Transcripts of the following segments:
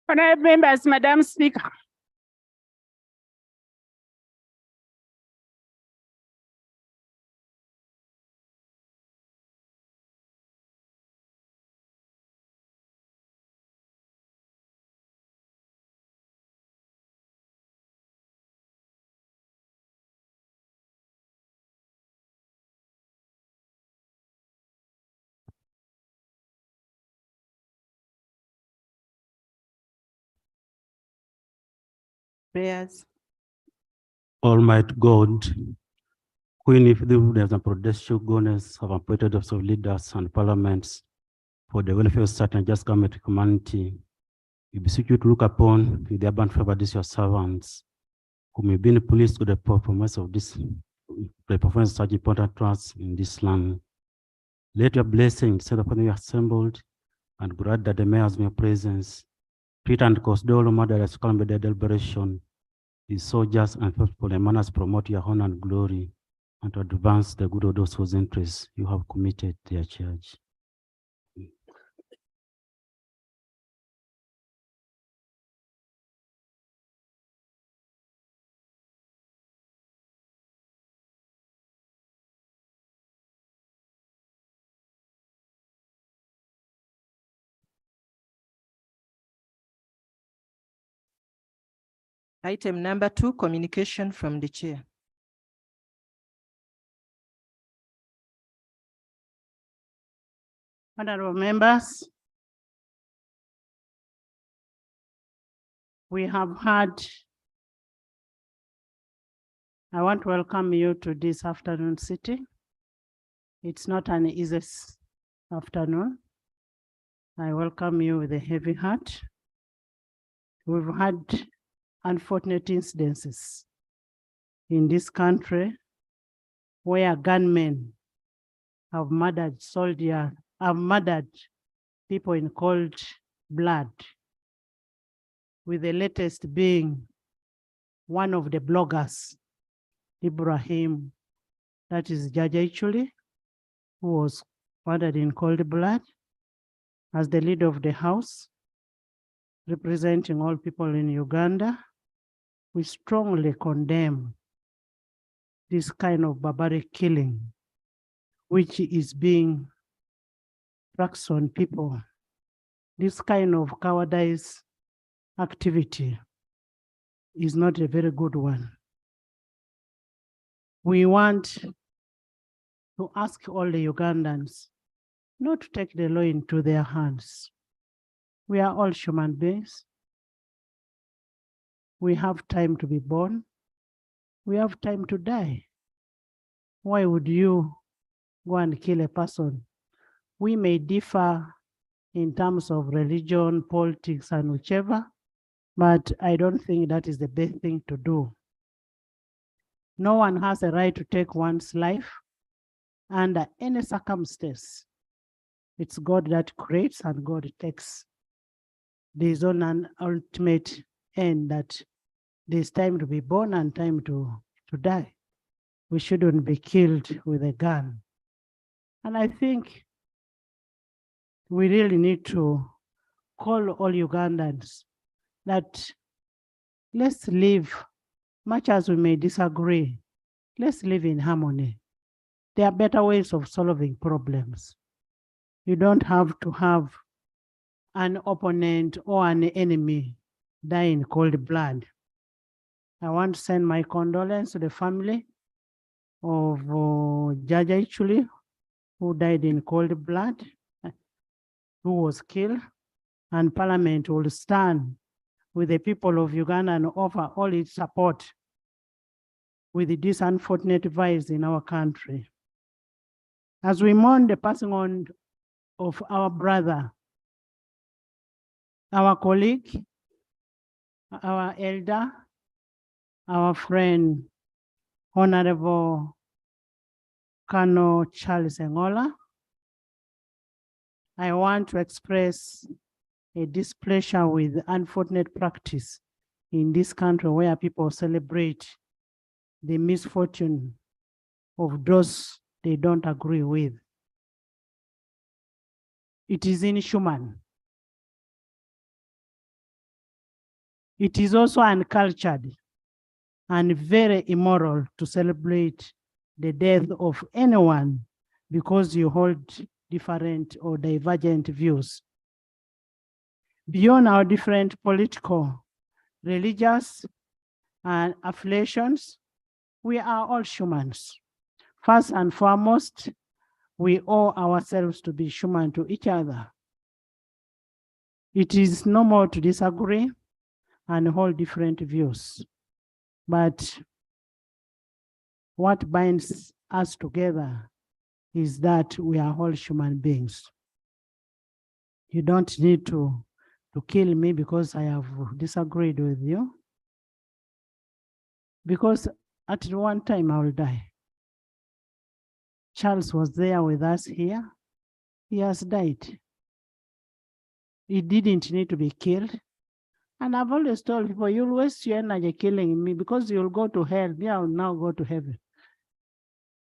Honorable members, Madam Speaker. Prayers. Almighty God, Queen, if the rulers and prudential governors have appointed us of leaders and parliaments for the welfare of certain just government of humanity, we beseech you to look upon with the abundant favor these your servants, who may be pleased with the performance of this, the performance of such important trust in this land. Let your blessing set upon you assembled, and grant that the mayors of your presence, treat and consider all matters to come with their deliberation, is so just and faithful and manners promote your honor and glory, and to advance the good of those whose interests you have committed to your church. Item number 2, communication from the chair. Honorable members, we have had, I want to welcome you to this afternoon sitting. It's not an easy afternoon. I welcome you with a heavy heart. We've had unfortunate incidences in this country where gunmen have murdered soldiers, have murdered people in cold blood, with the latest being one of the bloggers, Ibrahim, that is Jaja Ichuli, who was murdered in cold blood. As the leader of the house, representing all people in Uganda, we strongly condemn this kind of barbaric killing, which is being practiced on people. This kind of cowardice activity is not a very good one. We want to ask all the Ugandans not to take the law into their hands. We are all human beings. We have time to be born. We have time to die. Why would you go and kill a person? We may differ in terms of religion, politics, and whichever, but I don't think that is the best thing to do. No one has a right to take one's life under any circumstance. It's God that creates and God takes. There's on an ultimate end that there's time to be born and time to die. We shouldn't be killed with a gun. And I think we really need to call all Ugandans that let's live, much as we may disagree, let's live in harmony. There are better ways of solving problems. You don't have to have an opponent or an enemy die in cold blood. I want to send my condolences to the family of Jaja Ichuli, who died in cold blood, who was killed, and Parliament will stand with the people of Uganda and offer all its support with this unfortunate vice in our country. As we mourn the passing on of our brother, our colleague, our elder, our friend, Honorable Colonel Charles Engola, I want to express a displeasure with unfortunate practice in this country where people celebrate the misfortune of those they don't agree with. It is inhuman. It is also uncultured and very immoral to celebrate the death of anyone because you hold different or divergent views. Beyond our different political, religious, and affiliations, we are all humans. First and foremost, we owe ourselves to be human to each other. It is normal to disagree and hold different views, but what binds us together is that we are all human beings. You don't need to kill me because I have disagreed with you, because at one time I will die. Charles was there with us here. He has died. He didn't need to be killed. And I've always told people, you'll waste your energy killing me because you'll go to hell. Me, I will now go to heaven.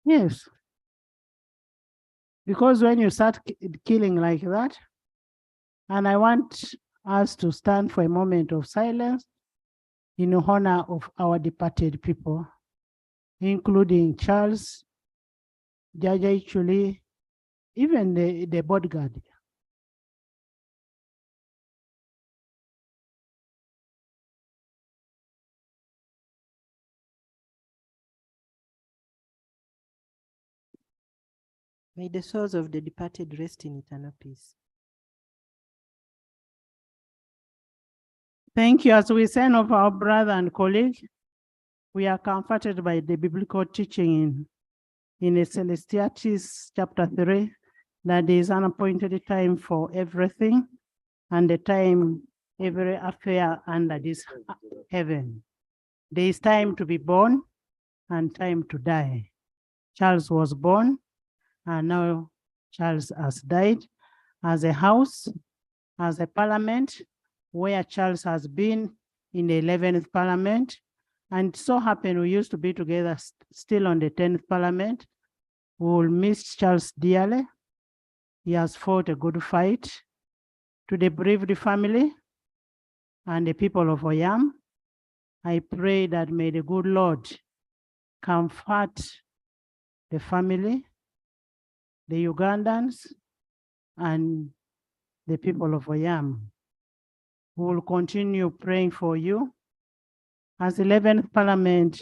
Yes. Because when you start killing like that, and I want us to stand for a moment of silence in honor of our departed people, including Charles, Jaja Ichuli, even the bodyguard. May the souls of the departed rest in eternal peace. Thank you. As we send off our brother and colleague, we are comforted by the biblical teaching in Ecclesiastes chapter 3, that there is an appointed time for everything and the time every affair under this heaven. There is time to be born and time to die. Charles was born and now Charles has died. As a house, as a parliament, where Charles has been in the 11th parliament, and so happened we used to be together still on the 10th parliament. We will miss Charles dearly. He has fought a good fight. To the bereaved family and the people of Oyam, I pray that may the good Lord comfort the family, the Ugandans, and the people of Oyam. We will continue praying for you. As 11th Parliament,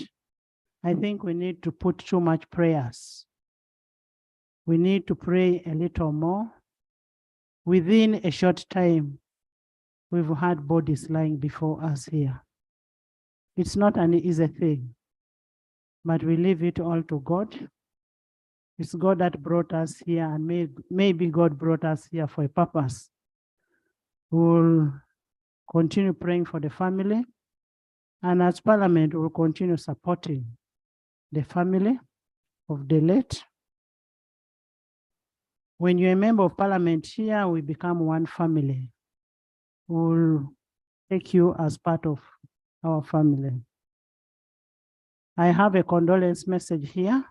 I think we need to put too much prayers. We need to pray a little more. Within a short time, we've had bodies lying before us here. It's not an easy thing, but we leave it all to God. It's God that brought us here, and maybe God brought us here for a purpose. We'll continue praying for the family, and as Parliament, we'll continue supporting the family of the late. When you're a member of Parliament here, we become one family. We'll take you as part of our family. I have a condolence message here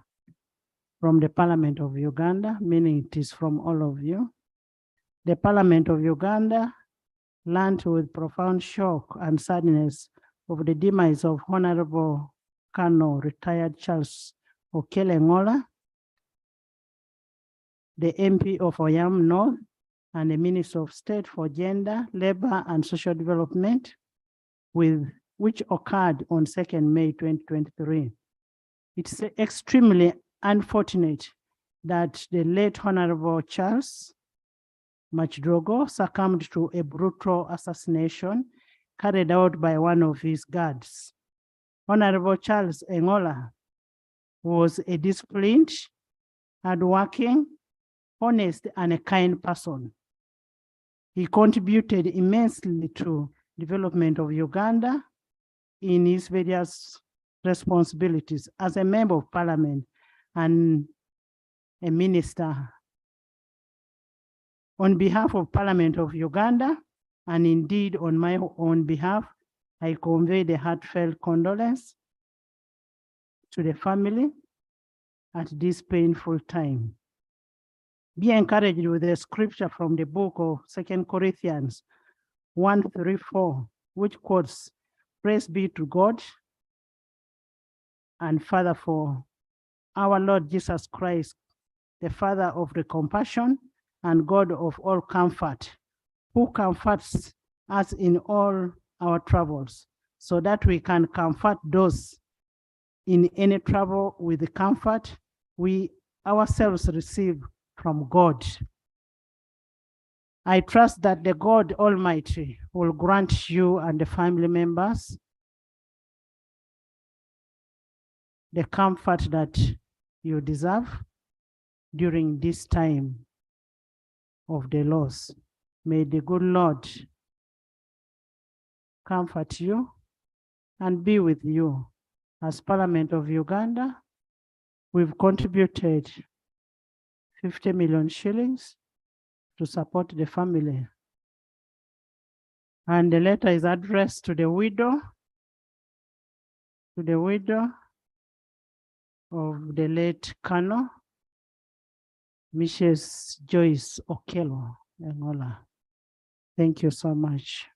from the Parliament of Uganda, meaning it is from all of you. The Parliament of Uganda learned with profound shock and sadness of the demise of Honorable Colonel retired Charles Okello Engola, the MP of Oyam North and the Minister of State for Gender, Labor and Social Development, which occurred on 2nd May 2023. It's extremely unfortunate that the late Honorable Charles Macodwogo succumbed to a brutal assassination carried out by one of his guards. Honorable Charles Engola was a disciplined, hardworking, honest, and a kind person. He contributed immensely to development of Uganda in his various responsibilities as a member of Parliament and a minister. On behalf of Parliament of Uganda, and indeed on my own behalf, I convey the heartfelt condolence to the family at this painful time. Be encouraged with the scripture from the book of 2 Corinthians 1:3-4, which quotes, Praise be to God and Father for our Lord Jesus Christ, the Father of the compassion and God of all comfort, who comforts us in all our troubles, so that we can comfort those in any trouble with the comfort we ourselves receive from God. I trust that the God Almighty will grant you and the family members the comfort that you deserve during this time of the loss. May the good Lord comfort you and be with you. As Parliament of Uganda, we've contributed 50 million shillings to support the family. And the letter is addressed to the widow of the late Colonel, Mrs. Joyce Okello, Engola. Thank you so much.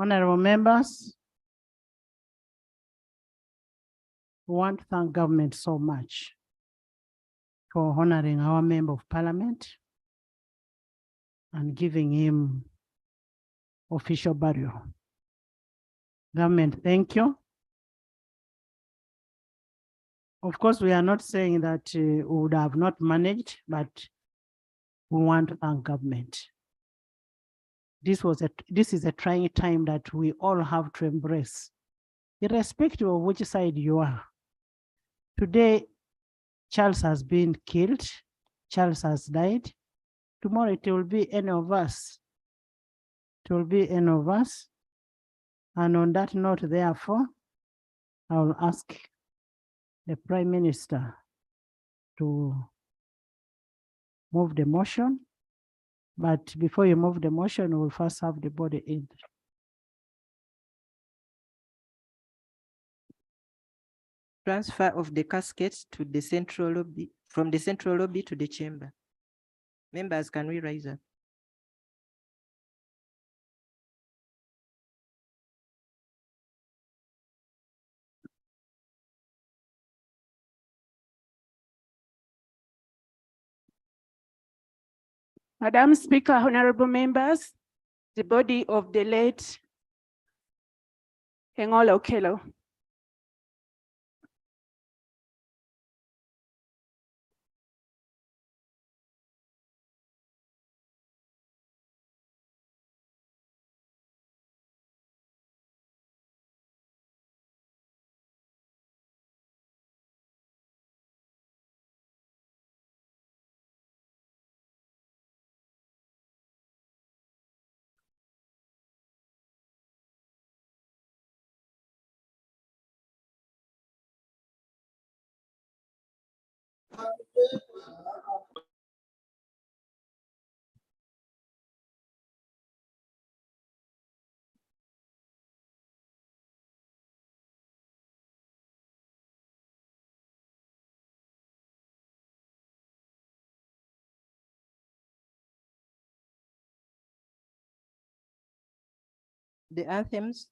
Honorable members, we want to thank government so much for honoring our Member of Parliament and giving him official burial. Government, thank you. Of course, we are not saying that we would have not managed, but we want to thank government. This is a trying time that we all have to embrace, irrespective of which side you are. Today, Charles has been killed, Charles has died. Tomorrow it will be any of us. It will be any of us. And on that note, therefore, I will ask the Prime Minister to move the motion. But before you move the motion, we'll first have the body in. Transfer of the caskets to the central lobby, from the central lobby to the chamber. Members, can we rise up? Madam Speaker, honorable members, the body of the late Engola Okello The anthems.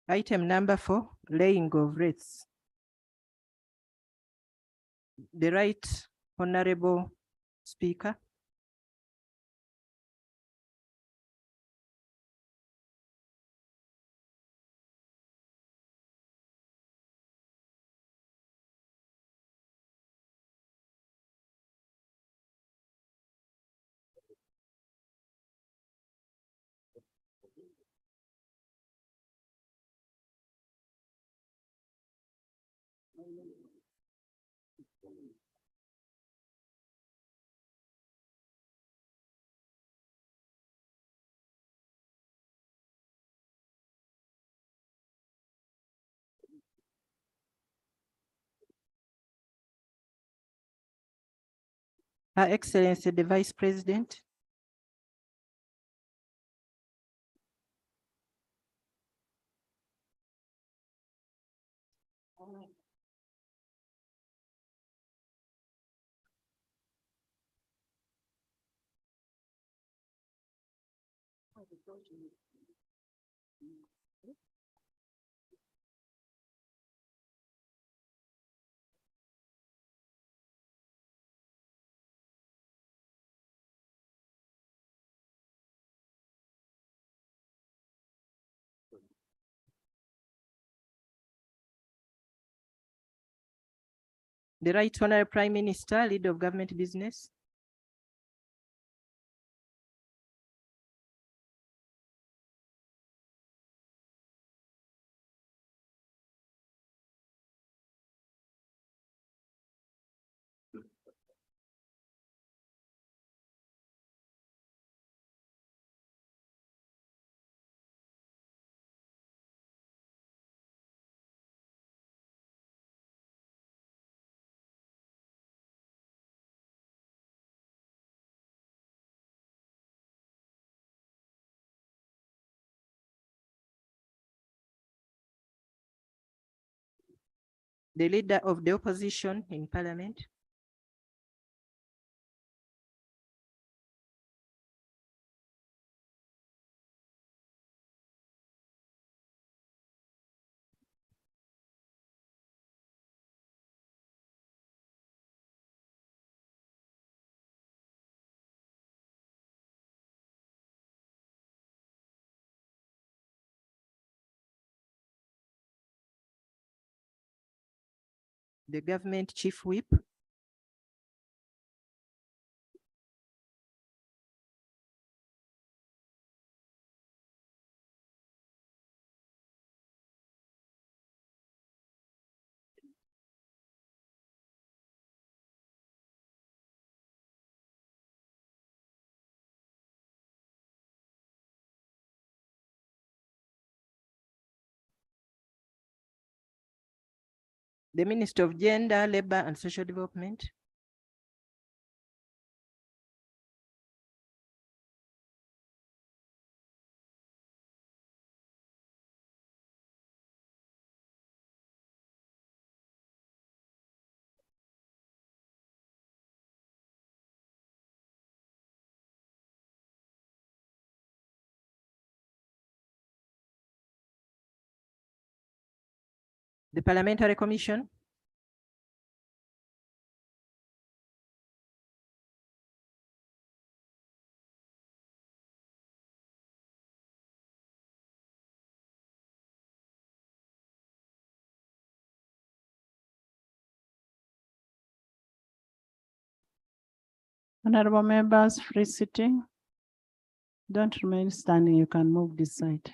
Item number 4, laying of wreaths. The Right Honorable Speaker. Her Excellency the Vice President. The Right Honorable Prime Minister, Leader of Government Business. The Leader of the Opposition in Parliament. The Government Chief Whip. The Minister of Gender, Labor and Social Development. The Parliamentary Commission. Honorable members, free sitting. Don't remain standing, you can move this side.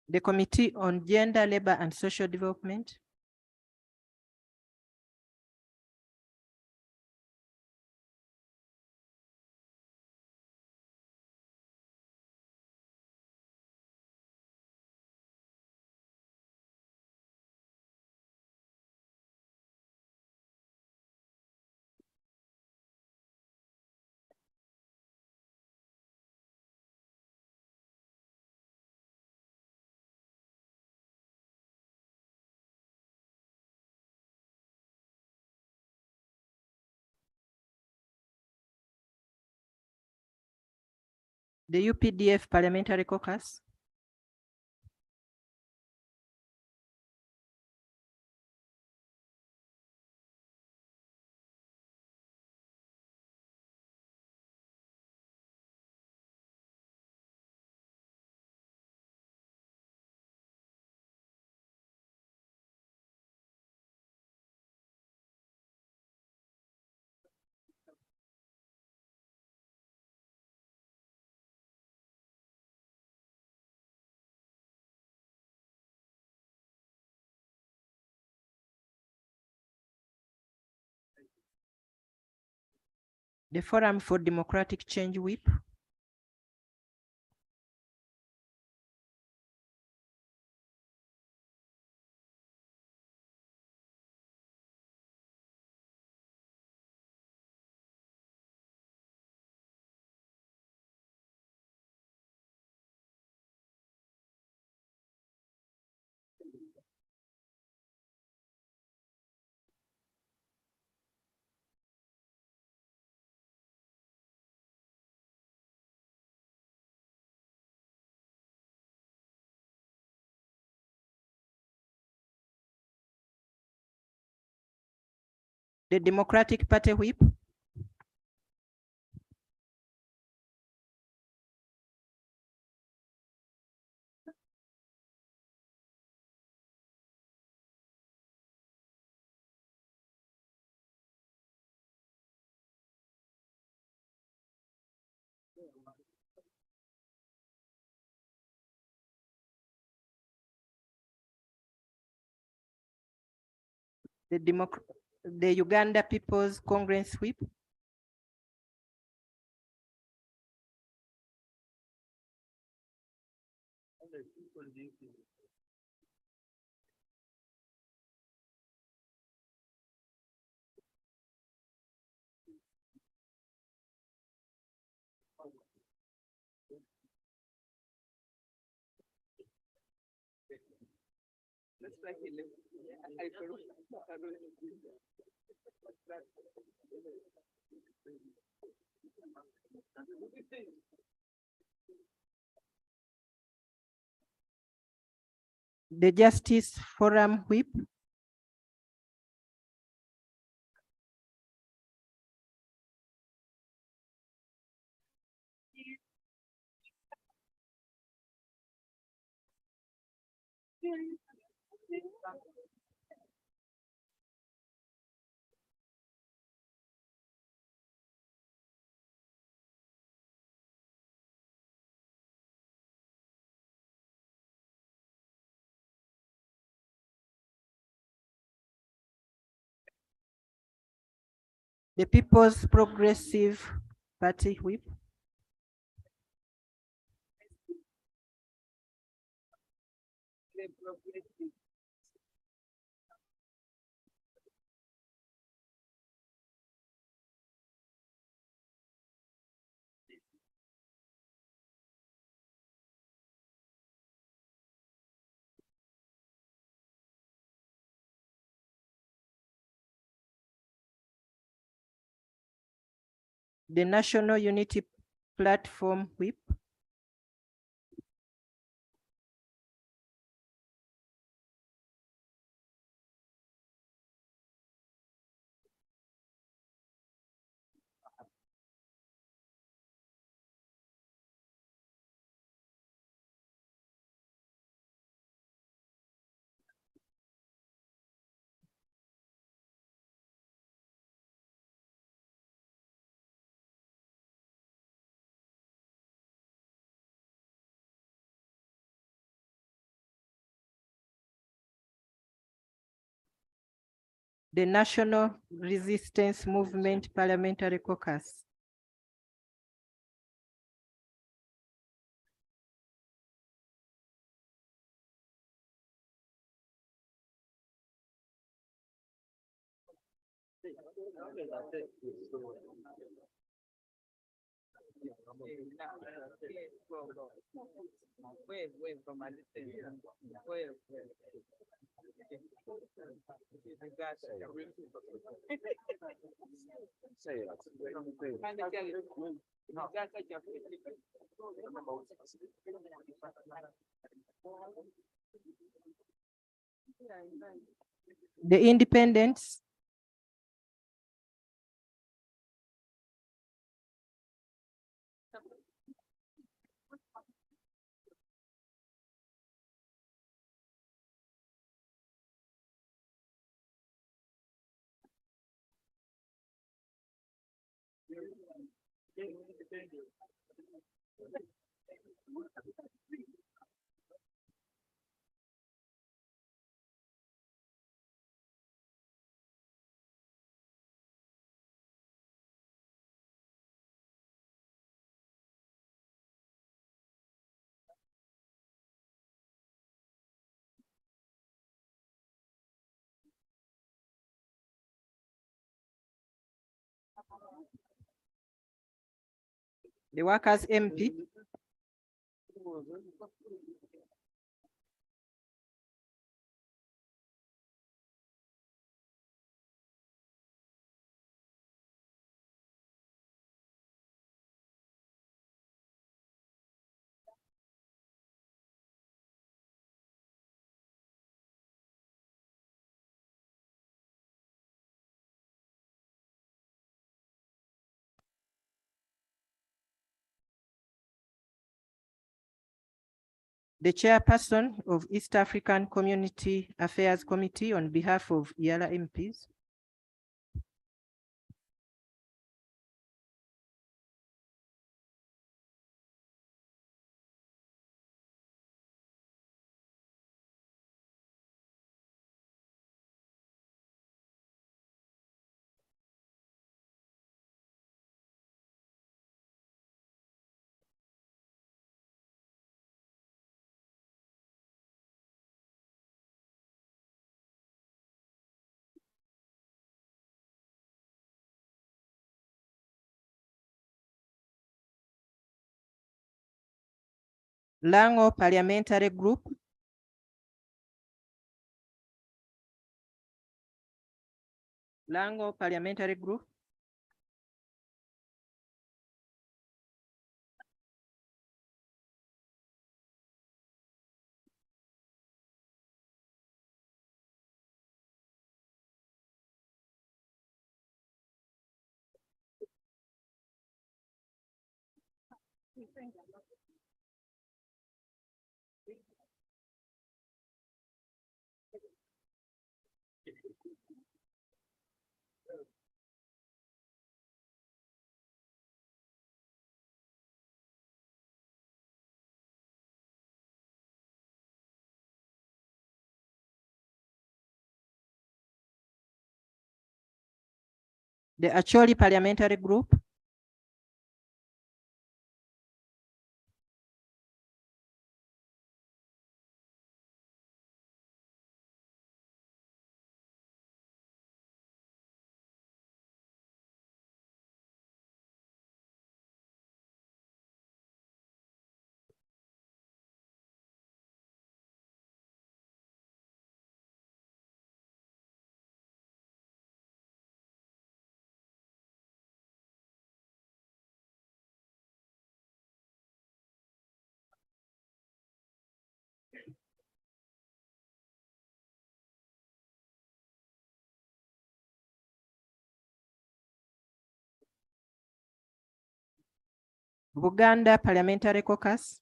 The Committee on Gender, Labor and Social Development. The UPDF Parliamentary Caucus. The Forum for Democratic Change Whip. The Democratic Party Whip. The Uganda People's Congress Whip. The Justice Forum Whip. The People's Progressive Party Whip. the National Unity Platform Whip, the National Resistance Movement Parliamentary Caucus, the Independents, the Workers MP, the chairperson of East African Community Affairs Committee on behalf of Yala MPs, Lango Parliamentary Group, Lango Parliamentary Group, the Acholi Parliamentary Group, Buganda Parliamentary Caucus.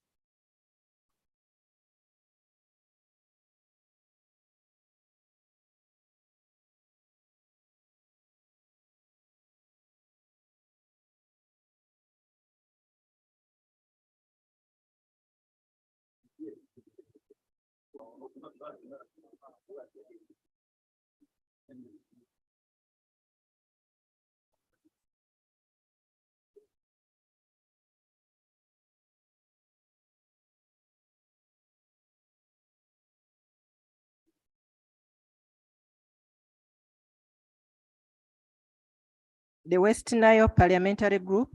The West Nile Parliamentary Group.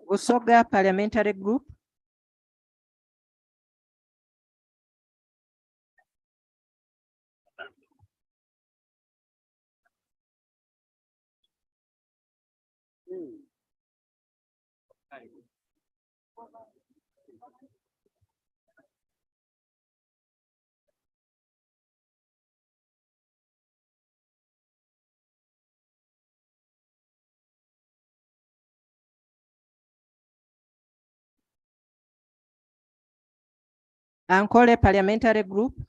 Usoga Parliamentary Group. Ankole Parliamentary Group.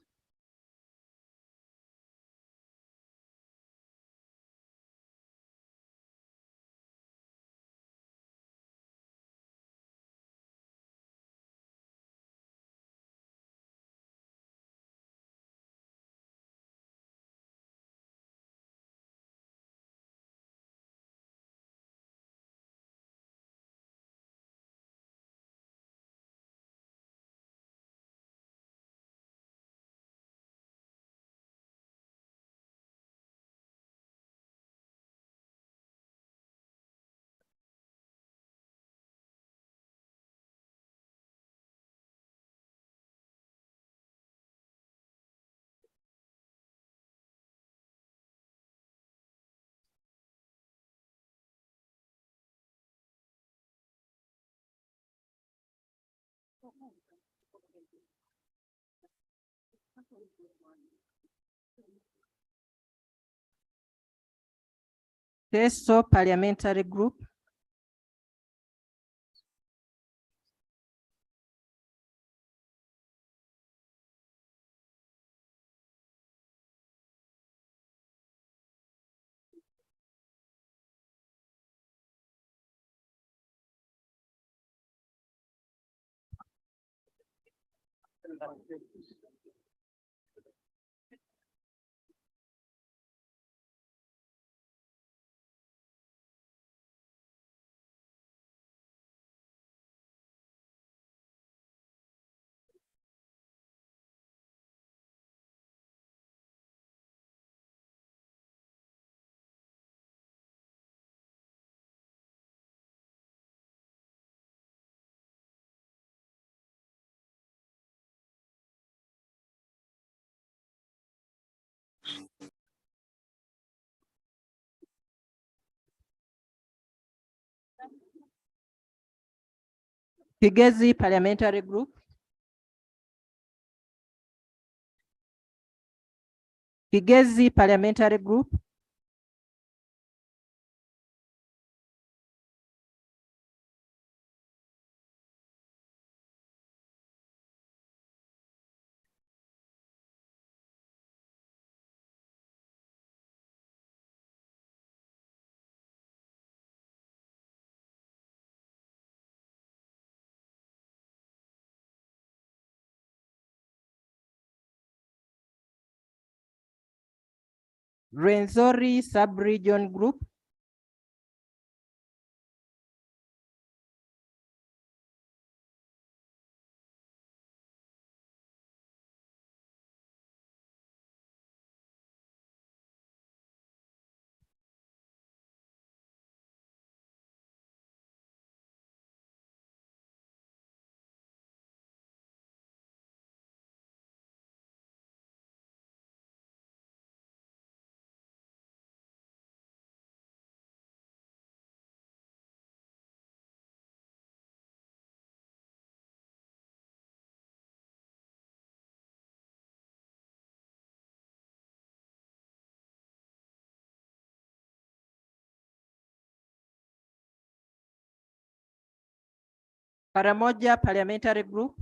Teso Parliamentary Group. Kigezi Parliamentary Group. Kigezi Parliamentary Group. Rwenzori Sub-Region Group. Paramoja Parliamentary Group.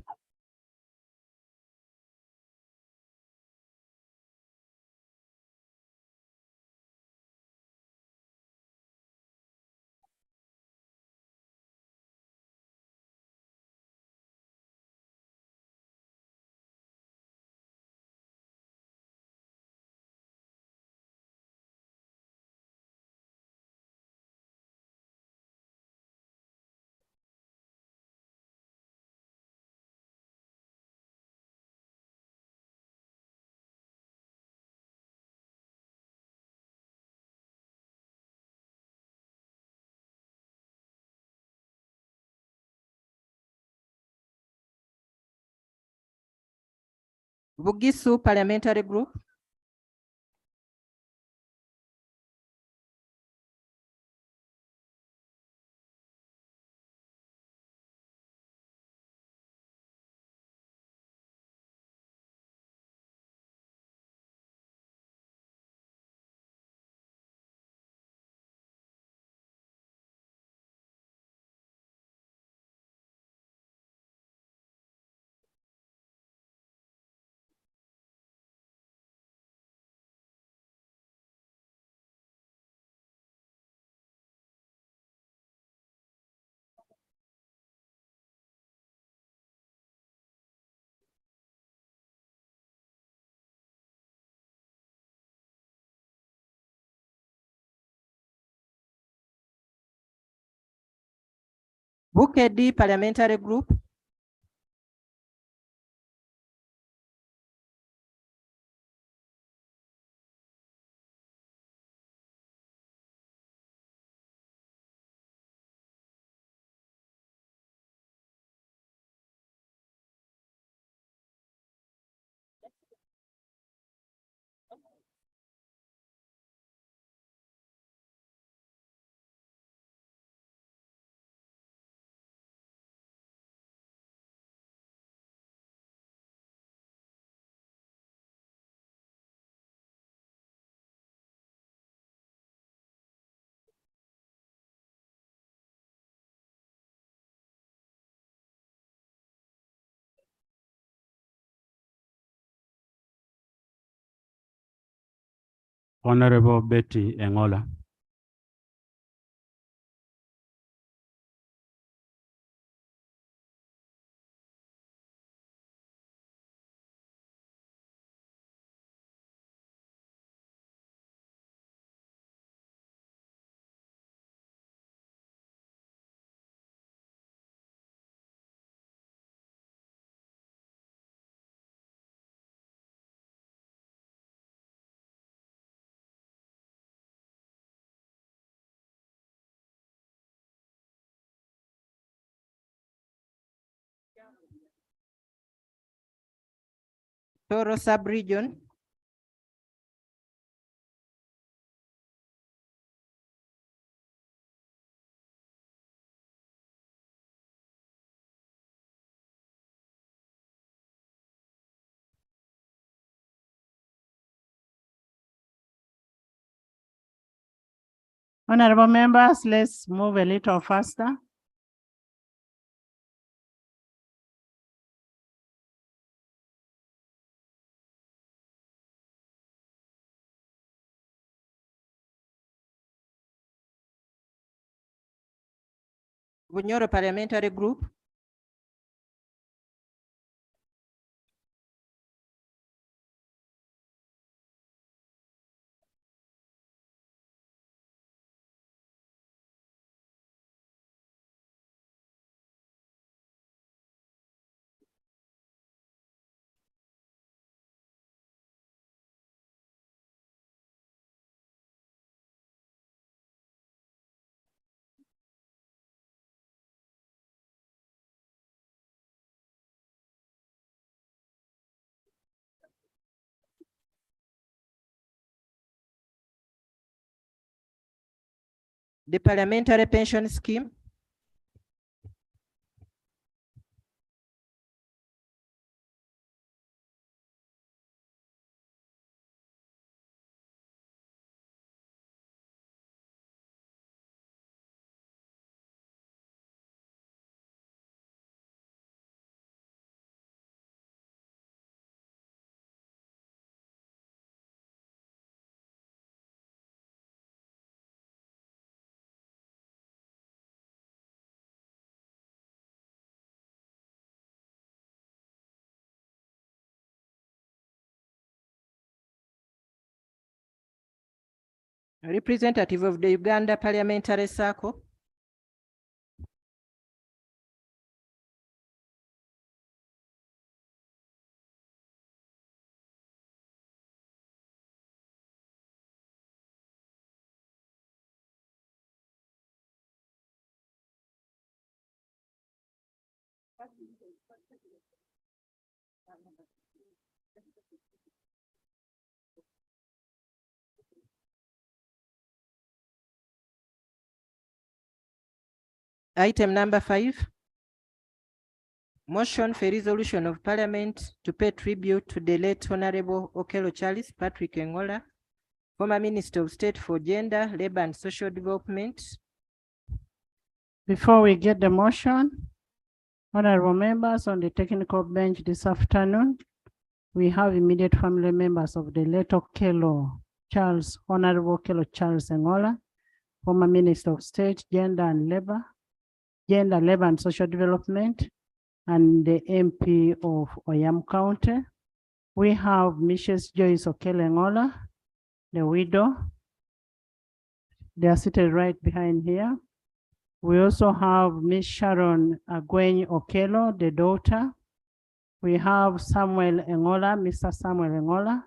Bugisu Parliamentary Group. Bukedi Parliamentary Group. Honorable Betty Engola. Toro Sub-Region. Honorable members, let's move a little faster. Bunyoro Parliamentary Group. The Parliamentary Pension Scheme. Representative of the Uganda Parliamentary Circle. Item number 5. Motion for resolution of Parliament to pay tribute to the late Honorable Okello Charles Patrick Engola, former Minister of State for Gender, Labour and Social Development. Before we get the motion, honorable members on the technical bench this afternoon, we have immediate family members of the late Okello Charles, Honorable Okello Charles Engola, former Minister of State, Gender, Labour and Social Development, and the MP of Oyam County. We have Mrs. Joyce Okello Engola, the widow. They are seated right behind here. We also have Miss Sharon Agwen Okello, the daughter. We have Samuel Engola, Mr. Samuel Engola.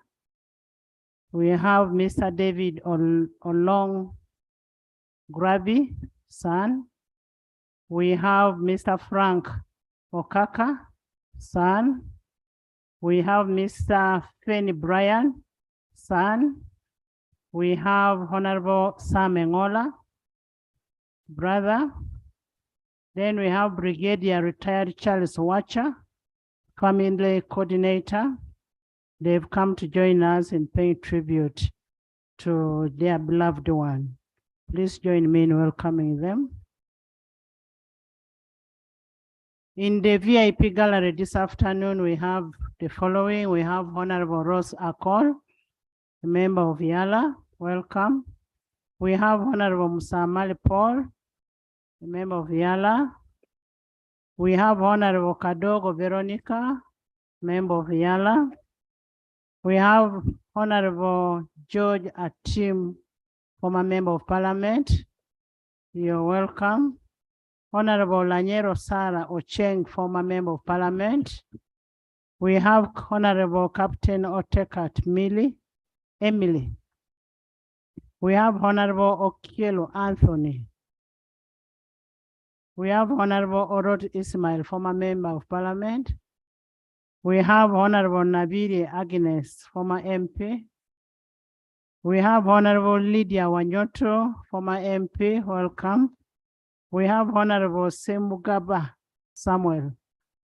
We have Mr. David Olong Grabi, son. We have Mr. Frank Okaka, son. We have Mr. Fanny Bryan, son. We have Honorable Sam Engola, brother. Then we have Brigadier retired Charles Watcher, family coordinator. They've come to join us in paying tribute to their beloved one. Please join me in welcoming them. In the VIP gallery this afternoon, we have the following. We have Honorable Rose Akol, a member of Yala, welcome. We have Honorable Musamali Paul, a member of Yala. We have Honorable Kadogo Veronica, member of Yala. We have Honorable George Atim, former member of Parliament. You're welcome. Honorable Lanyero Sarah Ocheng, former member of Parliament. We have Honorable Captain Otekat Emily. We have Honorable Okello Anthony. We have Honorable Orot Ismail, former member of Parliament. We have Honorable Nabiri Agnes, former MP. We have Honorable Lydia Wanyoto, former MP, welcome. We have Honorable Semugaba Samuel,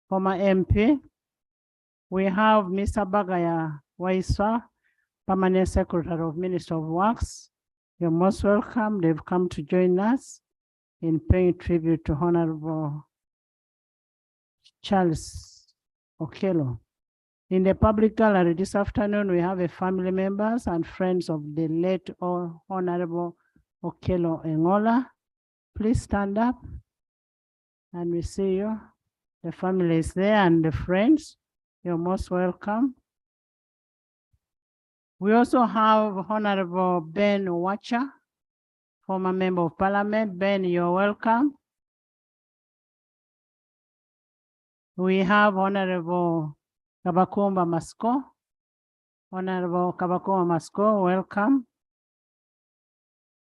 former MP. We have Mr. Bagaya Waiswa, Permanent Secretary of Ministry of Works. You're most welcome. They've come to join us in paying tribute to Honorable Charles Okello. In the public gallery this afternoon, we have a family members and friends of the late Honorable Okello Engola. Please stand up and we see you. The family is there and the friends. You're most welcome. We also have Honorable Ben Watcher, former member of Parliament. Ben, you're welcome. We have Honorable Kabakumba Masko. Honorable Kabakumba Masko, welcome.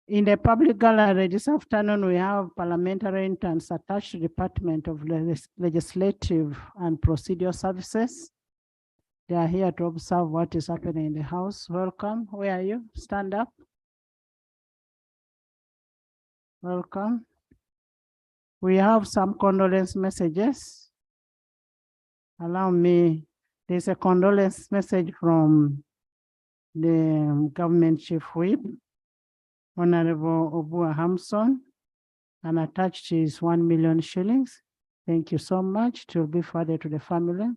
In the public gallery this afternoon, we have parliamentary interns attached to the Department of Legislative and Procedural Services. They are here to observe what is happening in the House. Welcome. Where are you? Stand up. Welcome. We have some condolence messages. Allow me, there's a condolence message from the government chief whip, Honorable Obua Hamson, and attached is 1 million shillings. Thank you so much. It will be further to the family.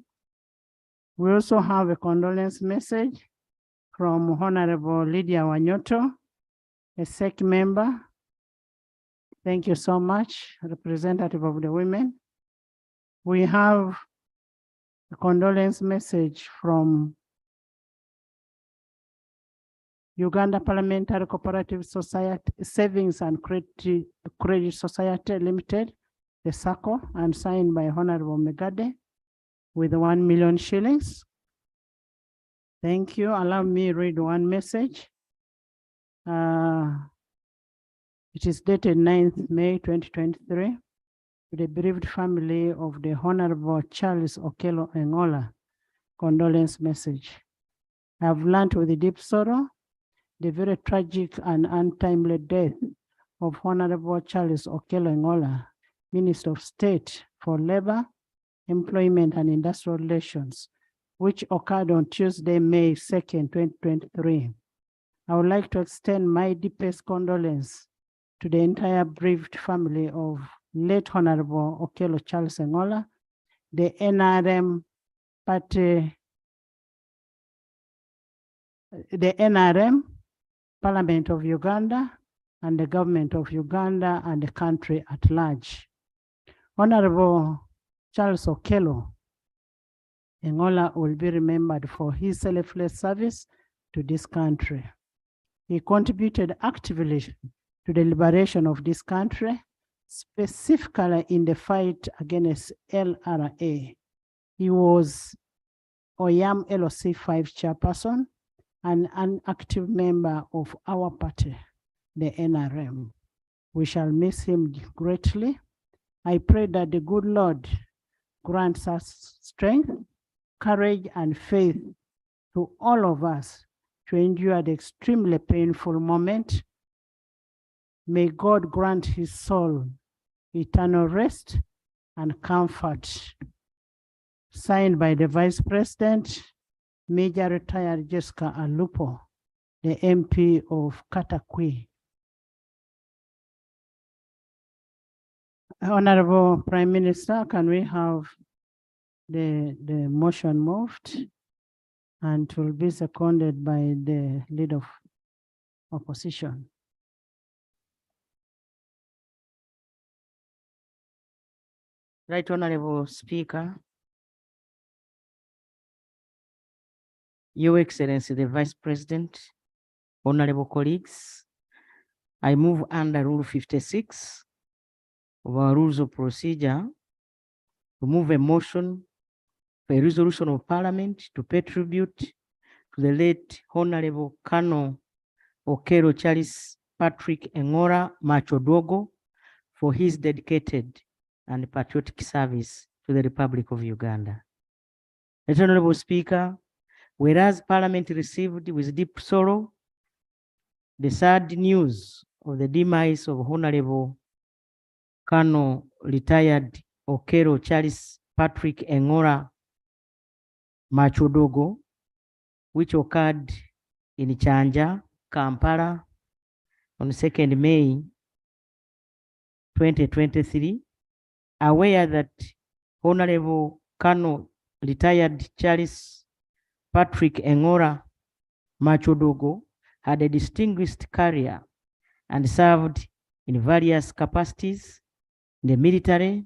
We also have a condolence message from Honorable Lydia Wanyoto, a SEC member. Thank you so much, representative of the women. We have a condolence message from Uganda Parliamentary Cooperative Society Savings and Credit Society Limited, the SACCO, and signed by Honorable Megade with 1 million shillings. Thank you. Allow me to read one message. It is dated 9th May 2023 to the bereaved family of the Honorable Charles Okello Engola. Condolence message. I have learned with deep sorrow the very tragic and untimely death of Honorable Charles Okello Engola, Minister of State for Labor, Employment and Industrial Relations, which occurred on Tuesday, May 2nd, 2023. I would like to extend my deepest condolence to the entire bereaved family of late Honorable Okello Charles Engola, the NRM party, the NRM, Parliament of Uganda, and the government of Uganda and the country at large. Honorable Charles Okello Engola will be remembered for his selfless service to this country. He contributed actively to the liberation of this country, specifically in the fight against LRA. He was OYAM LOC 5 chairperson and an active member of our party, the NRM. We shall miss him greatly. I pray that the good Lord grants us strength, courage, and faith to all of us to endure the extremely painful moment. May God grant his soul eternal rest and comfort. Signed by the Vice President, Major Retired Jessica Alupo, the MP of Katakwi. Honorable Prime Minister, can we have the motion moved? And will be seconded by the leader of opposition. Right Honorable Speaker, Your Excellency, the Vice President, honorable colleagues, I move under Rule 56 of our Rules of Procedure to move a motion for a resolution of Parliament to pay tribute to the late Honorable Colonel Okello Charles Patrick Engola Macodwogo for his dedicated and patriotic service to the Republic of Uganda. Right Honorable Speaker, whereas Parliament received with deep sorrow the sad news of the demise of Honorable Colonel retired Okello Charles Patrick Engola Macodwogo, which occurred in Chanja, Kampala on 2nd May 2023, aware that Honorable Colonel retired Charles Patrick Engola Macodwogo had a distinguished career and served in various capacities in the military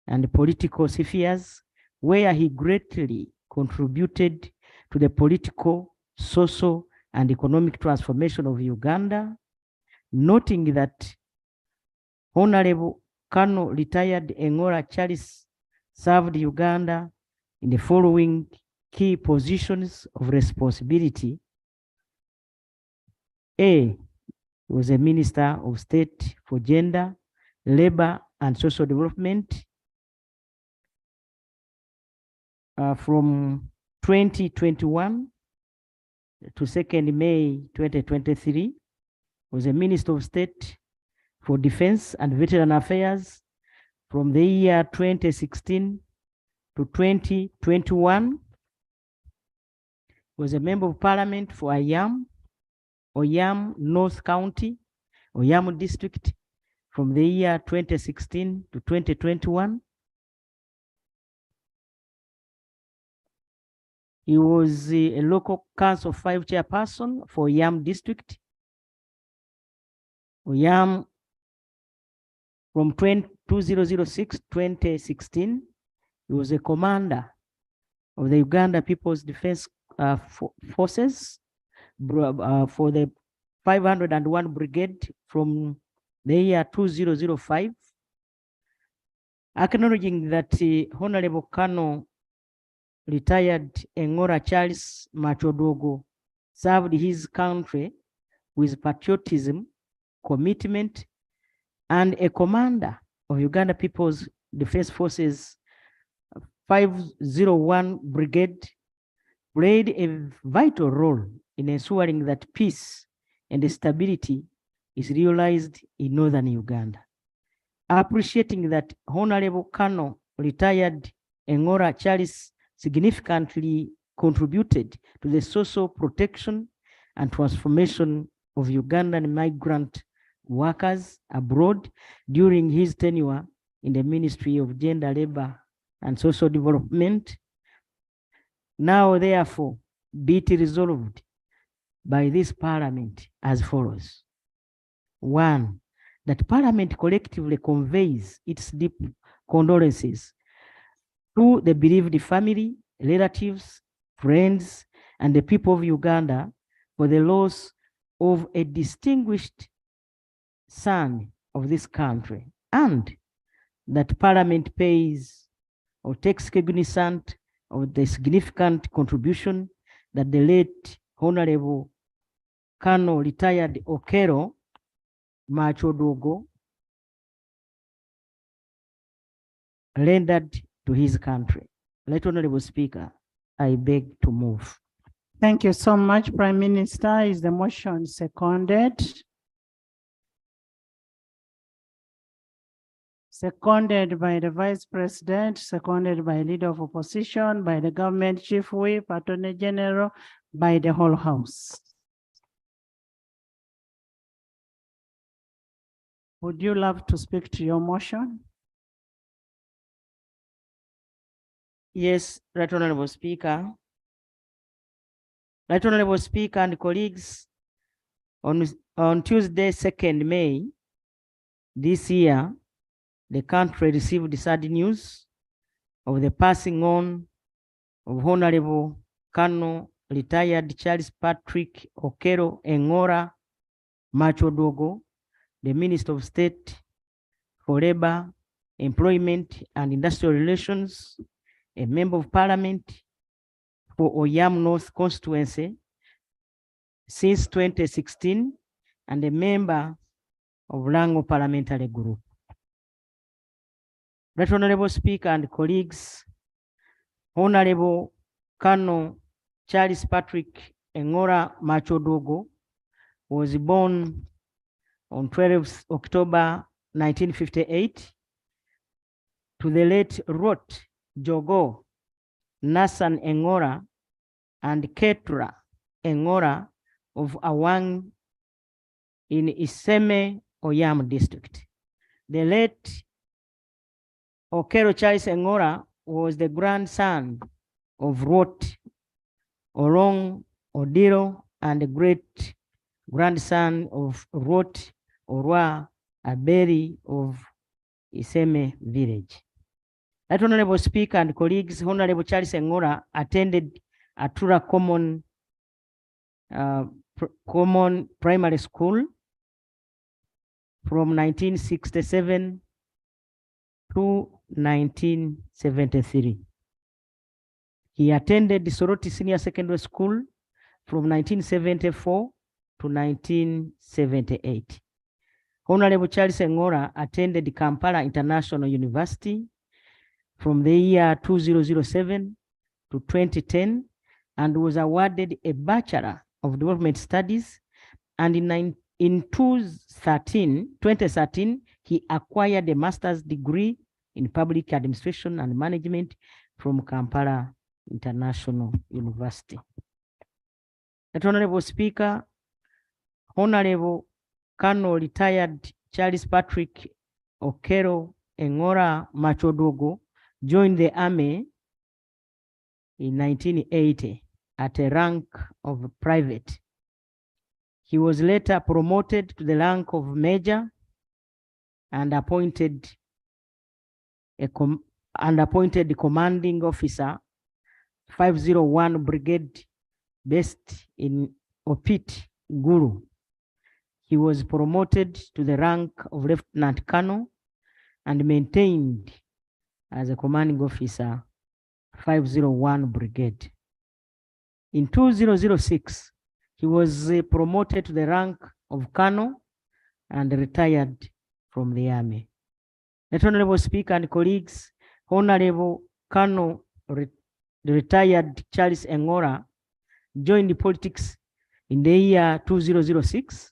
and political spheres, where he greatly contributed to the political, social, and economic transformation of Uganda, noting that Honorable Colonel retired Engola Charles served Uganda in the following key positions of responsibility. A, he was a Minister of State for Gender, Labor, and Social Development from 2021 to 2nd May 2023, was a Minister of State for Defense and Veteran Affairs from the year 2016 to 2021, was a Member of Parliament for Oyam North County, Oyam District from the year 2016 to 2021. He was a local council 5 chairperson for Oyam District. Oyam from 2006-2016, he was a commander of the Uganda People's Defense Forces for the 501 Brigade from the year 2005, acknowledging that Honorable Colonel retired Engola Charles Macodwogo served his country with patriotism, commitment, and a commander of Uganda People's Defense Forces 501 Brigade played a vital role in ensuring that peace and stability is realized in northern Uganda. Appreciating that Honorable Colonel retired Engola Charles significantly contributed to the social protection and transformation of Ugandan migrant workers abroad during his tenure in the Ministry of Gender, Labor, and Social Development. Now, therefore, be it resolved by this Parliament as follows. 1, that Parliament collectively conveys its deep condolences to the bereaved family, relatives, friends, and the people of Uganda for the loss of a distinguished son of this country, and that Parliament pays or takes cognizance of the significant contribution that the late Honorable Colonel retired Okello Macodwogo rendered to his country. Right Honorable Speaker, I beg to move. Thank you so much, Prime Minister. Is the motion seconded? Seconded by the Vice President, seconded by Leader of Opposition, by the Government Chief Whip, Attorney General, by the whole House. Would you love to speak to your motion? Yes, Right Honorable Speaker. Right Honorable Speaker and colleagues, on Tuesday, 2nd May this year, the country received the sad news of the passing on of Honorable Colonel retired Charles Patrick Okello Engola Macodwogo, the Minister of State for Labor, Employment and Industrial Relations, a Member of Parliament for Oyam North constituency since 2016, and a member of Lango Parliamentary Group. Right Honorable Speaker and colleagues, Honorable Colonel Charles Patrick Engola Macodwogo was born on 12th October 1958 to the late Ruth Jogo Nasan Engola and Ketura Engola of Awang in Iseme, Oyam district. The late Okello Charles Engola was the grandson of Ruth Orong Odiro and the great grandson of Ruth Orwa Aberi of Iseme village. That Honorable Speaker and colleagues, Honorable Charles Engola attended Atura Common Primary School from 1967 to 1973. He attended the Soroti Senior Secondary School from 1974 to 1978. Honorable Charles Engola attended the Kampala International University from the year 2007 to 2010 and was awarded a Bachelor of Development Studies, and in 2013, he acquired a master's degree in Public Administration and Management from Kampala International University. That Honorable Speaker, Honorable Colonel retired Charles Patrick Okello Engola Macodwogo joined the army in 1980 at a rank of private. He was later promoted to the rank of major and appointed the commanding officer 501 Brigade based in Opit Guru. He was promoted to the rank of Lieutenant Colonel and maintained as a commanding officer 501 Brigade. In 2006, he was promoted to the rank of Colonel and retired from the Army. That Honorable Speaker and colleagues, Honorable Colonel retired Charles Engola joined politics in the year 2006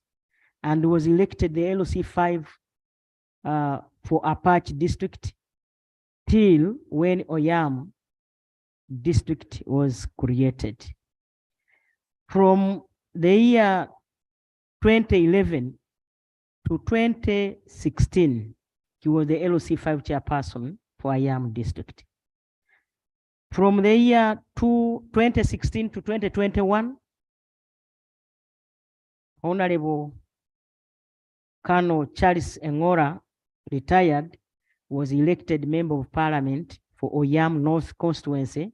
and was elected the LOC 5 for Apache district till when Oyam district was created. From the year 2011 to 2016, he was the LOC 5 chairperson for Oyam district. From the year 2016 to 2021, Honorable Colonel Charles Engola, retired, was elected Member of Parliament for Oyam North constituency,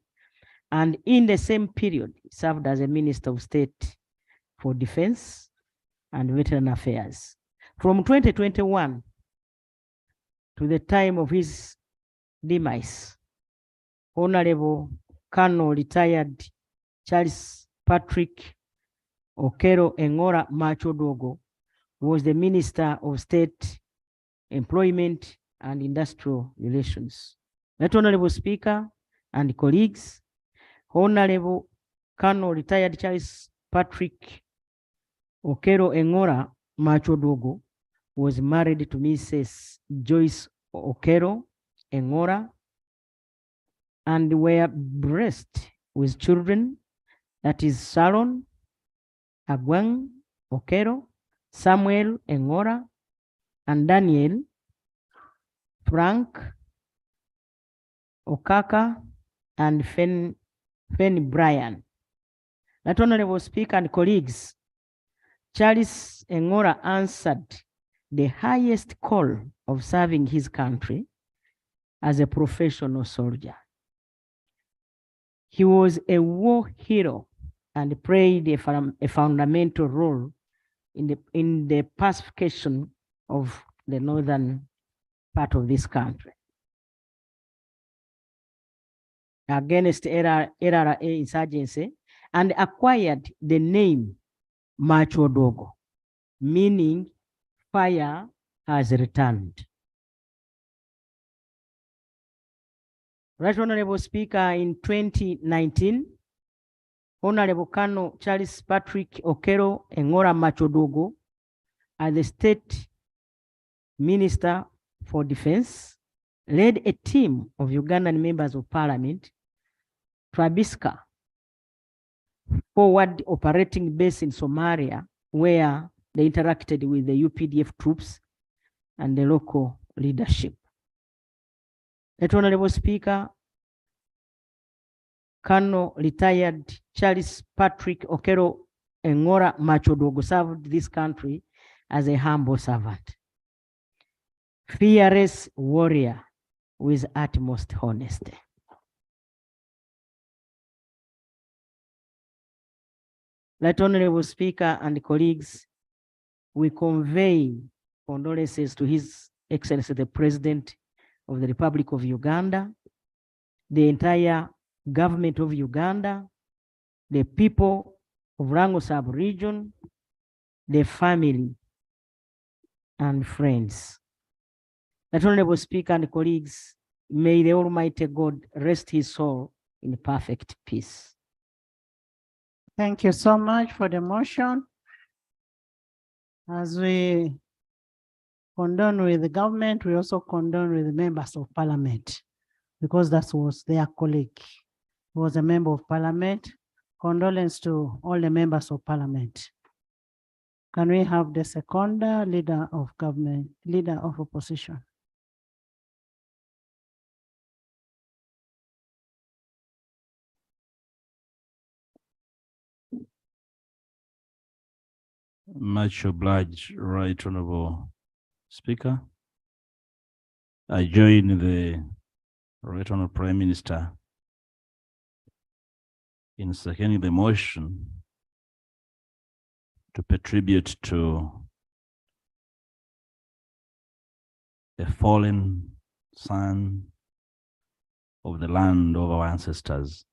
and in the same period served as a Minister of State for Defense and Veteran Affairs. From 2021 to the time of his demise, Honorable Colonel retired Charles Patrick Okello Engola Macodwogo was the Minister of State, Employment and Industrial Relations. That Honorable Speaker and colleagues, Honorable Colonel retired Charles Patrick Okello Engola Macodwogo was married to Mrs. Joyce Okello Engola and were blessed with children, that is Sharon, Agwang Okello, Samuel Engola, and Daniel, Frank, Okaka, and Fen Brian. That Honorable Speaker and colleagues, Charles Engola answered the highest call of serving his country as a professional soldier. He was a war hero and played a fundamental role in the pacification of the northern part of this country against LRA insurgency, and acquired the name Macodwogo, meaning fire has returned. Right Honorable Speaker, in 2019, Honorable Colonel Charles Patrick Okello Engola Macodwogo, as the State Minister for Defense, led a team of Ugandan members of Parliament to Abiska forward operating base in Somalia, where they interacted with the UPDF troops and the local leadership. That Honorable Speaker, Colonel retired Charles Patrick Okello Engola Macodwogo served this country as a humble servant, fearless warrior with utmost honesty. That Honorable Speaker and colleagues, we convey condolences to His Excellency the President of the Republic of Uganda, the entire government of Uganda, the people of Rango sub-region, the family and friends. That Honorable Speaker and colleagues, may the Almighty God rest his soul in perfect peace. Thank you so much for the motion. As we condone with the government, we also condone with the members of Parliament, because that was their colleague who was a member of Parliament. Condolence to all the members of Parliament. Can we have the second leader of government, leader of opposition? Much obliged, Right Honorable Speaker. I join the Right Honorable Prime Minister in seconding the motion to pay tribute to a fallen son of the land of our ancestors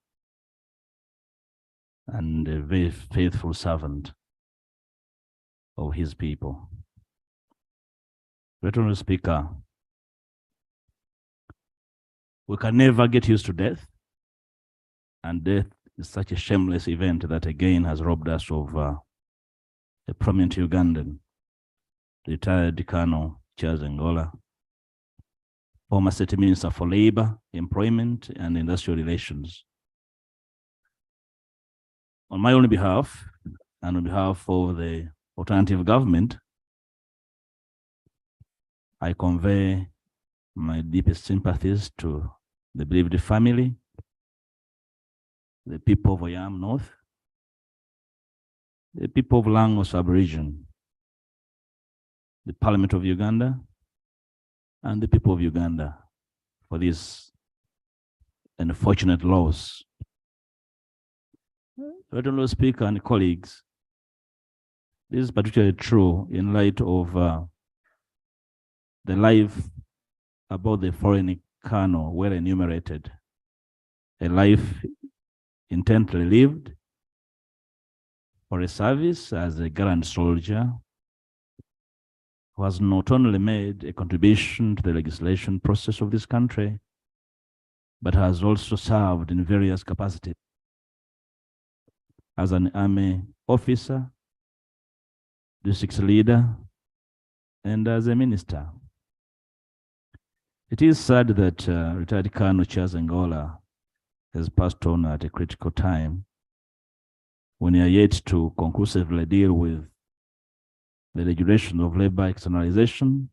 and a very faithful servant of his people. Right Honorable Speaker, we can never get used to death, and death is such a shameless event that again has robbed us of a prominent Ugandan, retired Colonel Charles Engola, former State Minister for Labor, Employment and Industrial Relations. On my own behalf and on behalf of the alternative government, I convey my deepest sympathies to the bereaved family, the people of Oyam North, the people of Langos Sub-region, the Parliament of Uganda, and the people of Uganda for this unfortunate loss. Right Honorable Speaker and colleagues, this is particularly true in light of the life about the foreign colonel well enumerated, a life intently lived for a service as a gallant soldier who has not only made a contribution to the legislation process of this country, but has also served in various capacities as an army officer, district leader, and as a minister. It is sad that retired Colonel Charles Engola has passed on at a critical time when he are yet to conclusively deal with the regulation of labor externalization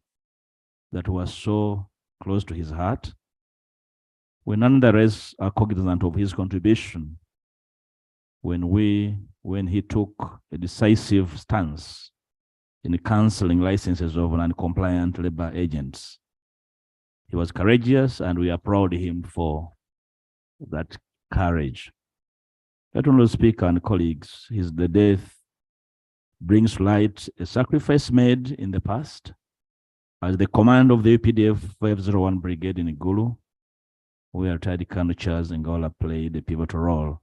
that was so close to his heart. We nonetheless are cognizant of his contribution when he took a decisive stance in cancelling licenses of non-compliant labor agents. He was courageous, and we applaud him for that courage. Right Honorable Speaker and colleagues, the death brings to light a sacrifice made in the past as the command of the UPDF 501 Brigade in Engola, where retired Colonel Charles Engola played a pivotal role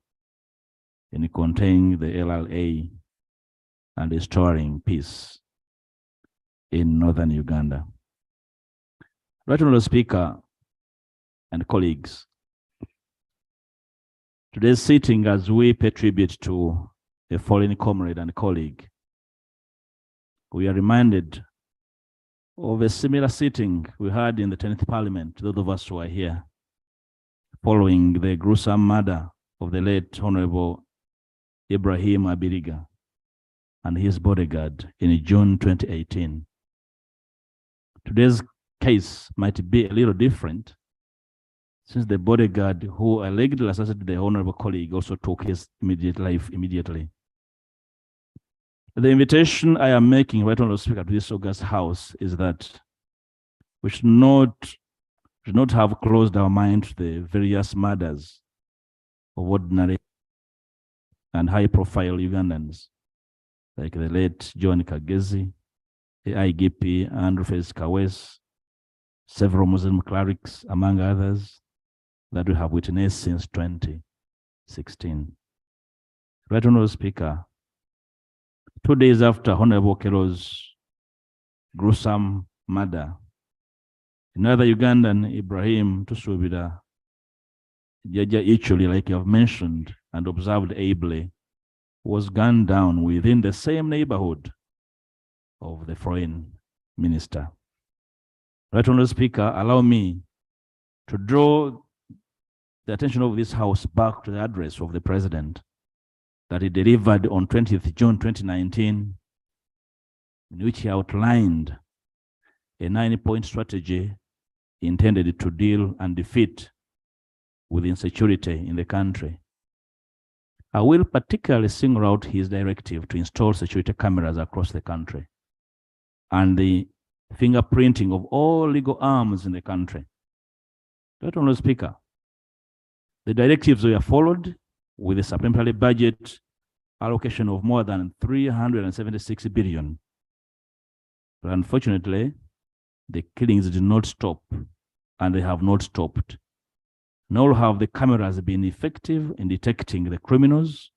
in containing the LLA and restoring peace in northern Uganda. Right Honorable Speaker and colleagues, today's sitting, as we pay tribute to a fallen comrade and colleague, we are reminded of a similar sitting we had in the 10th Parliament, those of us who are here, following the gruesome murder of the late Honorable Ibrahim Abiriga and his bodyguard in June 2018. Today's case might be a little different, since the bodyguard who allegedly assassinated the honorable colleague also took his life immediately. The invitation I am making, Right Honorable Speaker, to this august house is that we should not have closed our mind to the various murders of ordinary and high-profile Ugandans, like the late John Kagezi, the IGP Andrew Felix Kawes, several Muslim clerics, among others, that we have witnessed since 2016. Right Honorable Speaker, 2 days after Honorable Okello's gruesome murder, another Ugandan, Ibrahim Tusubira, Jaja Ichuli, like you have mentioned and observed ably, was gunned down within the same neighborhood of the foreign minister. Right Honorable Speaker, allow me to draw the attention of this House back to the address of the President that he delivered on 20th June 2019, in which he outlined a 9-point strategy intended to deal and defeat with insecurity in the country. I will particularly single out his directive to install security cameras across the country and the fingerprinting of all legal arms in the country. Right Honorable Speaker, the directives were followed with a supplementary budget allocation of more than 376 billion. But unfortunately, the killings did not stop, and they have not stopped. Nor have the cameras been effective in detecting the criminals,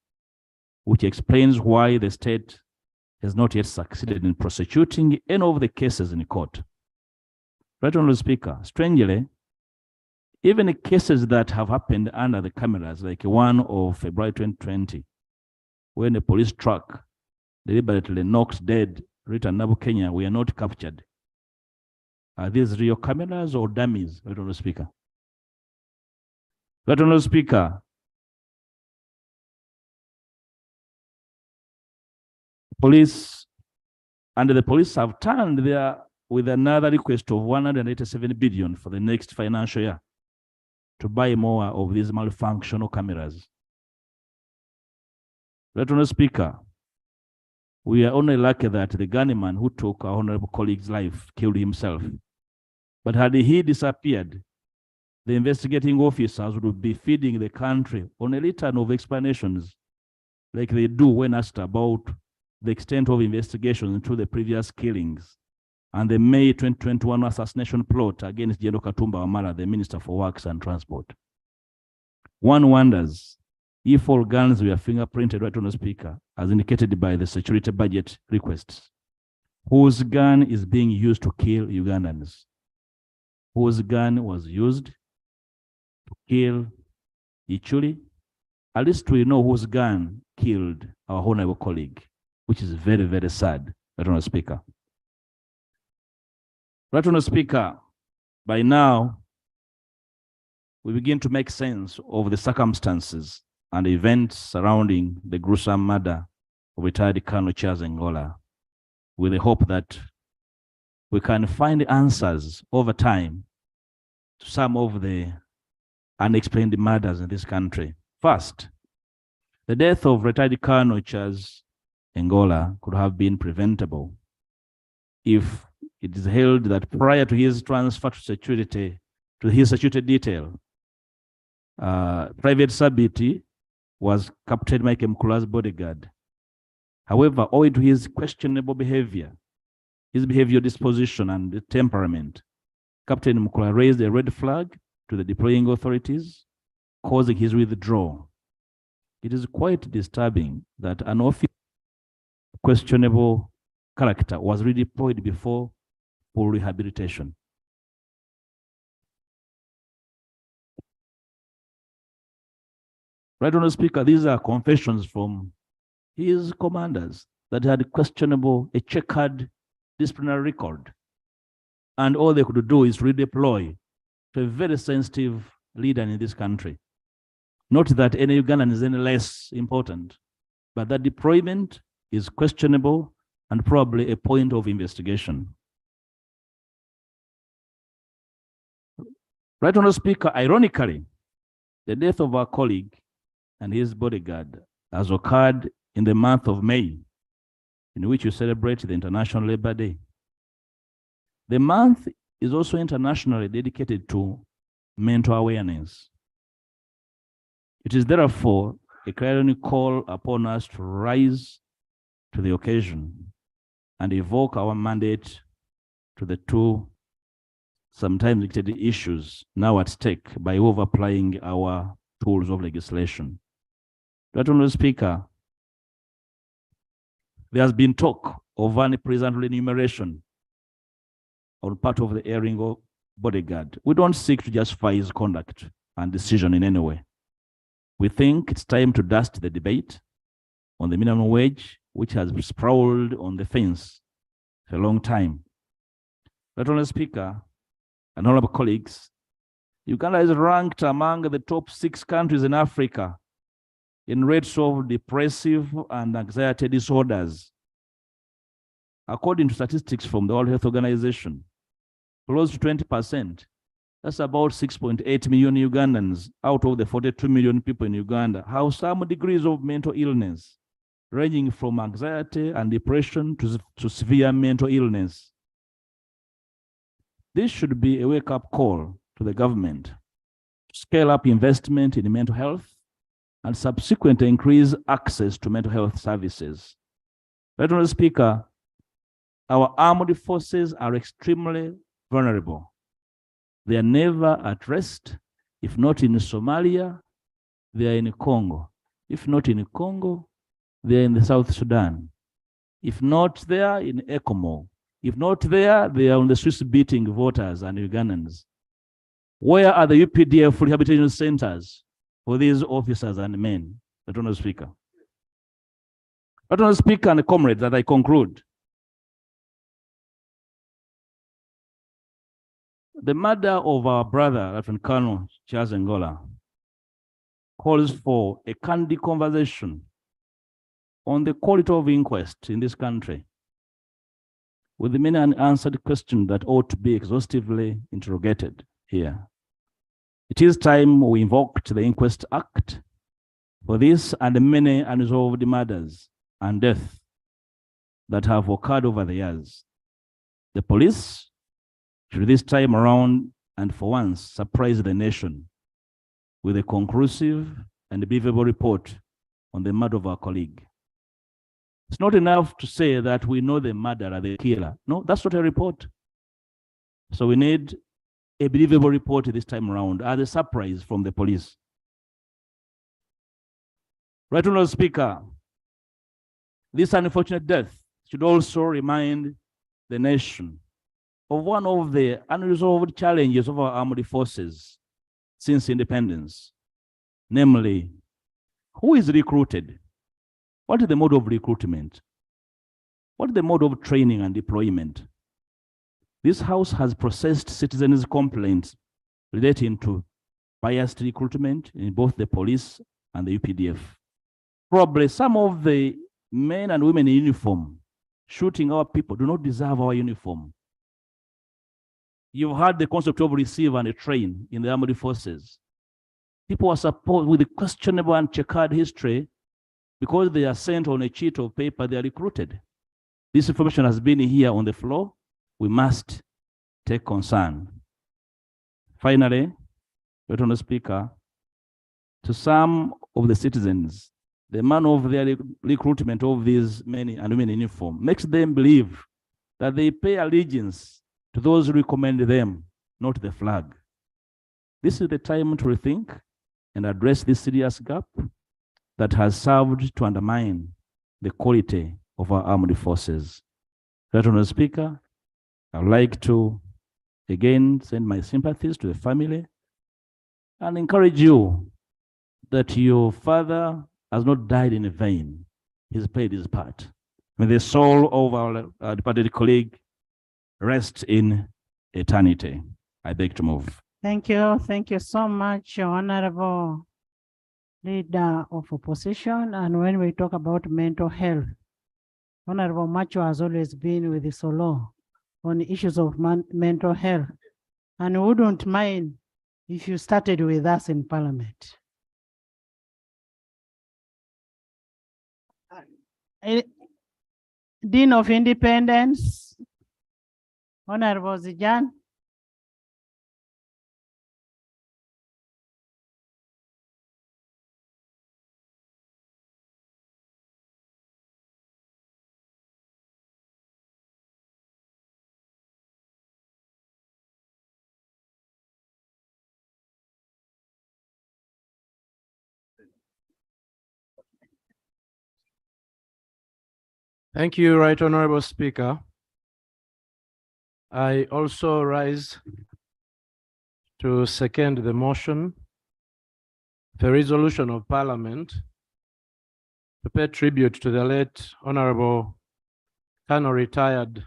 which explains why the state has not yet succeeded in prosecuting any of the cases in court. Right, Honorable Speaker, strangely, even the cases that have happened under the cameras, like one of February 2020, when a police truck deliberately knocked dead Rita Nabu Kenya, we are not captured. Are these real cameras or dummies, Right, Honorable Speaker? Right, Honorable Speaker, police and the police have turned there with another request of 187 billion for the next financial year to buy more of these malfunctional cameras. Right, Honorable Speaker, we are only lucky that the gunman who took our honorable colleague's life killed himself. But had he disappeared, the investigating officers would be feeding the country on a litany of explanations like they do when asked about the extent of investigations into the previous killings and the May 2021 assassination plot against General Katumba Wamala, the Minister for Works and Transport. One wonders if all guns were fingerprinted, Right, Honorable Speaker, as indicated by the security budget requests. Whose gun is being used to kill Ugandans? Whose gun was used to kill Ichuli? At least we know whose gun killed our honorable colleague, which is very, very sad, Right, Honorable Speaker. Right, Honorable Speaker, by now, we begin to make sense of the circumstances and events surrounding the gruesome murder of retired Colonel Charles Engola, with the hope that we can find answers over time to some of the unexplained murders in this country. First, the death of retired Colonel Charles Engola could have been preventable if it is held that prior to his transfer to his security detail, Private Sabiti was Captain Mike Mkula's bodyguard. However, owing to his questionable behavior, his behavioral disposition and temperament, Captain Mkula raised a red flag to the deploying authorities, causing his withdrawal. It is quite disturbing that an officer of questionable character was redeployed before full rehabilitation. Right, Honorable Speaker, these are confessions from his commanders that had a checkered disciplinary record. And all they could do is redeploy to a very sensitive leader in this country. Not that any Ugandan is any less important, but that deployment is questionable and probably a point of investigation. Right, Honorable Speaker, ironically, the death of our colleague and his bodyguard has occurred in the month of May, in which we celebrate the International Labor Day. The month is also internationally dedicated to mental awareness. It is therefore a clarion call upon us to rise to the occasion and evoke our mandate to the two sometimes dictated issues now at stake by over-applying our tools of legislation. Right, Honorable Speaker, there has been talk of unprecedented remuneration on part of the Eringo bodyguard. We don't seek to justify his conduct and decision in any way. We think it's time to dust the debate on the minimum wage, which has sprawled on the fence for a long time. Right, Honorable Speaker and honorable colleagues, Uganda is ranked among the top 6 countries in Africa in rates of depressive and anxiety disorders. According to statistics from the World Health Organization, close to 20%, that's about 6.8 million Ugandans out of the 42 million people in Uganda, have some degrees of mental illness, ranging from anxiety and depression to severe mental illness. This should be a wake-up call to the government to scale up investment in mental health and subsequently increase access to mental health services. Right, Honorable Speaker, our armed forces are extremely vulnerable. They are never at rest. If not in Somalia, they are in Congo. If not in Congo, they are in the South Sudan. If not there, in ECOMO. If not there, they are on the streets beating voters and Ugandans. Where are the UPDF rehabilitation centers for these officers and men? Honorable Speaker. Honorable Speaker and comrades, that I conclude. The murder of our brother, Lieutenant Colonel Charles Engola, calls for a candid conversation on the quality of inquest in this country, with the many unanswered questions that ought to be exhaustively interrogated here. It is time we invoked the Inquest Act for this and many unresolved murders and deaths that have occurred over the years. The police should this time around and for once surprise the nation with a conclusive and believable report on the murder of our colleague. It's not enough to say that we know the murderer, the killer. No, that's not a report. So we need a believable report this time around as a surprise from the police. Right, Honorable Speaker, this unfortunate death should also remind the nation of one of the unresolved challenges of our armed forces since independence, namely, who is recruited? What is the mode of recruitment? What is the mode of training and deployment? This House has processed citizens' complaints relating to biased recruitment in both the police and the UPDF. Probably some of the men and women in uniform shooting our people do not deserve our uniform. You've heard the concept of receive and train in the armed forces. People are supposed with a questionable and checkered history because they are sent on a sheet of paper, they are recruited. This information has been here on the floor. We must take concern. Finally, Honorable Speaker, to some of the citizens, the manner of their recruitment of these men and women in uniform makes them believe that they pay allegiance to those who recommend them, not the flag. This is the time to rethink and address this serious gap that has served to undermine the quality of our armed forces. Honorable Speaker, I would like to again send my sympathies to the family and encourage you that your father has not died in vain. He's played his part. May the soul of our departed colleague rest in eternity. I beg to move. Thank you. Thank you so much, Honorable Leader of Opposition. And when we talk about mental health, Honorable Macho has always been with the solo on issues of mental health. And we wouldn't mind if you started with us in Parliament. Dean of Independence, Honorable Zijan. Thank you, Right Honorable Speaker. I also rise to second the motion, the resolution of Parliament to pay tribute to the late Honorable Colonel Retired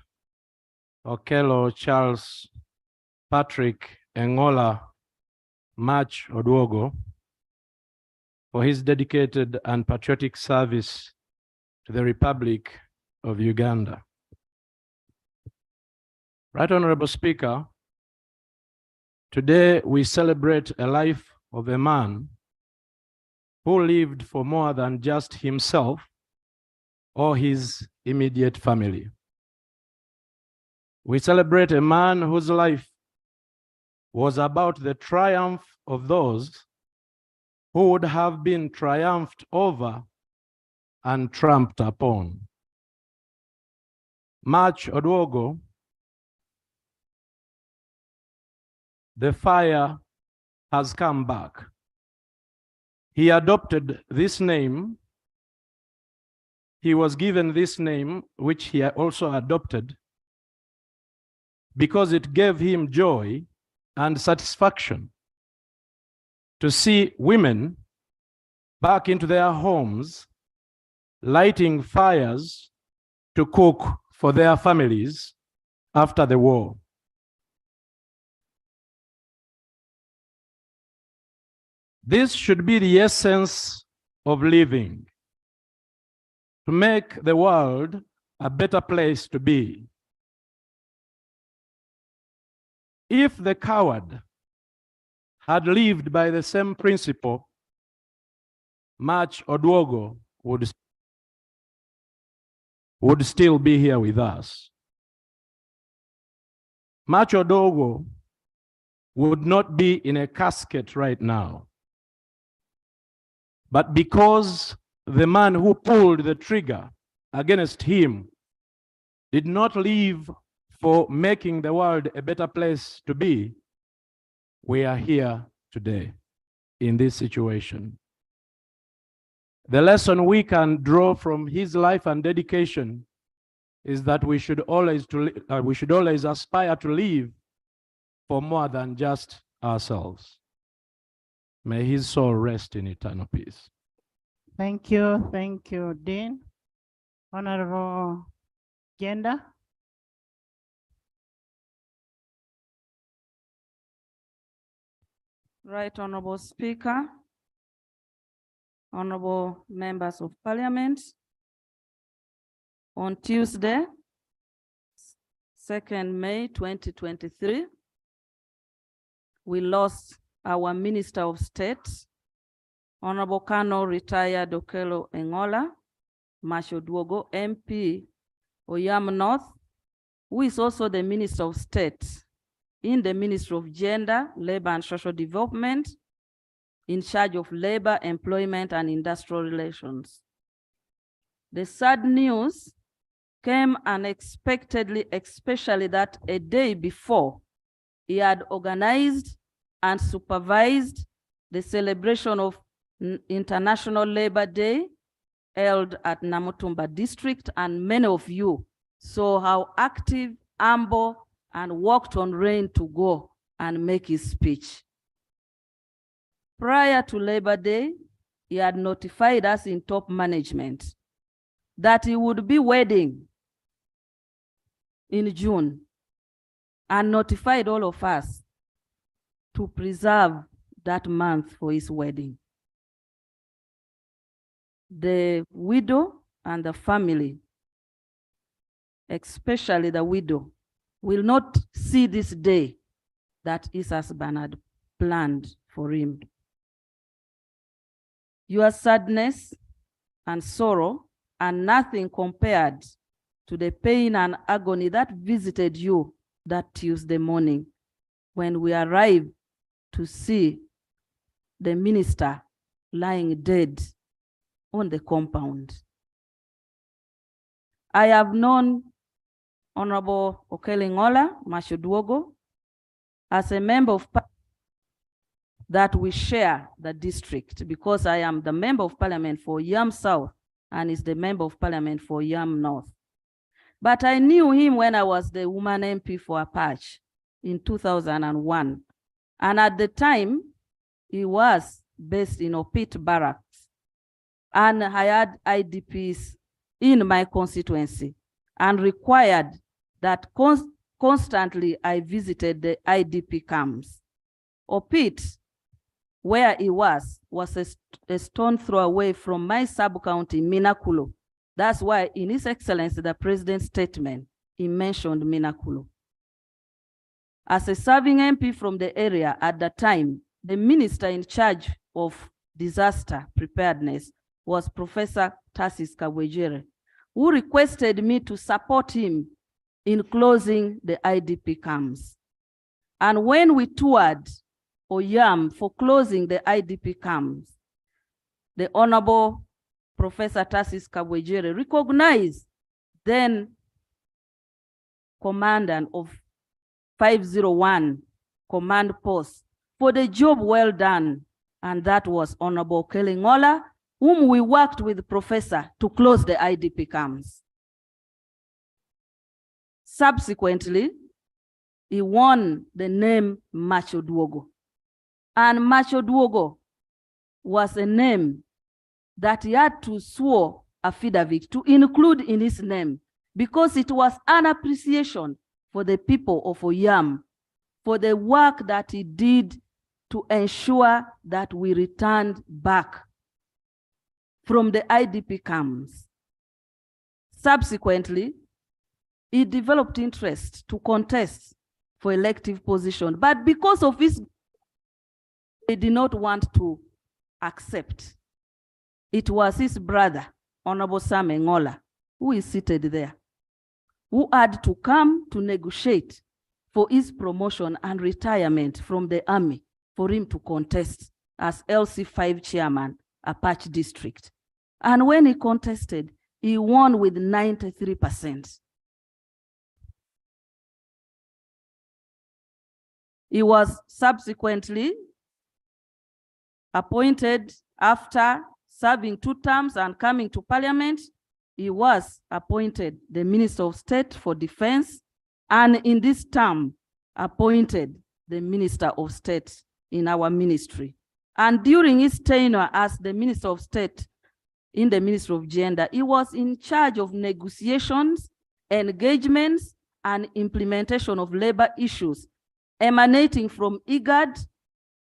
Okello Charles Patrick Engola Macodwogo for his dedicated and patriotic service to the Republic of Uganda. Right Honorable Speaker, today we celebrate a life of a man who lived for more than just himself or his immediate family. We celebrate a man whose life was about the triumph of those who would have been triumphed over and trampled upon. Macodwogo, the fire has come back. He adopted this name. He was given this name, which he also adopted, because it gave him joy and satisfaction to see women back into their homes, lighting fires to cook for their families after the war. This should be the essence of living, to make the world a better place to be. If the coward had lived by the same principle, Macodwogo would still be here with us. Macodwogo would not be in a casket right now. But because the man who pulled the trigger against him did not live for making the world a better place to be, we are here today in this situation. The lesson we can draw from his life and dedication is that we should always aspire to live for more than just ourselves. May his soul rest in eternal peace. Thank you, Dean. Honorable Gender. Right Honorable Speaker, honorable members of Parliament, on Tuesday, 2nd May 2023, we lost our Minister of State, Honorable Colonel retired Okello Engola, Macodwogo MP, Oyam North, who is also the Minister of State in the Ministry of Gender, Labor and Social Development, in charge of labor, employment, and industrial relations. The sad news came unexpectedly, especially that a day before, he had organized and supervised the celebration of International Labor Day held at Namutumba District, and many of you saw how active, humble, and walked on rain to go and make his speech. Prior to Labor Day, he had notified us in top management that he would be wedding in June, and notified all of us to preserve that month for his wedding. The widow and the family, especially the widow, will not see this day that his husband had planned for him. Your sadness and sorrow are nothing compared to the pain and agony that visited you that Tuesday morning when we arrived to see the minister lying dead on the compound. I have known Honorable Okello Macodwogo as a member of that we share the district, because I am the member of parliament for Yam South and is the member of parliament for Yam North. But I knew him when I was the woman MP for Apache in 2001. And at the time, he was based in Opit Barracks. And I had IDPs in my constituency and required that constantly I visited the IDP camps. Opit, where he was a stone throw away from my sub-county, Minakulo. That's why in His Excellency, the President's statement, he mentioned Minakulo. As a serving MP from the area at the time, the minister in charge of disaster preparedness was Professor Tarsis Kabwejere, who requested me to support him in closing the IDP camps. And when we toured Oyam for closing the IDP camps, the Honorable Professor Tarsis Kabwejere, recognized then Commandant of 501 Command Post for the job well done, and that was Honorable Okello Engola, whom we worked with Professor to close the IDP camps. Subsequently, he won the name Macodwogo. And Macodwogo was a name that he had to swear affidavit to include in his name, because it was an appreciation for the people of Oyam, for the work that he did to ensure that we returned back from the IDP camps. Subsequently, he developed interest to contest for elective position, but because of his, he did not want to accept. It was his brother, Honorable Sam Engola, who is seated there, who had to come to negotiate for his promotion and retirement from the army for him to contest as LC5 chairman, Apache district. And when he contested, he won with 93%. He was subsequently appointed after serving 2 terms and coming to parliament. He was appointed the Minister of State for Defense, and in this term appointed the Minister of State in our ministry. And during his tenure as the Minister of State in the Ministry of Gender, he was in charge of negotiations, engagements, and implementation of labor issues emanating from IGAD,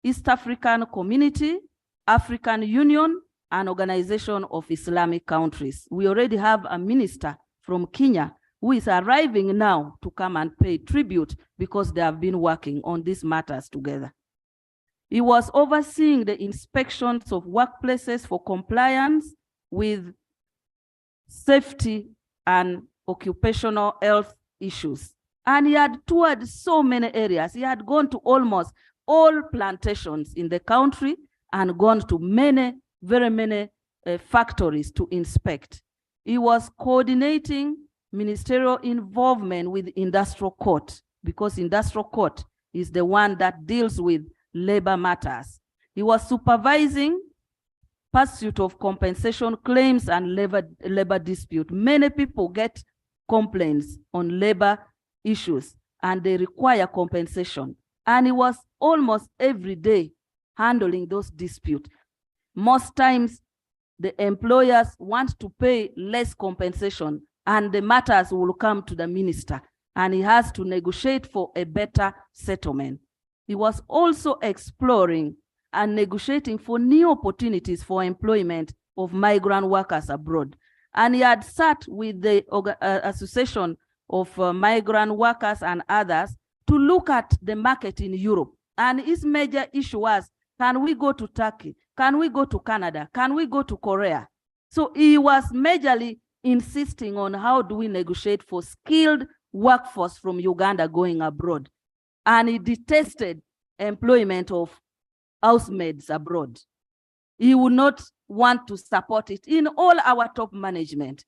East African Community, African Union, and Organization of Islamic Countries. We already have a minister from Kenya who is arriving now to come and pay tribute because they have been working on these matters together. He was overseeing the inspections of workplaces for compliance with safety and occupational health issues. And he had toured so many areas. He had gone to almost all plantations in the country and gone to many, very many factories to inspect. He was coordinating ministerial involvement with industrial court, because industrial court is the one that deals with labor matters. He was supervising pursuit of compensation claims and labor dispute. Many people get complaints on labor issues and they require compensation. And he was almost every day handling those disputes. Most times the employers want to pay less compensation and the matters will come to the minister and he has to negotiate for a better settlement. He was also exploring and negotiating for new opportunities for employment of migrant workers abroad. And he had sat with the Association of Migrant Workers and others to look at the market in Europe. And his major issue was, can we go to Turkey? Can we go to Canada? Can we go to Korea? So he was majorly insisting on how do we negotiate for skilled workforce from Uganda going abroad. And he detested employment of housemaids abroad. He would not want to support it in all our top management.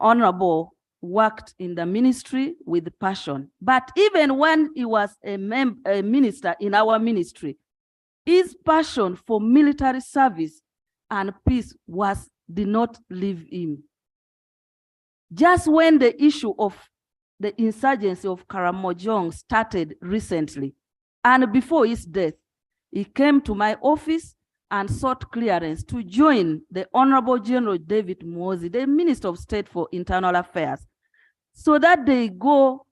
Honorable worked in the ministry with passion, but even when he was a minister in our ministry, his passion for military service and peace did not leave him. Just when the issue of the insurgency of Karamojong started recently, and before his death, he came to my office and sought clearance to join the Honorable General David Muhoozi, the Minister of State for Internal Affairs, so that they go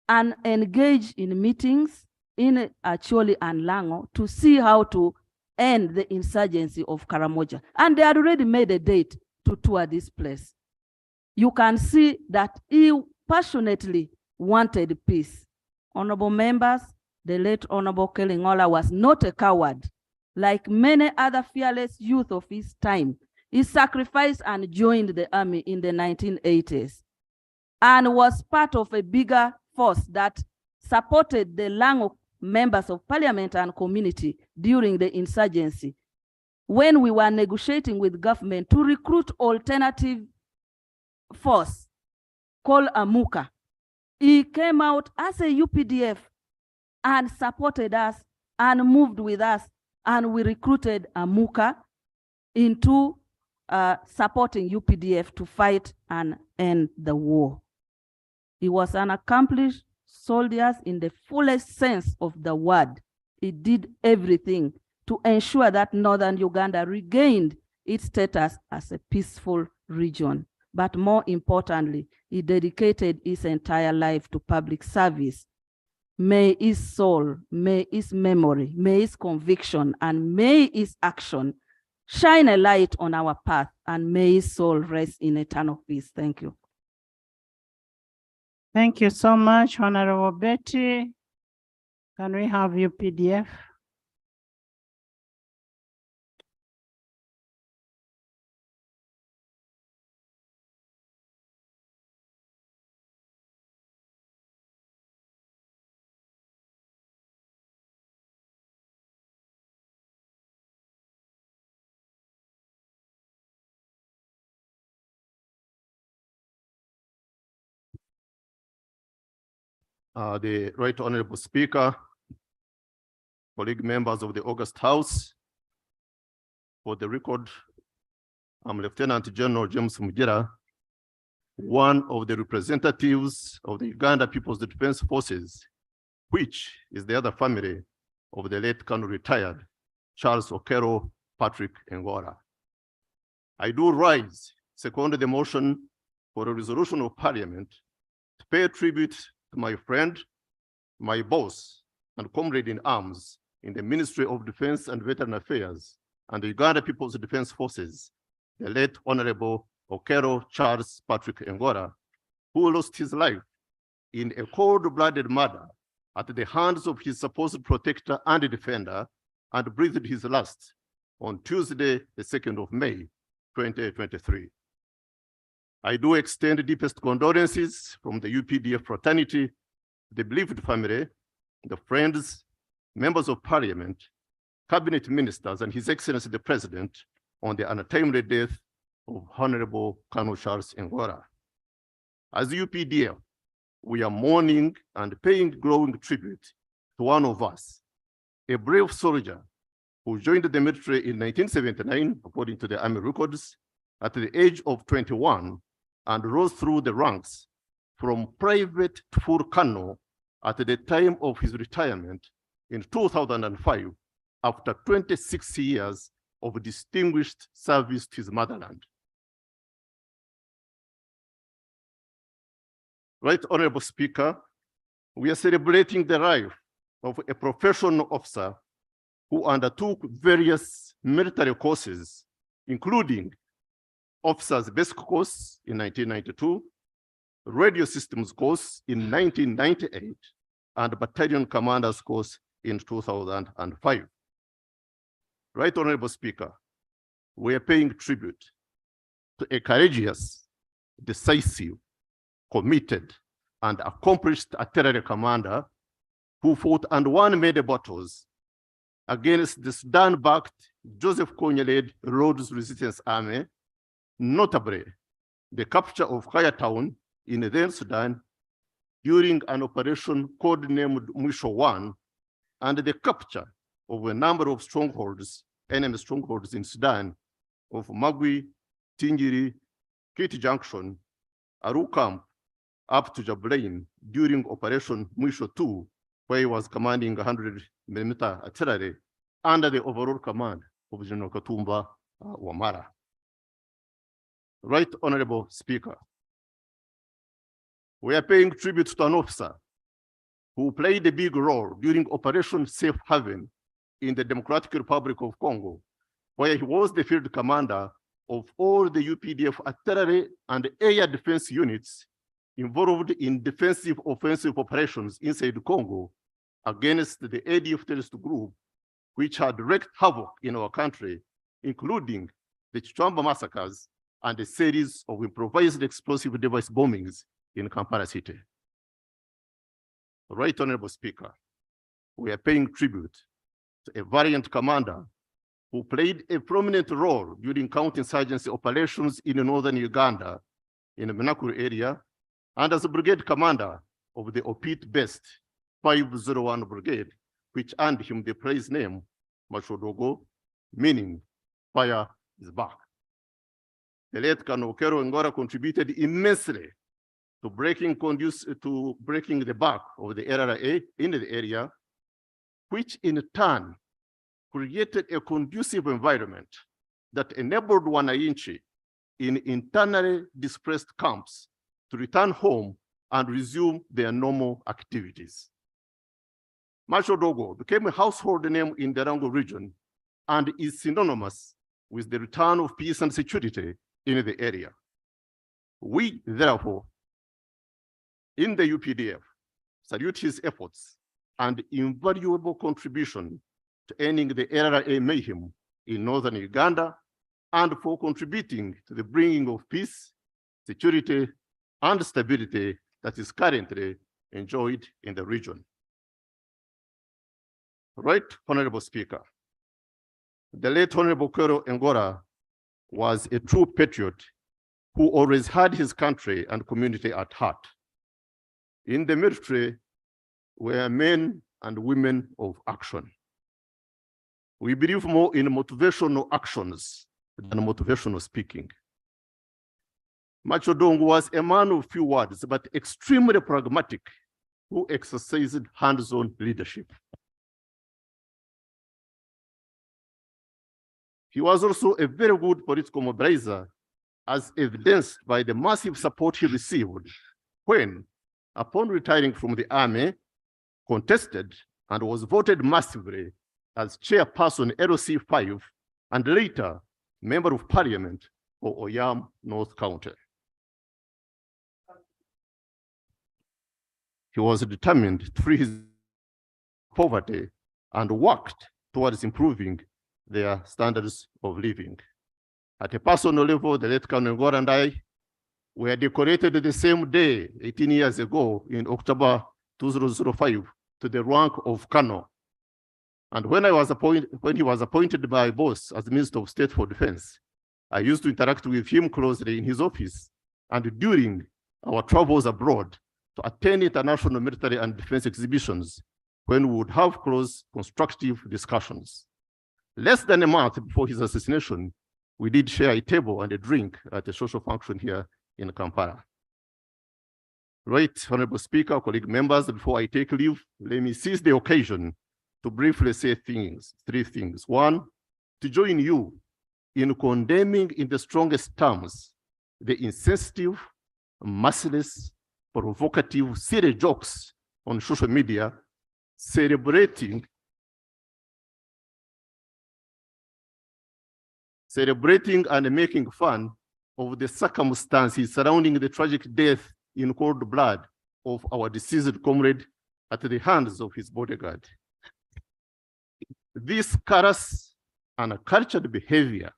and engage in meetings in Acholi and Lango to see how to end the insurgency of Karamoja. And they had already made a date to tour this place. You can see that he passionately wanted peace. Honorable members, the late Honorable Okello Engola was not a coward. Like many other fearless youth of his time, he sacrificed and joined the army in the 1980s and was part of a bigger force that supported the Lango members of parliament and community during the insurgency. when we were negotiating with government to recruit alternative force called Amuka. He came out as a UPDF and supported us and moved with us, and we recruited Amuka into supporting UPDF to fight and end the war. He was an accomplished soldier in the fullest sense of the word. He did everything to ensure that Northern Uganda regained its status as a peaceful region. But more importantly, he dedicated his entire life to public service. May his soul, may his memory, may his conviction, and may his action shine a light on our path, and may his soul rest in eternal peace. Thank you. Thank you so much, Honorable Betty. Can we have UPDF? The Right Honorable Speaker, colleague members of the August House, for the record, I'm Lieutenant General James Mujera, one of the representatives of the Uganda People's Defense Forces, which is the other family of the late Colonel retired Charles Okello Patrick Engola. I do rise, second the motion for a resolution of Parliament to pay tribute to my friend, my boss, and comrade in arms in the Ministry of Defense and Veteran Affairs and the Uganda People's Defense Forces, the late Honorable Okello Charles Patrick Engola, who lost his life in a cold-blooded murder at the hands of his supposed protector and defender, and breathed his last on Tuesday, the 2nd of May, 2023. I do extend deepest condolences from the UPDF fraternity, the bereaved family, the friends, members of parliament, cabinet ministers, and His Excellency the President on the untimely death of Honorable Colonel Charles Engola. As UPDF, we are mourning and paying glowing tribute to one of us, a brave soldier who joined the military in 1979, according to the Army records, at the age of 21, and rose through the ranks from private to full colonel at the time of his retirement in 2005, after 26 years of distinguished service to his motherland. Right Honorable Speaker, we are celebrating the life of a professional officer who undertook various military courses, including Officers Basic Course in 1992, Radio Systems Course in 1998, and Battalion Commanders Course in 2005. Right Honorable Speaker, we are paying tribute to a courageous, decisive, committed, and accomplished artillery commander who fought and won many battles against the Sudan-backed Joseph Kony-led Rhodes Resistance Army, notably the capture of Kaya Town in then Sudan during an operation codenamed Mwisho 1, and the capture of a number of strongholds, enemy strongholds in Sudan, of Magui, Tingiri, Kiti Junction, Aru Camp, up to Jablain during Operation Mwisho 2, where he was commanding 100mm artillery under the overall command of General Katumba Wamala. Right Honorable Speaker, we are paying tribute to an officer who played a big role during Operation Safe Haven in the Democratic Republic of Congo, where he was the field commander of all the UPDF artillery and air defense units involved in defensive offensive operations inside Congo against the ADF terrorist group, which had wreaked havoc in our country, including the Chitwamba massacres and a series of improvised explosive device bombings in Kampala City. Right Honorable Speaker, we are paying tribute to a valiant commander who played a prominent role during counterinsurgency operations in northern Uganda in the Menakuru area, and as a brigade commander of the Opit-based 501 Brigade, which earned him the praise name Macodwogo, meaning fire is back. The late Colonel Okello Engola contributed immensely to breaking the back of the LRA in the area, which in turn created a conducive environment that enabled Wananchi in internally displaced camps to return home and resume their normal activities. Macodwogo became a household name in the Rango region and is synonymous with the return of peace and security in the area. We, therefore, in the UPDF, salute his efforts and invaluable contribution to ending the LRA mayhem in northern Uganda and for contributing to the bringing of peace, security, and stability that is currently enjoyed in the region. Right, Honorable Speaker. The late Honorable Okello Engola was a true patriot who always had his country and community at heart. In the military, we are men and women of action. We believe more in motivational actions than motivational speaking. Macodwogo was a man of few words, but extremely pragmatic, who exercised hands-on leadership. He was also a very good political mobilizer, as evidenced by the massive support he received when, upon retiring from the army, contested and was voted massively as chairperson LC5 and later member of parliament for Oyam North County. He was determined to free his poverty and worked towards improving their standards of living. At a personal level, the late Colonel Engola and I were decorated the same day, 18 years ago, in October 2005, to the rank of Colonel. And when he was appointed by my boss as Minister of State for Defense, I used to interact with him closely in his office and during our travels abroad to attend international military and defense exhibitions when we would have close, constructive discussions. Less than a month before his assassination, we did share a table and a drink at a social function here in Kampala. Right, Honorable Speaker, colleague members, before I take leave, let me seize the occasion to briefly say three things. One, to join you in condemning in the strongest terms the insensitive, merciless, provocative, silly jokes on social media celebrating and making fun of the circumstances surrounding the tragic death in cold blood of our deceased comrade at the hands of his bodyguard. This callous and cultured behavior,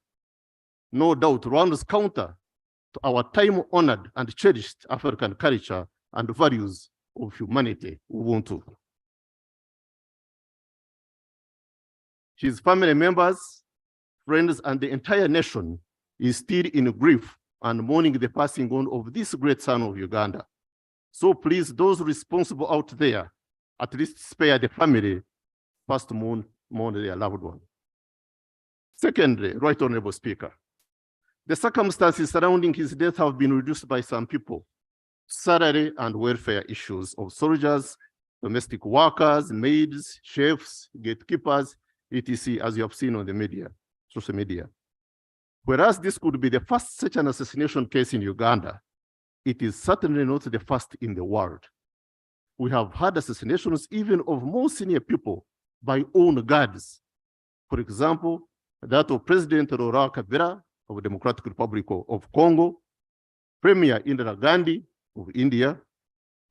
no doubt, runs counter to our time-honored and cherished African culture and values of humanity, Ubuntu. His family members, friends, and the entire nation is still in grief and mourning the passing on of this great son of Uganda. So please, those responsible out there, at least spare the family, first mourn their loved one. Secondly, Right Honorable Speaker, the circumstances surrounding his death have been reduced by some people. Salary and welfare issues of soldiers, domestic workers, maids, chefs, gatekeepers, etc., as you have seen on the media, social media. Whereas this could be the first such an assassination case in Uganda, it is certainly not the first in the world. We have had assassinations even of more senior people by own guards. For example, that of President Laurent Kabila of the Democratic Republic of Congo, Premier Indira Gandhi of India,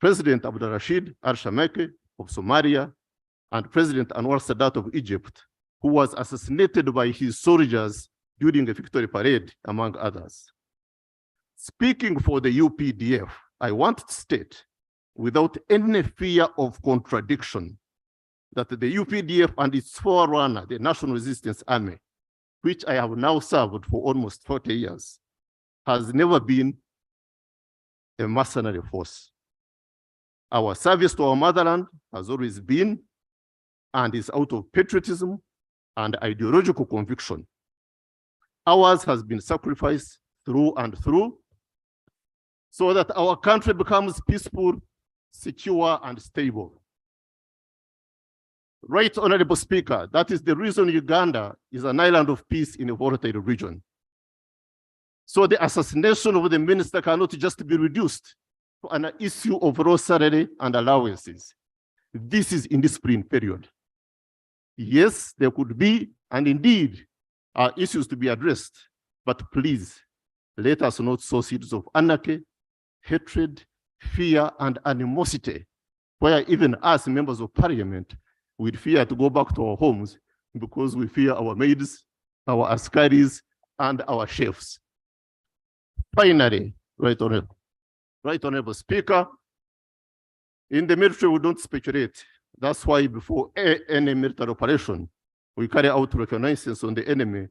President Abdul Rashid al-Shameki of Somalia, and President Anwar Sadat of Egypt, who was assassinated by his soldiers during a victory parade, among others. Speaking for the UPDF, I want to state, without any fear of contradiction, that the UPDF and its forerunner, the National Resistance Army, which I have now served for almost 40 years, has never been a mercenary force. Our service to our motherland has always been and is out of patriotism and ideological conviction. Ours has been sacrificed through and through so that our country becomes peaceful, secure, and stable. Right, Honorable Speaker, that is the reason Uganda is an island of peace in a volatile region. So the assassination of the minister cannot just be reduced to an issue of raw salary and allowances. This is indiscipline period. Yes, there could be, and indeed, are issues to be addressed, but please, let us not sow seeds of anarchy, hatred, fear, and animosity, where even us, members of parliament, we fear to go back to our homes because we fear our maids, our askaris, and our chefs. Finally, Right Honorable Speaker, in the military, we don't speculate. That's why before any military operation, we carry out reconnaissance on the enemy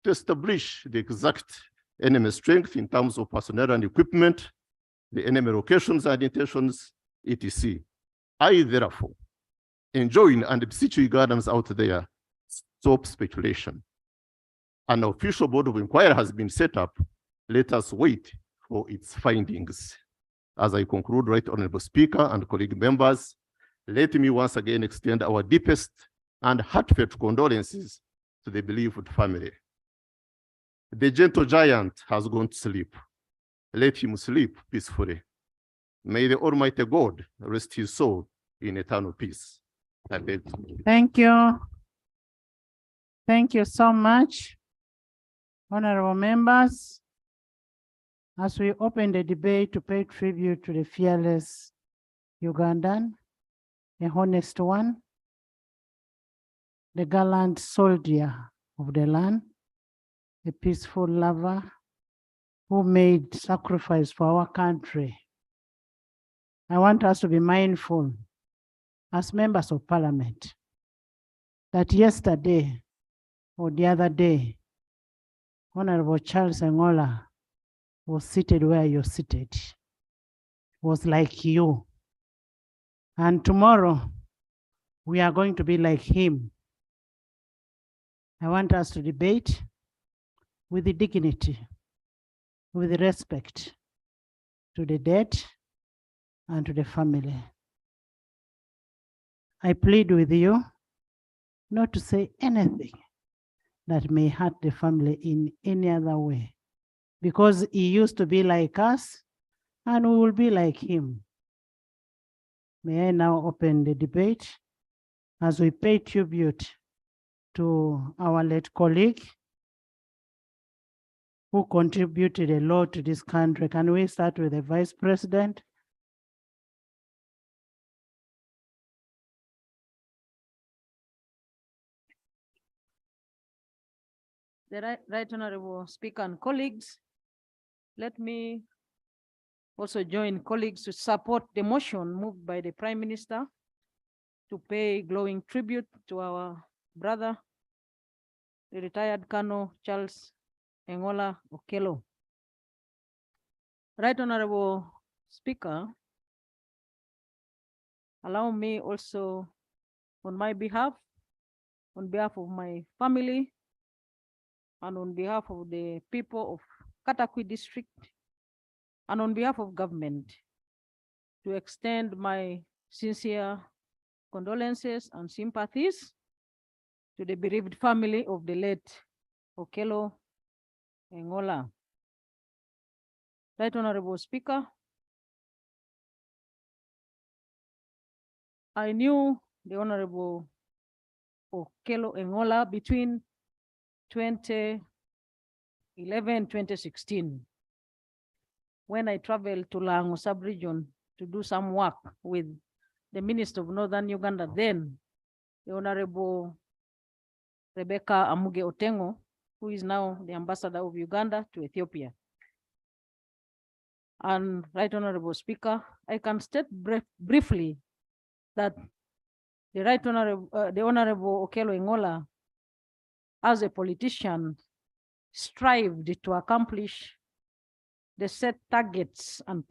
to establish the exact enemy strength in terms of personnel and equipment, the enemy locations and intentions, etc. I therefore enjoin and beseech Ugandans out there, stop speculation. An official board of inquiry has been set up. Let us wait for its findings. As I conclude, Right Honorable Speaker and colleague members, let me once again extend our deepest and heartfelt condolences to the bereaved family. The gentle giant has gone to sleep. Let him sleep peacefully. May the Almighty God rest his soul in eternal peace. I beg. Thank you. Thank you so much, honorable members. As we open the debate to pay tribute to the fearless Ugandan, a honest one, the gallant soldier of the land, a peaceful lover who made sacrifice for our country. I want us to be mindful as members of parliament that yesterday or the other day, Honorable Charles Engola was seated where you're seated, was like you. And tomorrow, we are going to be like him. I want us to debate with the dignity, with the respect to the dead and to the family. I plead with you not to say anything that may hurt the family in any other way, because he used to be like us and we will be like him. May I now open the debate as we pay tribute to our late colleague who contributed a lot to this country. Can we start with the Vice President? The Right Honorable Speaker and colleagues, let me also join colleagues to support the motion moved by the Prime Minister to pay glowing tribute to our brother, the retired Colonel Charles Engola Okello. Right Honorable Speaker, allow me also on my behalf, on behalf of my family, and on behalf of the people of Katakwi District, and on behalf of government, to extend my sincere condolences and sympathies to the bereaved family of the late Okello Engola. Right Honorable Speaker, I knew the Honorable Okello Engola between 2011 and 2016, when I traveled to Lango sub-region to do some work with the Minister of Northern Uganda then, the Honorable Rebecca Amuge Otengo, who is now the Ambassador of Uganda to Ethiopia. And Right Honorable Speaker, I can state briefly that the Honorable Okello Engola as a politician, strived to accomplish the set targets and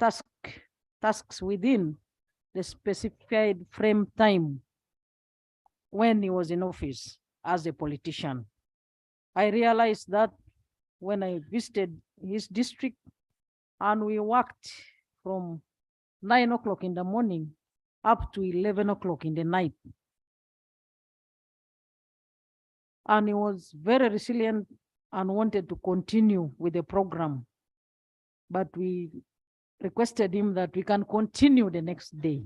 tasks within the specified frame time when he was in office as a politician. I realized that when I visited his district, and we worked from 9 o'clock in the morning up to 11 o'clock in the night. And he was very resilient and wanted to continue with the program. But we requested him that we can continue the next day.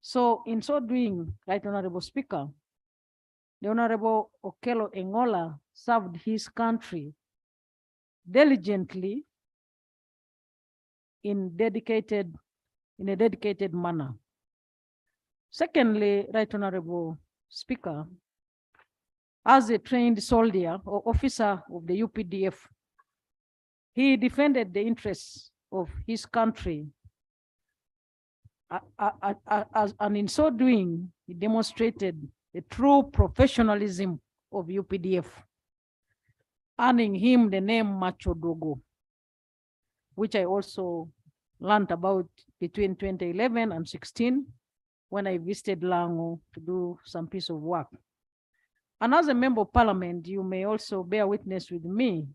So in so doing, Right Honorable Speaker, the Honorable Okello Engola served his country diligently in a dedicated manner. Secondly, Right Honorable Speaker, as a trained soldier or officer of the UPDF, he defended the interests of his country. And in so doing, he demonstrated the true professionalism of UPDF, earning him the name Macodwogo, which I also learned about between 2011 and 16 when I visited Lango to do some piece of work. And as a member of parliament, you may also bear witness with me,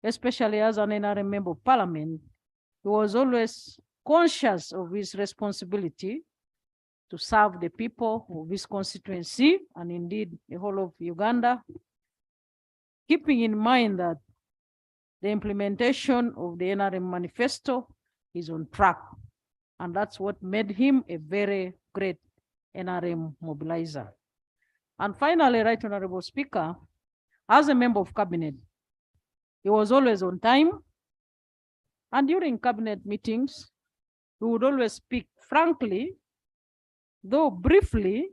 especially as an NRM member of parliament, he was always conscious of his responsibility to serve the people of his constituency and indeed the whole of Uganda, keeping in mind that the implementation of the NRM manifesto is on track. And that's what made him a very great NRM mobilizer. And finally, Right Honorable Speaker, as a member of cabinet, he was always on time. And during cabinet meetings, he would always speak frankly, though briefly,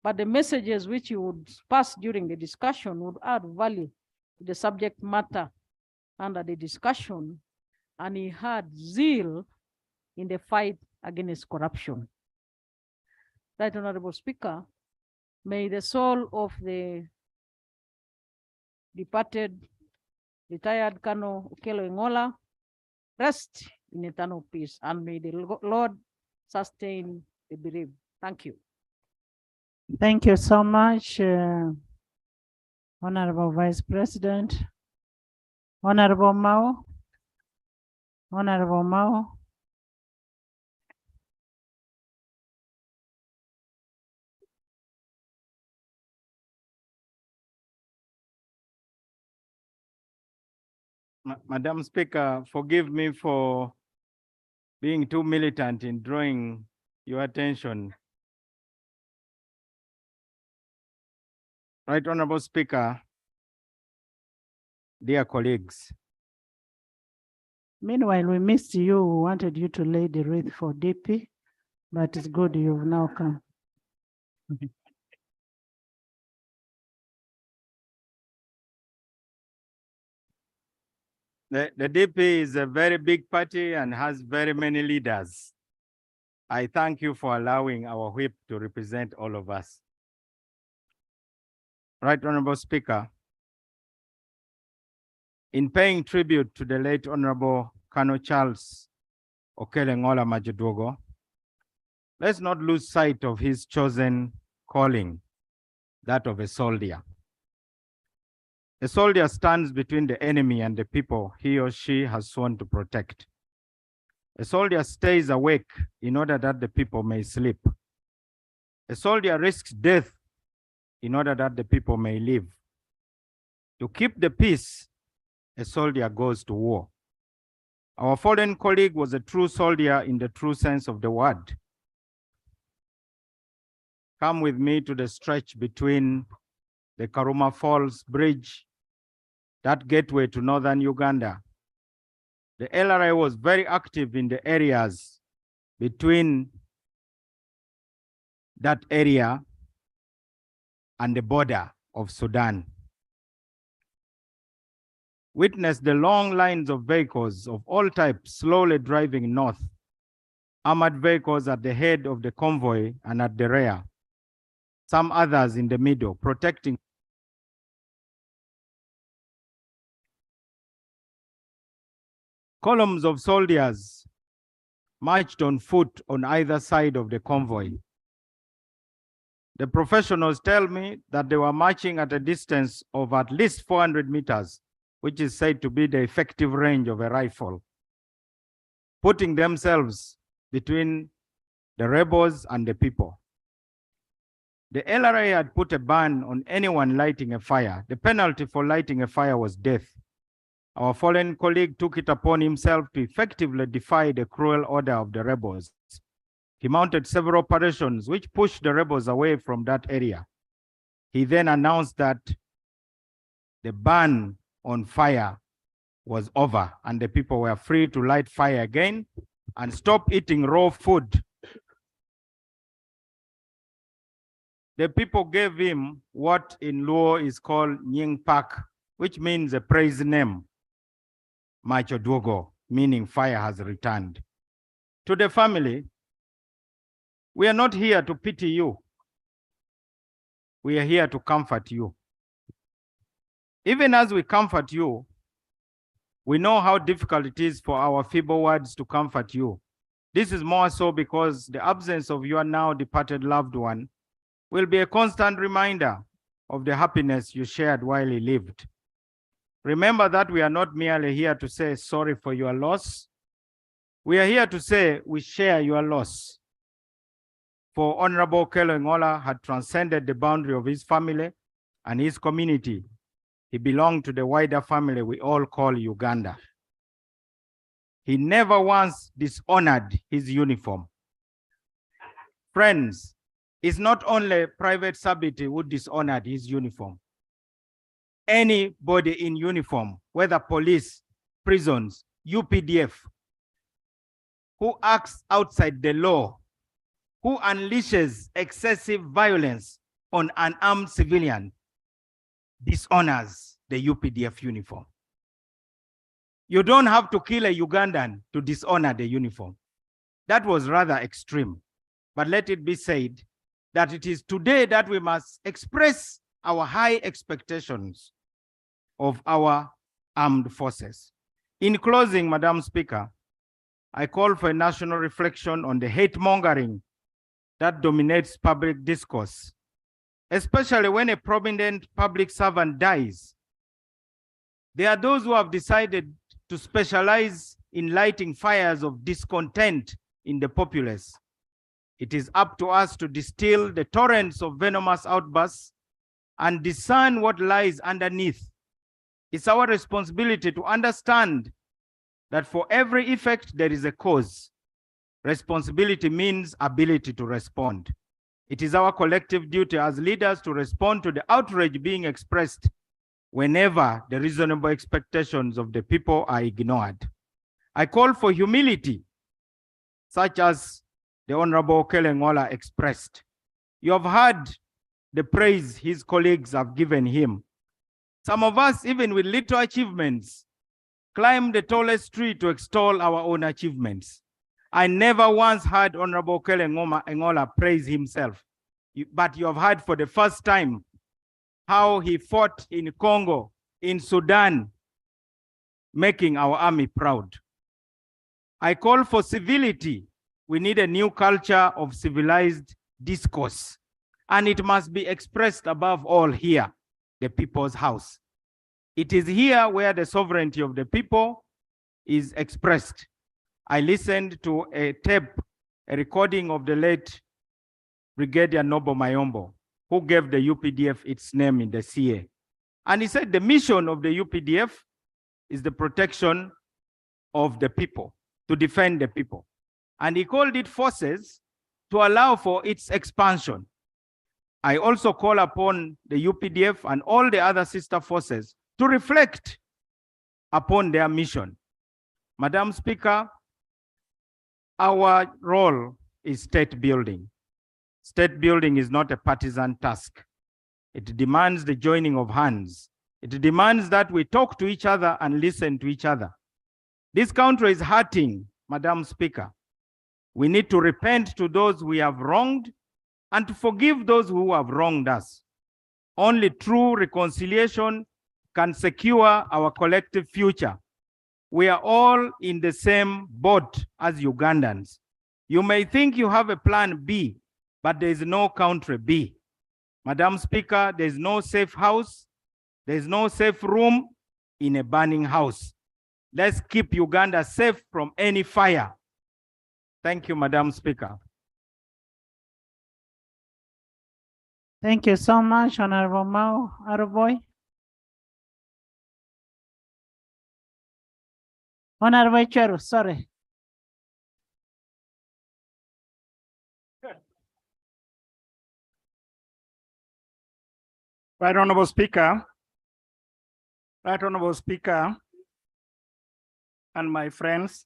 but the messages which he would pass during the discussion would add value to the subject matter under the discussion. And he had zeal in the fight against corruption. Right Honorable Speaker, may the soul of the departed, retired Colonel Okello Engola rest in eternal peace, and may the Lord sustain the bereaved. Thank you. Thank you so much, Honorable Vice President. Honorable Mao. Honorable Mao. Madam Speaker, forgive me for being too militant in drawing your attention. Right Honorable Speaker, dear colleagues. Meanwhile, we missed you. We wanted you to lay the wreath for DP, but it's good you've now come. The DP is a very big party and has very many leaders. I thank you for allowing our whip to represent all of us. Right Honorable Speaker, in paying tribute to the late Honorable Colonel Charles Okello Engola Macodwogo, let's not lose sight of his chosen calling, that of a soldier. A soldier stands between the enemy and the people he or she has sworn to protect. A soldier stays awake in order that the people may sleep. A soldier risks death in order that the people may live. To keep the peace, a soldier goes to war. Our fallen colleague was a true soldier in the true sense of the word. Come with me to the stretch between the Karuma Falls Bridge, that gateway to northern Uganda. The LRA was very active in the areas between that area and the border of Sudan. Witness the long lines of vehicles of all types slowly driving north, armored vehicles at the head of the convoy and at the rear, some others in the middle, protecting Columns of soldiers marched on foot on either side of the convoy. The professionals tell me that they were marching at a distance of at least 400 meters, which is said to be the effective range of a rifle, putting themselves between the rebels and the people. The LRA had put a ban on anyone lighting a fire. The penalty for lighting a fire was death. Our fallen colleague took it upon himself to effectively defy the cruel order of the rebels. He mounted several operations which pushed the rebels away from that area. He then announced that the ban on fire was over and the people were free to light fire again and stop eating raw food. The people gave him what in Luo is called Nying Pak, which means a praise name, Macodwogo, meaning fire has returned. To the family, we are not here to pity you. We are here to comfort you. Even as we comfort you, we know how difficult it is for our feeble words to comfort you. This is more so because the absence of your now departed loved one will be a constant reminder of the happiness you shared while he lived. Remember that we are not merely here to say sorry for your loss. We are here to say we share your loss. For Honorable Okello Engola had transcended the boundary of his family and his community. He belonged to the wider family we all call Uganda. He never once dishonored his uniform. Friends, it's not only Private Sabiti who dishonored his uniform. Anybody in uniform, whether police, prisons, UPDF, who acts outside the law, who unleashes excessive violence on an armed civilian, dishonors the UPDF uniform. You don't have to kill a Ugandan to dishonor the uniform. That was rather extreme. But let it be said that it is today that we must express our high expectations of our armed forces. In closing, Madam Speaker, I call for a national reflection on the hate mongering that dominates public discourse, especially when a prominent public servant dies. There are those who have decided to specialize in lighting fires of discontent in the populace. It is up to us to distill the torrents of venomous outbursts and discern what lies underneath. It's our responsibility to understand that for every effect, there is a cause. Responsibility means ability to respond. It is our collective duty as leaders to respond to the outrage being expressed whenever the reasonable expectations of the people are ignored. I call for humility, such as the Honorable Okello Engola expressed. You have heard the praise his colleagues have given him. Some of us, even with little achievements, climb the tallest tree to extol our own achievements. I never once heard Honorable Okello Engola praise himself, but you have heard for the first time how he fought in Congo, in Sudan, making our army proud. I call for civility. We need a new culture of civilized discourse, and it must be expressed above all here, the people's house. It is here where the sovereignty of the people is expressed. I listened to a tape, a recording of the late Brigadier Noble Mayombo, who gave the UPDF its name in the CA. And he said the mission of the UPDF is the protection of the people, to defend the people. And he called it forces to allow for its expansion. I also call upon the UPDF and all the other sister forces to reflect upon their mission. Madam Speaker, our role is state building. State building is not a partisan task. It demands the joining of hands. It demands that we talk to each other and listen to each other. This country is hurting, Madam Speaker. We need to repent to those we have wronged and to forgive those who have wronged us. Only true reconciliation can secure our collective future. We are all in the same boat as Ugandans. You may think you have a plan B, but there is no country B. Madam Speaker, there is no safe house, there is no safe room in a burning house. Let's keep Uganda safe from any fire. Thank you, Madam Speaker. Thank you so much, Honorable Mao Aruboy. Honorable Cheru, sorry. Right Honorable Speaker, and my friends.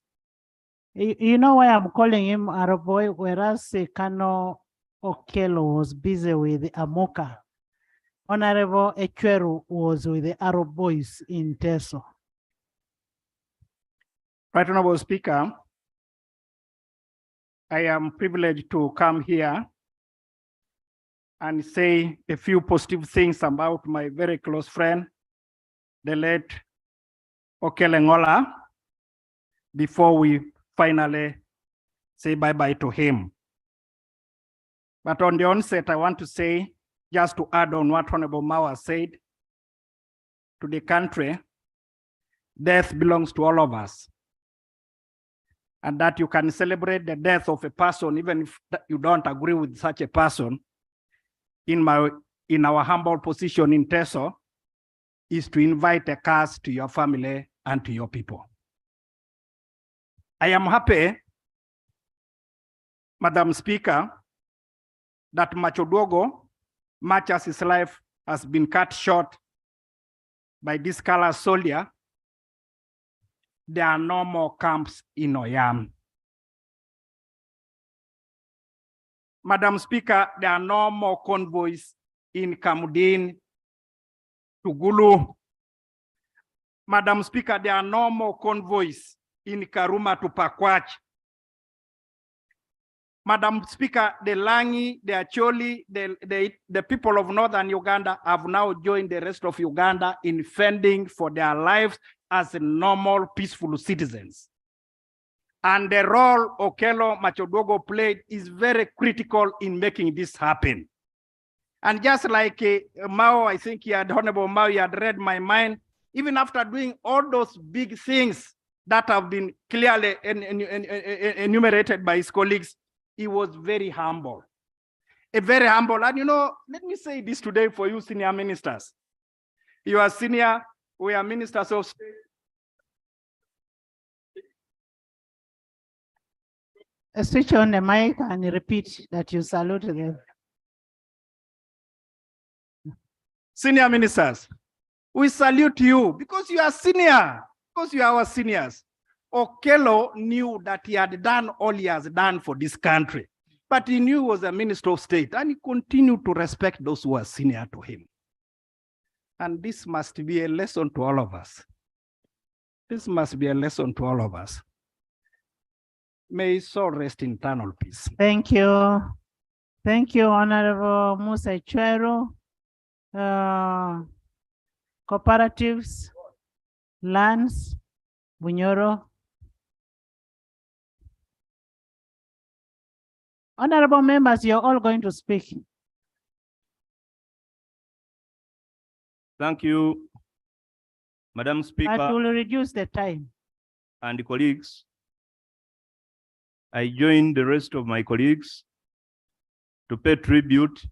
You know why I'm calling him Aruboy, whereas Kano Okello was busy with Amoka. Honorable Echeru was with the Arab boys in Teso. Right Honorable Speaker, I am privileged to come here and say a few positive things about my very close friend, the late Okello Engola, before we finally say bye-bye to him. But on the onset, I want to say, just to add on what Honorable Mao said, to the country, death belongs to all of us. And that you can celebrate the death of a person, even if you don't agree with such a person, in our humble position in Teso, is to invite a curse to your family and to your people. I am happy, Madam Speaker, that Macodwogo, much as his life has been cut short by this color soldier, there are no more camps in Oyam. Madam Speaker, there are no more convoys in Kamudin, Tugulu. Madam Speaker, there are no more convoys in Karuma to Pakwach. Madam Speaker, the Langi, the Acholi, the people of Northern Uganda have now joined the rest of Uganda in fending for their lives as normal, peaceful citizens. And the role Okello Macodwogo played is very critical in making this happen. And just like Mao, I think Honorable Mao, he had read my mind, even after doing all those big things that have been clearly enumerated by his colleagues, he was very humble. Very humble. And let me say this today for you senior ministers. You are senior, we are ministers of state. Switch on the mic and repeat that you salute them. Senior ministers, we salute you because you are senior, because you are our seniors. Okello knew that he had done all he has done for this country, but he knew he was a minister of state and he continued to respect those who are senior to him. And this must be a lesson to all of us. This must be a lesson to all of us. May his soul rest in eternal peace. Thank you. Thank you, Honorable Musa Chwero. Cooperatives, lands, Bunyoro. Honorable members, you're all going to speak. Thank you, Madam Speaker. But we'll reduce the time. And colleagues. I join the rest of my colleagues to pay tribute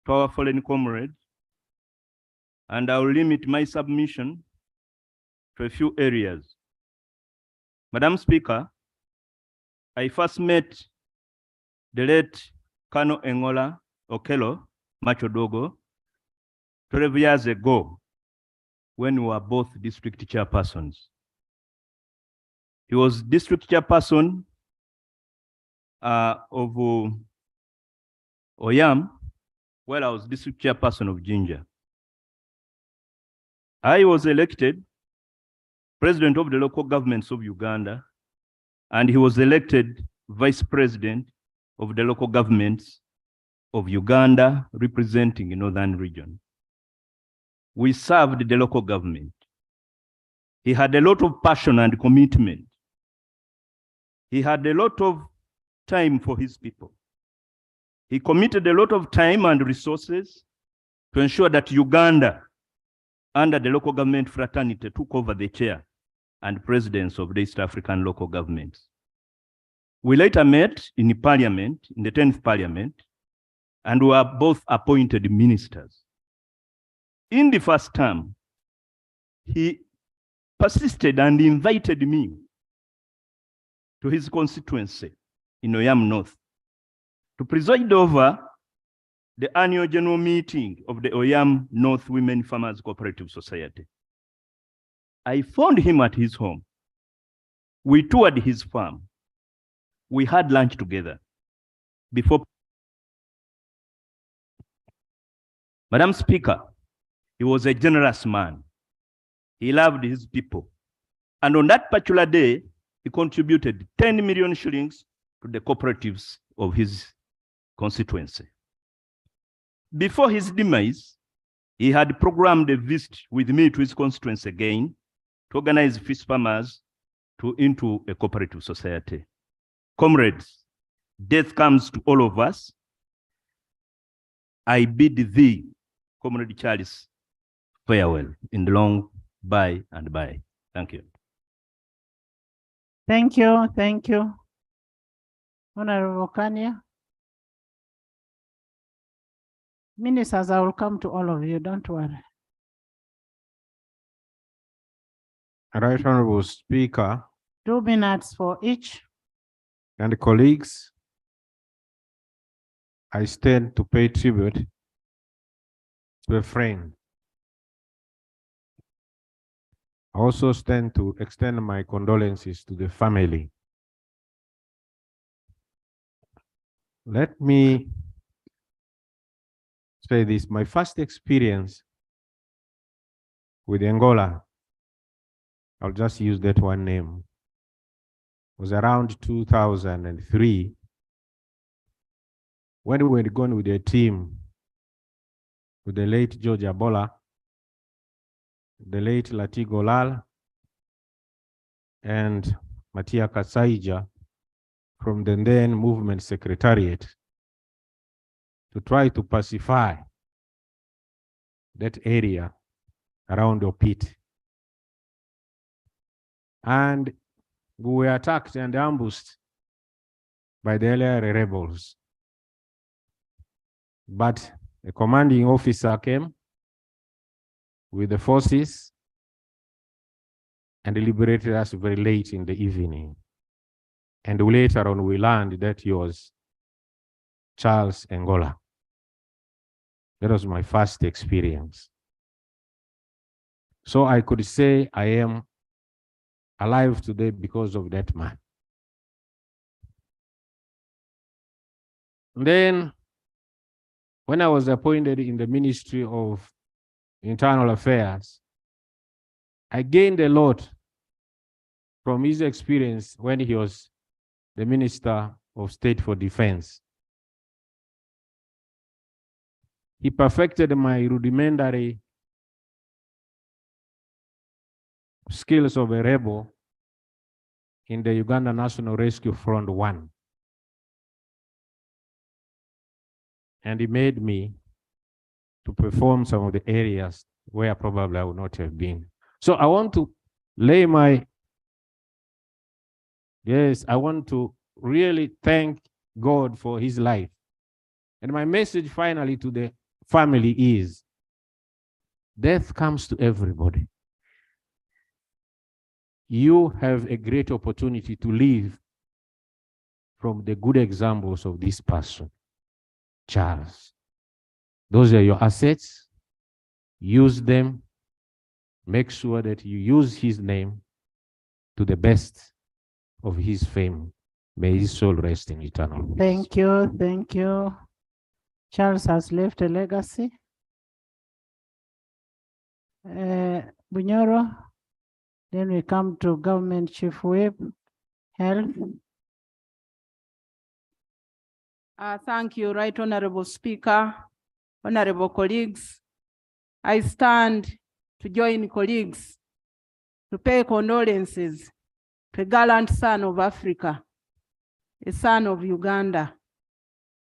to our fallen comrade, and I will limit my submission to a few areas. Madam Speaker, I first met the late Colonel Engola Okello Macodwogo 12 years ago when we were both district chairpersons. He was district chairperson of Oyam, while I was district chairperson of Jinja. I was elected president of the local governments of Uganda, and he was elected vice president of the local governments of Uganda, representing the northern region. We served the local government. He had a lot of passion and commitment. He had a lot of time for his people. He committed a lot of time and resources to ensure that Uganda, under the local government fraternity, took over the chair and presidents of the East African local governments. We later met in the parliament, in the 10th parliament, and were both appointed ministers. In the first term, he persisted and invited me to his constituency in Oyam North to preside over the annual general meeting of the Oyam North Women Farmers Cooperative Society. I found him at his home. We toured his farm. We had lunch together before. Madam Speaker, he was a generous man. He loved his people. And on that particular day, he contributed 10 million shillings to the cooperatives of his constituency. Before his demise, he had programmed a visit with me to his constituency again to organize fish farmers into a cooperative society. Comrades, death comes to all of us. I bid thee, Comrade Charles, farewell in the long by and by. Thank you. Thank you, thank you. Honorable Kanya. Ministers, I will come to all of you, don't worry. Right Honorable Speaker 2 minutes for each. and colleagues, I stand to pay tribute to a friend. I also stand to extend my condolences to the family. Let me say this, my first experience with Engola, I'll just use that one name, was around 2003 when we were going with a team with the late George Abola, the late Latigo Lal, and Matia Kasaija from the then movement secretariat to try to pacify that area around Opit. And we were attacked and ambushed by the LRA rebels. But a commanding officer came with the forces and liberated us very late in the evening. And later on, we learned that he was Charles Engola. That was my first experience. So I could say I am alive today because of that man. Then, when I was appointed in the Ministry of Internal Affairs, I gained a lot from his experience when he was the Minister of State for Defense. He perfected my rudimentary skills of a rebel in the Uganda National Rescue Front 1. And he made me to perform some of the areas where probably I would not have been. So I want to lay my, I want to really thank God for his life. And my message finally to the family is, death comes to everybody. You have a great opportunity to live from the good examples of this person, Charles. Those are your assets. Use them. Make sure that you use his name to the best of his fame. May his soul rest in eternal peace. Thank you, thank you. Charles has left a legacy. Bunyoro, then we come to Government Chief Whip, Health. Thank you, Right Honorable Speaker, honorable colleagues. I stand to join colleagues to pay condolences to a gallant son of Africa, a son of Uganda.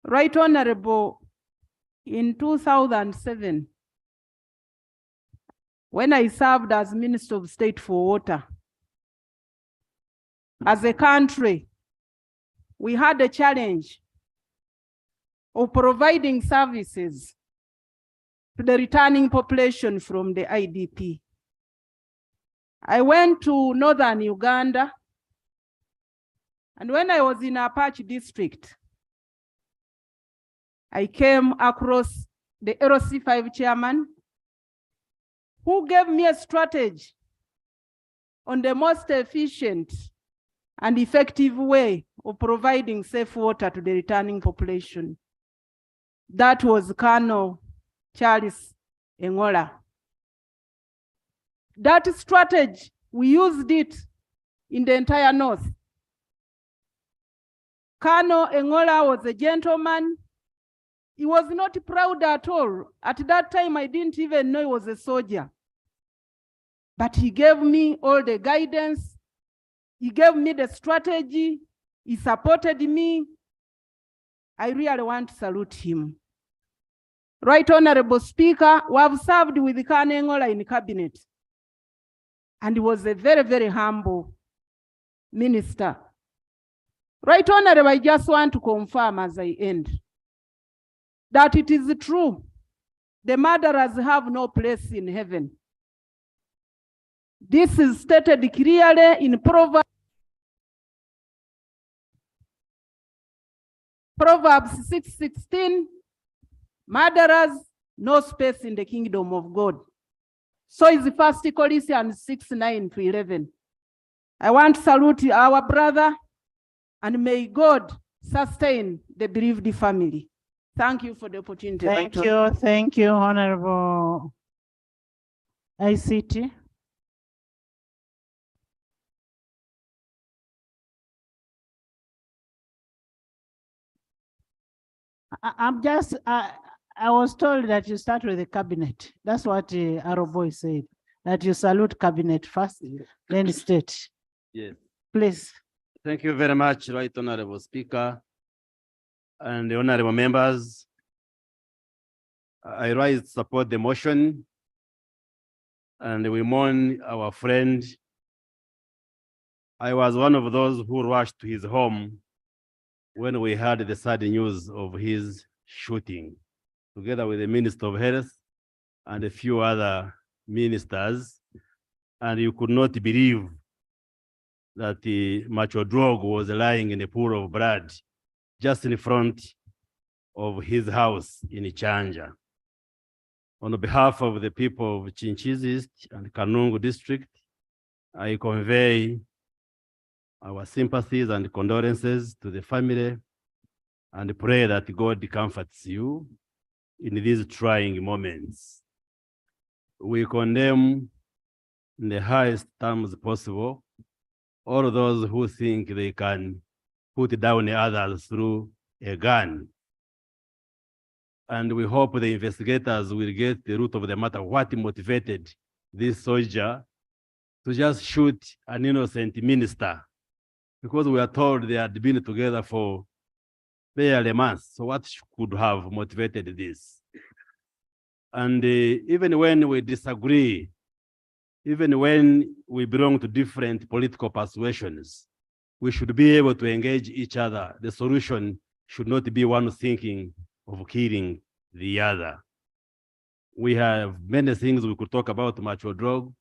Right Honorable, in 2007, when I served as Minister of State for Water, as a country, we had a challenge of providing services to the returning population from the IDP. I went to northern Uganda, and when I was in Apache district, I came across the LC5 chairman who gave me a strategy on the most efficient and effective way of providing safe water to the returning population. That was Colonel Charles Engola. That strategy, we used it in the entire North. Colonel Engola was a gentleman. He was not proud at all. At that time, I didn't even know he was a soldier. But he gave me all the guidance. He gave me the strategy. He supported me. I really want to salute him. Right Honorable Speaker, we have served with Colonel Engola in cabinet. And he was a very, very humble minister. Right Honorable, I just want to confirm as I end that it is true. The murderers have no place in heaven. This is stated clearly in Proverbs 6:16. Murderers, no space in the kingdom of God. So is 1 Corinthians 6:9 to 11. I want to salute our brother, and may God sustain the bereaved family. Thank you for the opportunity. Thank you, Honorable ICT. I was told that you start with the cabinet. That's what Aroboy said, that you salute cabinet first, then state. Yes. Please. Thank you very much, Right Honorable Speaker and the honorable members. I rise to support the motion, and we mourn our friend. I was one of those who rushed to his home when we heard the sad news of his shooting, together with the Minister of Health and a few other ministers. And you could not believe that the Macodwogo was lying in a pool of blood just in front of his house in Chanja. On behalf of the people of Chinchiz East and Kanungu district, I convey our sympathies and condolences to the family and pray that God comforts you in these trying moments. We condemn in the highest terms possible all those who think they can put down others through a gun. And we hope the investigators will get the root of the matter, what motivated this soldier to just shoot an innocent minister, because we are told they had been together for barely a month. So what could have motivated this? And even when we disagree, even when we belong to different political persuasions, we should be able to engage each other. The solution should not be one thinking of killing the other. We have many things we could talk about Macodwogo.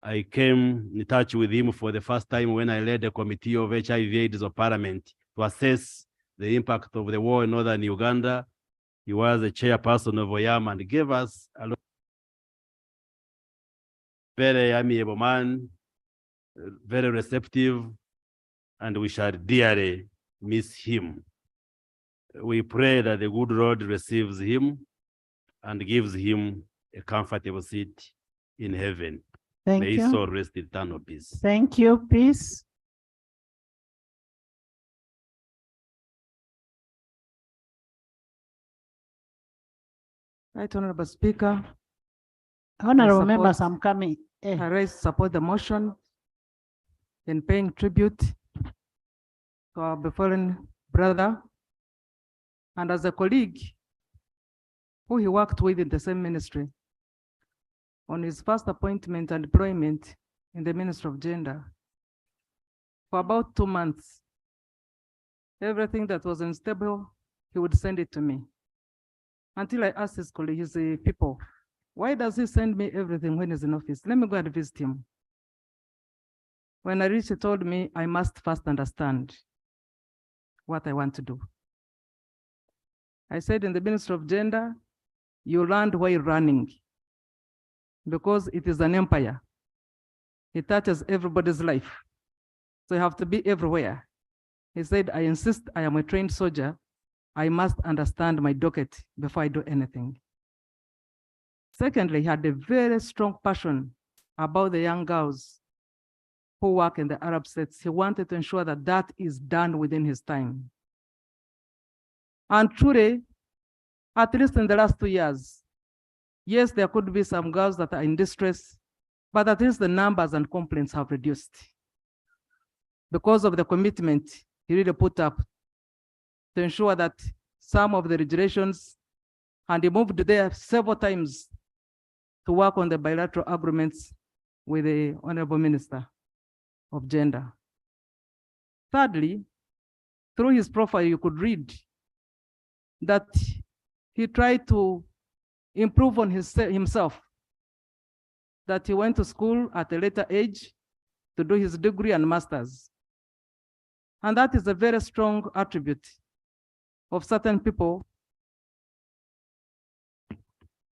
I came in touch with him for the first time when I led a committee of HIV/AIDS of Parliament to assess the impact of the war in northern Uganda. He was a chairperson of OYAM and gave us a lot. Very amiable man, very receptive, and we shall dearly miss him. We pray that the good Lord receives him and gives him a comfortable seat in heaven. Thank May you. his soul rest in eternal peace. Thank you. Peace. Right Honorable Speaker. Honorable support- members, I'm coming. I support the motion in paying tribute to our befallen brother, and as a colleague who he worked with in the same ministry on his first appointment and deployment in the Ministry of Gender. For about 2 months, everything that was unstable, he would send it to me. Until I asked his colleagues, his people, why does he send me everything when he's in office? Let me go and visit him. When I reached, he told me I must first understand what I want to do. I said, in the Ministry of Gender, you learned while running, because it is an empire. It touches everybody's life. So you have to be everywhere. He said, I insist, I am a trained soldier. I must understand my docket before I do anything. Secondly, he had a very strong passion about the young girls who work in the Arab states. He wanted to ensure that that is done within his time. And truly, at least in the last 2 years, yes, there could be some girls that are in distress, but at least the numbers and complaints have reduced because of the commitment he really put up to ensure that some of the regulations, and he moved there several times to work on the bilateral agreements with the Honorable Minister of Gender. Thirdly, through his profile, you could read that he tried to improve on himself, that he went to school at a later age to do his degree and master's. And that is a very strong attribute of certain people.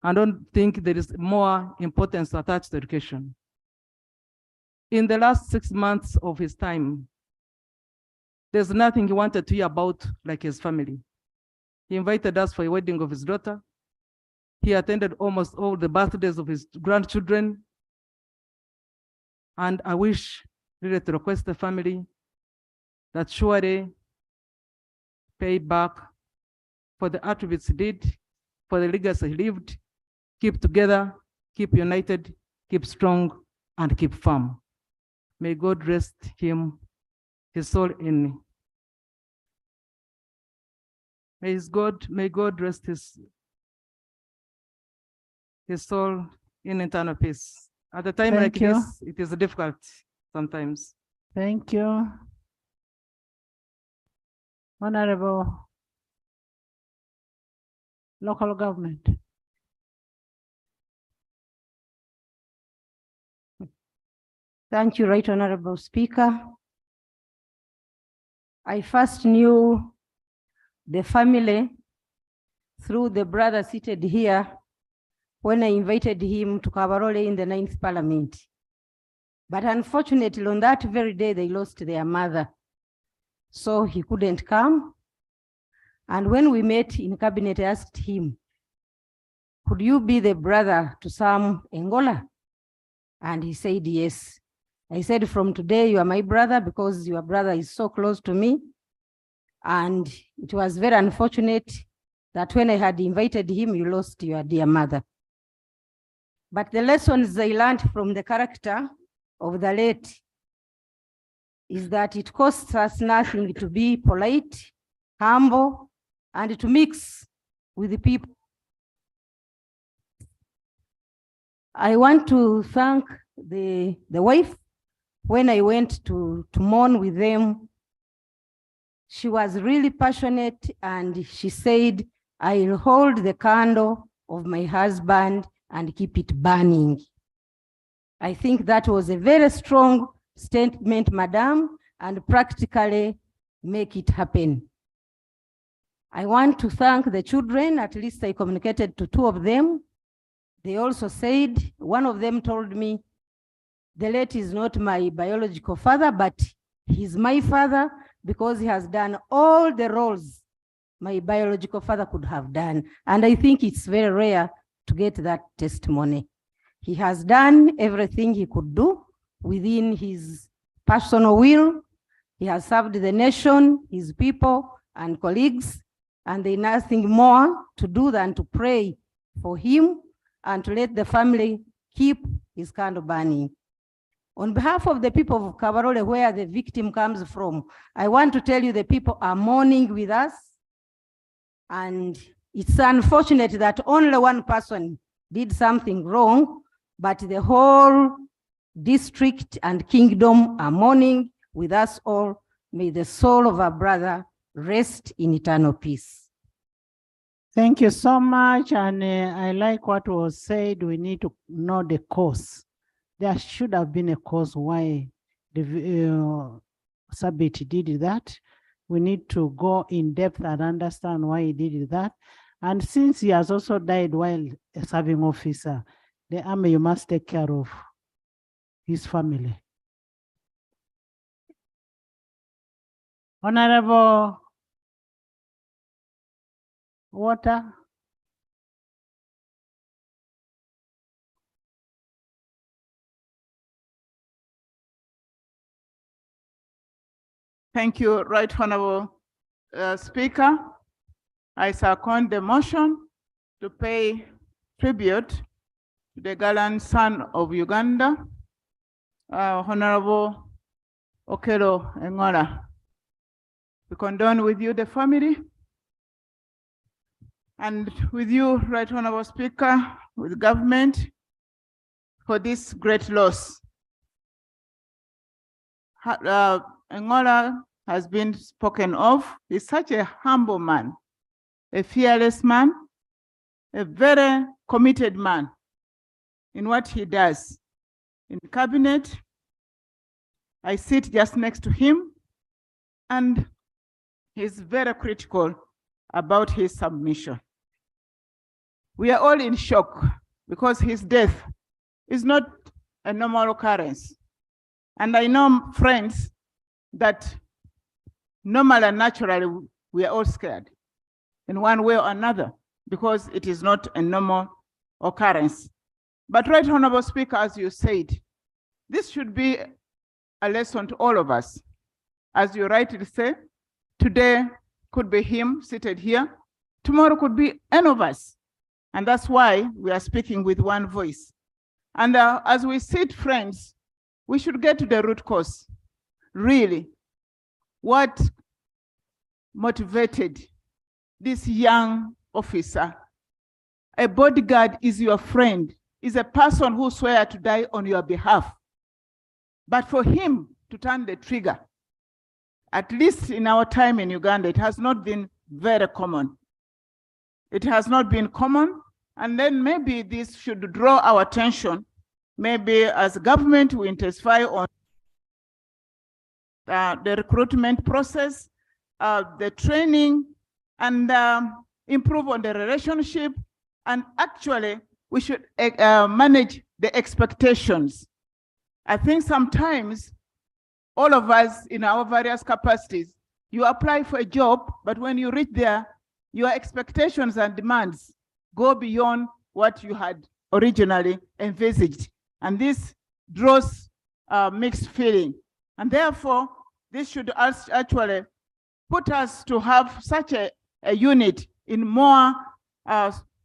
I don't think there is more importance attached to education. In the last 6 months of his time, there's nothing he wanted to hear about like his family. He invited us for a wedding of his daughter. He attended almost all the birthdays of his grandchildren. And I wish really to request the family that surely pay back for the attributes he did, for the legacy he lived. Keep together, keep united, keep strong, and keep firm. May God rest him, his soul in. May God rest his soul in eternal peace. At a time like this, it is difficult sometimes. Thank you. Honorable Local Government. Thank you, Right Honorable Speaker. I first knew the family through the brother seated here when I invited him to Kabarole in the 9th Parliament. But unfortunately, on that very day, they lost their mother. So he couldn't come. And when we met in cabinet, I asked him, could you be the brother to Sam Engola? And he said, yes. I said, from today, you are my brother because your brother is so close to me. And it was very unfortunate that when I had invited him, you lost your dear mother. But the lessons I learned from the character of the late is that it costs us nothing to be polite, humble, and to mix with the people. I want to thank the wife. When I went to mourn with them, she was really passionate and she said, I'll hold the candle of my husband and keep it burning. I think that was a very strong statement, madam, and practically make it happen. I want to thank the children. At least I communicated to 2 of them. They also said, one of them told me, the late is not my biological father, but he's my father because he has done all the roles my biological father could have done. And I think it's very rare to get that testimony. He has done everything he could do within his personal will. He has served the nation, his people and colleagues, and there's nothing more to do than to pray for him and to let the family keep his candle burning. On behalf of the people of Kabarole, where the victim comes from, I want to tell you the people are mourning with us. And it's unfortunate that only one person did something wrong, but the whole district and kingdom are mourning with us all. May the soul of our brother rest in eternal peace. Thank you so much. And I like what was said. We need to know the cause. There should have been a cause why the Sabit did that. We need to go in depth and understand why he did that. And since he has also died while a serving officer, the army, you must take care of his family. Honorable Water. Thank you, Right Honorable Speaker. I second the motion to pay tribute to the gallant son of Uganda, Honorable Okello Engola. We condone with you, the family, and with you, Right Honorable Speaker, with government, for this great loss. Engola has been spoken of. He's such a humble man, a fearless man, a very committed man in what he does. In cabinet, I sit just next to him, and he's very critical about his submission. We are all in shock because his death is not a normal occurrence. And I know, friends, that normally and naturally we are all scared in one way or another because it is not a normal occurrence. But Right Honorable Speaker, as you said, this should be a lesson to all of us. As you rightly say, today could be him seated here, tomorrow could be any of us. And that's why we are speaking with one voice. And as we sit, friends, we should get to the root cause. Really, what motivated this young officer? A bodyguard is your friend, is a person who swears to die on your behalf. But for him to turn the trigger, at least in our time in Uganda, it has not been very common. It has not been common. And then maybe this should draw our attention. Maybe as a government, we intensify on the recruitment process, the training, and improve on the relationship. And actually, we should manage the expectations. I think sometimes all of us in our various capacities, you apply for a job, but when you reach there, your expectations and demands go beyond what you had originally envisaged. And this draws mixed feeling. And therefore, this should actually put us to have such a unit in more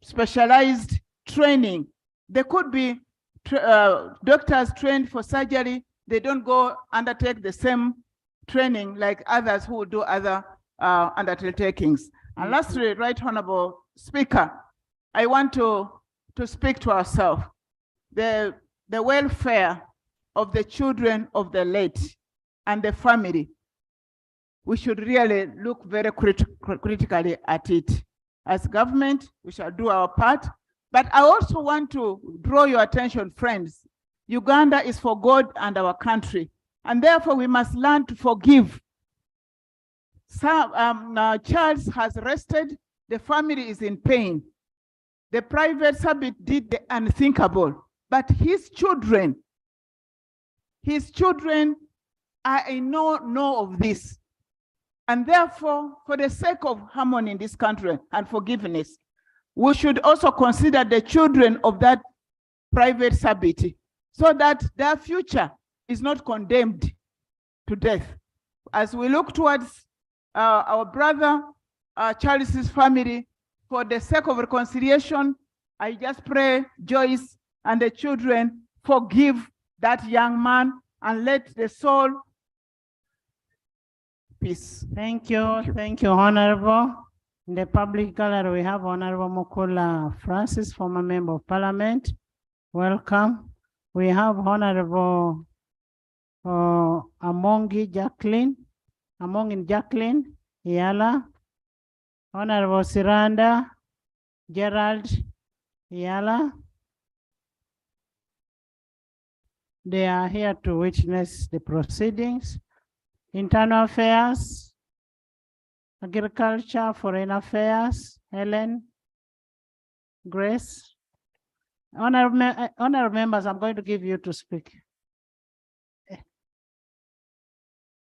specialized training. There could be doctors trained for surgery. They don't go undertake the same training like others who do other undertakings. And lastly, Right Honorable Speaker, I want to speak to ourselves. The welfare of the children of the late and the family, we should really look very critically at it. As government, we shall do our part. But I also want to draw your attention, friends. Uganda is for God and our country, and therefore we must learn to forgive. Charles has rested, the family is in pain. The private subject did the unthinkable, but his children are in know of this. And therefore, for the sake of harmony in this country and forgiveness, we should also consider the children of that private subject so that their future is not condemned to death. As we look towards our brother Charles's family, for the sake of reconciliation, I just pray Joyce and the children forgive that young man and let the soul peace. Thank you. Thank you, Honorable. In the public gallery, we have Honorable Mokola Francis, former Member of Parliament. Welcome. We have Honorable Amongi Jacqueline, Yala. Honorable Siranda Gerald Yala. They are here to witness the proceedings. Internal Affairs, Agriculture, Foreign Affairs, Helen, Grace. Honorable members, I'm going to give you to speak.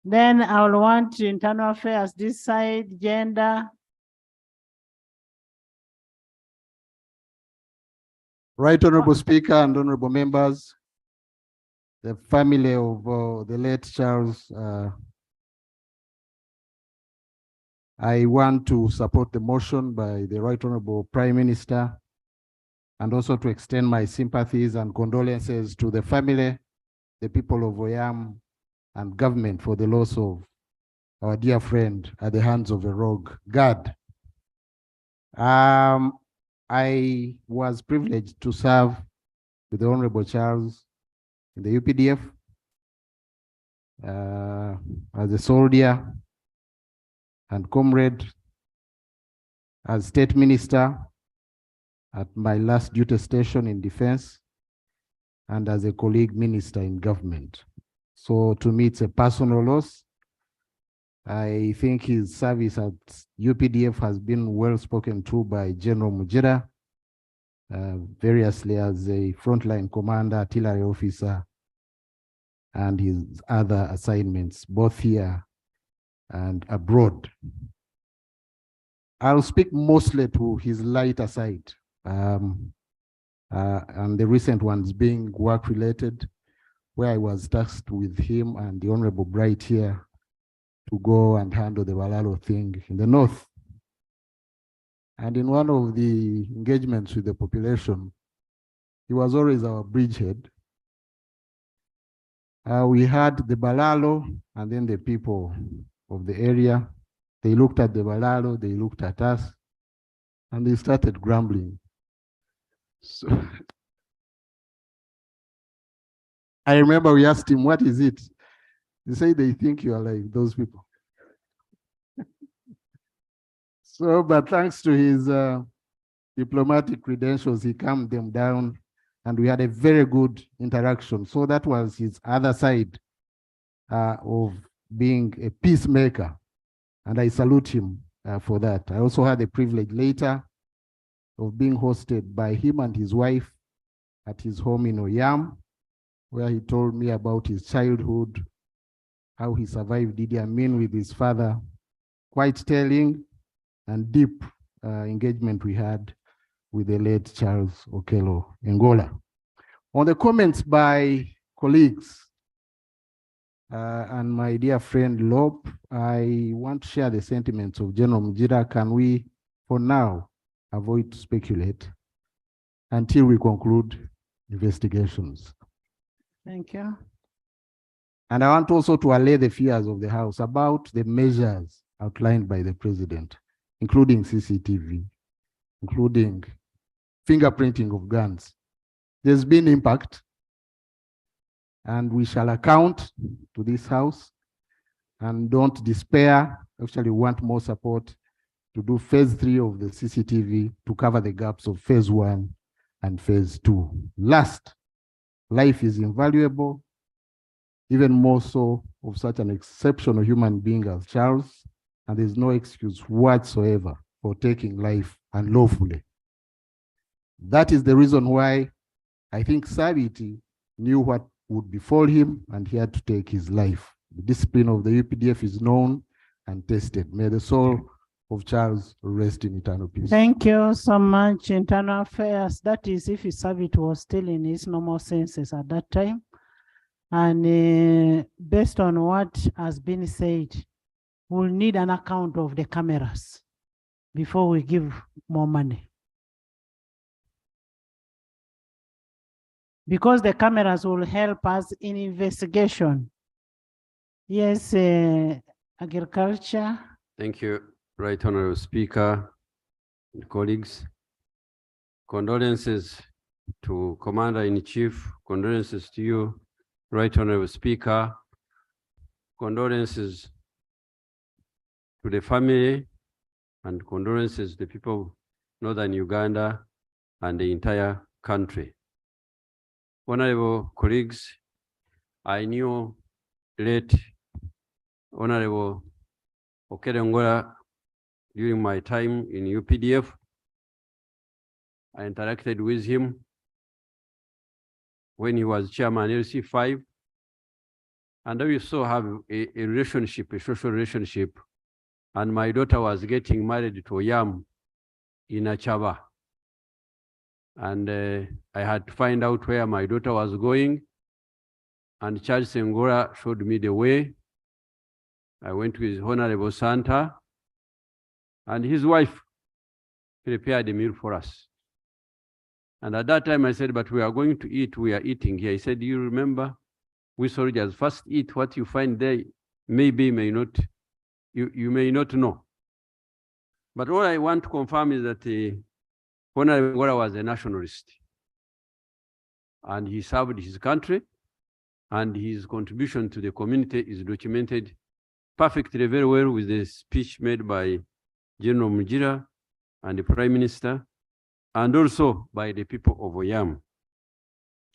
Then I will want Internal Affairs this side, Gender. Right Honorable Speaker and honorable members, the family of the late Charles, I want to support the motion by the Right Honorable Prime Minister and also to extend my sympathies and condolences to the family, the people of Oyam and government for the loss of our dear friend at the hands of a rogue guard. I was privileged to serve with the Honorable Charles in the UPDF as a soldier and comrade, as state minister at my last duty station in defense, and as a colleague minister in government. So to me, it's a personal loss. I think his service at UPDF has been well spoken to by General Mujira, variously as a frontline commander, artillery officer, and his other assignments, both here and abroad. I'll speak mostly to his lighter side, and the recent ones being work-related, where I was tasked with him and the Honorable Bright here to go and handle the Balalo thing in the north. And in one of the engagements with the population, he was always our bridgehead. We had the Balalo and then the people of the area. They looked at the Balalo, they looked at us, and they started grumbling. So I remember we asked him, what is it? They say they think you are like those people. So, but thanks to his diplomatic credentials, he calmed them down and we had a very good interaction. So that was his other side of being a peacemaker. And I salute him for that. I also had the privilege later of being hosted by him and his wife at his home in Oyam, where he told me about his childhood, how he survived Idi Amin with his father. Quite telling and deep engagement we had with the late Charles Okello Engola. On the comments by colleagues and my dear friend Lope, I want to share the sentiments of General Mujira. Can we, for now, avoid to speculate until we conclude investigations? Thank you. And I want also to allay the fears of the House about the measures outlined by the President, including CCTV, including fingerprinting of guns. There's been impact, and we shall account to this House, and don't despair. Actually, want more support to do phase 3 of the CCTV to cover the gaps of phase 1 and phase 2. Last, life is invaluable, even more so of such an exceptional human being as Charles, and there's no excuse whatsoever for taking life unlawfully. That is the reason why I think Sabiti knew what would befall him and he had to take his life. The discipline of the UPDF is known and tested. May the soul of Charles rest in eternal peace. Thank you so much, Internal Affairs. That is, if his Sabit was still in his normal senses at that time. And based on what has been said, we'll need an account of the cameras before we give more money. because the cameras will help us in investigation. Yes, agriculture. Thank you, Right Honorable Speaker and colleagues. Condolences to Commander-in-Chief, condolences to you, Right Honorable Speaker, condolences to the family, and condolences to the people of Northern Uganda and the entire country. Honorable colleagues, I knew late Honorable Okello during my time in UPDF. I interacted with him when he was chairman LC5. And we also have a relationship, a social relationship. And my daughter was getting married to Yam in Achaba. And I had to find out where my daughter was going. And Charles Engola showed me the way. I went with Honorable Santa, and his wife prepared a meal for us. And at that time I said, but we are going to eat, we are eating here. He said, you remember, we soldiers first eat what you find there, maybe, may not, you may not know. But all I want to confirm is that Honorable Engola was a nationalist. And he served his country, and his contribution to the community is documented perfectly very well with the speech made by General Mujira and the Prime Minister, and also by the people of Oyam.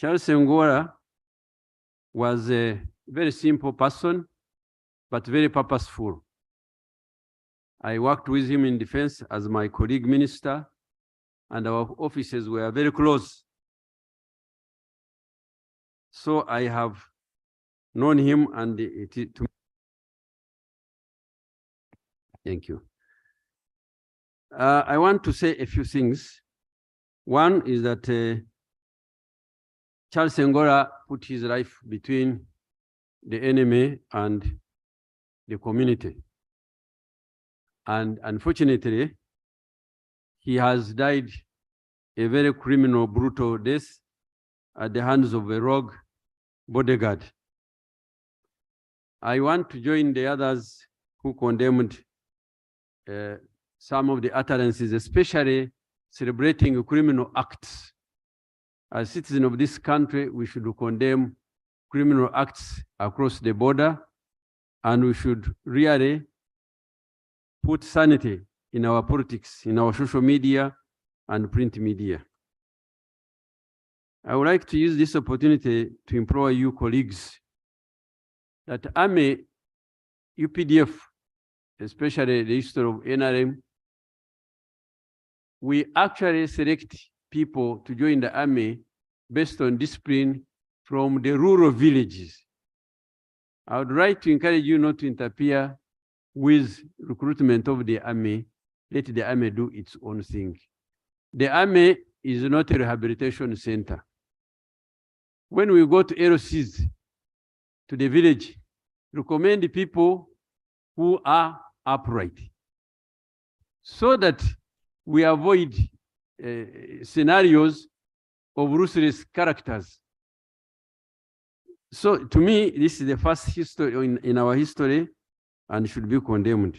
Charles Engola was a very simple person, but very purposeful. I worked with him in defense as my colleague minister, and our offices were very close. So I have known him, and thank you. I want to say a few things. One is that Charles Engola put his life between the enemy and the community. And unfortunately, he has died a very criminal, brutal death at the hands of a rogue bodyguard. I want to join the others who condemned some of the utterances, especially celebrating criminal acts. As citizens of this country, we should condemn criminal acts across the border, and we should really put sanity in our politics, in our social media and print media. I would like to use this opportunity to implore you colleagues that Army, UPDF, especially the history of NRM, we actually select people to join the army based on discipline from the rural villages. I would like to encourage you not to interfere with recruitment of the army. Let the army do its own thing. The army is not a rehabilitation center. When we go to LCs, to the village, recommend the people who are upright, so that we avoid scenarios of ruthless characters. So to me, this is the first history in our history and should be condemned.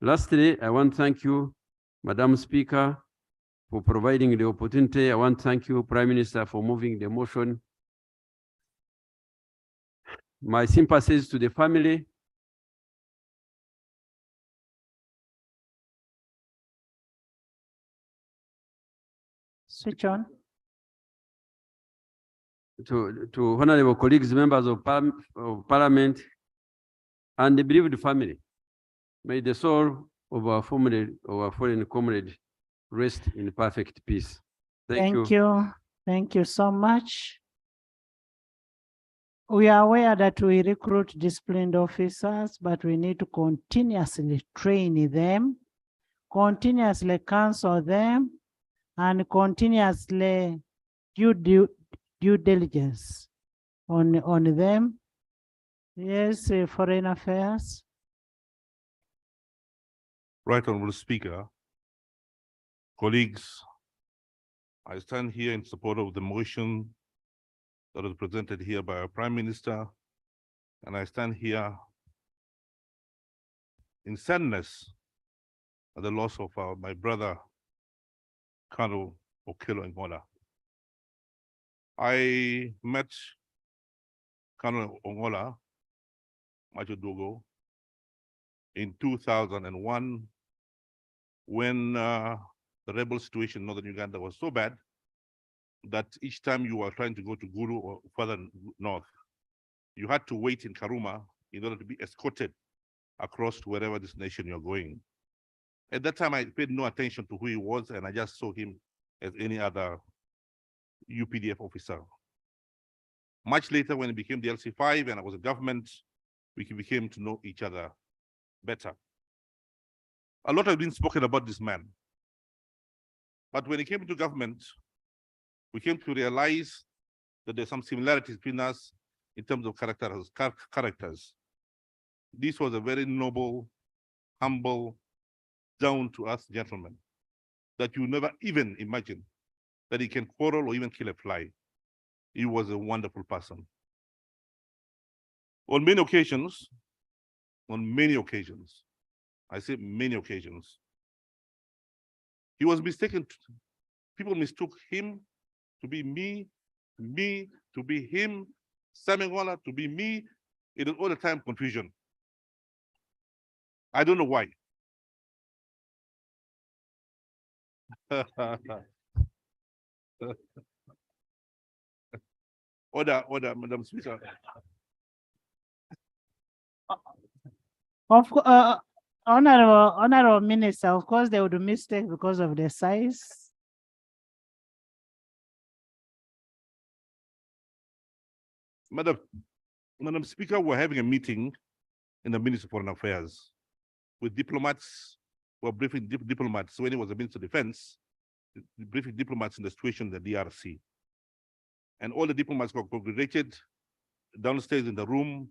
Lastly, I want to thank you, Madam Speaker, for providing the opportunity. I want to thank you, Prime Minister, for moving the motion. My sympathies to the family. Switch on. To honorable colleagues, members of Parliament, and the bereaved family. May the soul of our fallen comrade rest in perfect peace. Thank you. Thank you so much. We are aware that we recruit disciplined officers, but we need to continuously train them, continuously counsel them, and continuously do due diligence on them. Yes, Foreign Affairs. Right Honorable Speaker, colleagues, I stand here in support of the motion that was presented here by our Prime Minister, and I stand here in sadness at the loss of my brother, Colonel Okello Engola. I met Colonel Engola Macodwogo in 2001 when the rebel situation in northern Uganda was so bad that each time you were trying to go to Gulu or further north, you had to wait in Karuma in order to be escorted across to wherever destination you're going. At that time, I paid no attention to who he was, and I just saw him as any other UPDF officer. Much later, when he became the LC5 and I was a government, we became to know each other better. A lot has been spoken about this man. But when he came into government, we came to realize that there's some similarities between us in terms of characters. This was a very noble, humble, down-to-earth gentleman that you never even imagine that he can quarrel or even kill a fly. He was a wonderful person. On many occasions, I say many occasions, he was mistaken. People mistook him to be me to be him, Sam Engola to be me. It is all the time confusion. I don't know why. Order, Madam Speaker. Honorable Minister, of course, they would mistake because of the size. Madam Speaker, we're having a meeting in the Ministry of Foreign Affairs with diplomats. We're briefing diplomats when he was the Minister of Defense, briefing diplomats in the situation in the DRC. And all the diplomats were congregated downstairs in the room,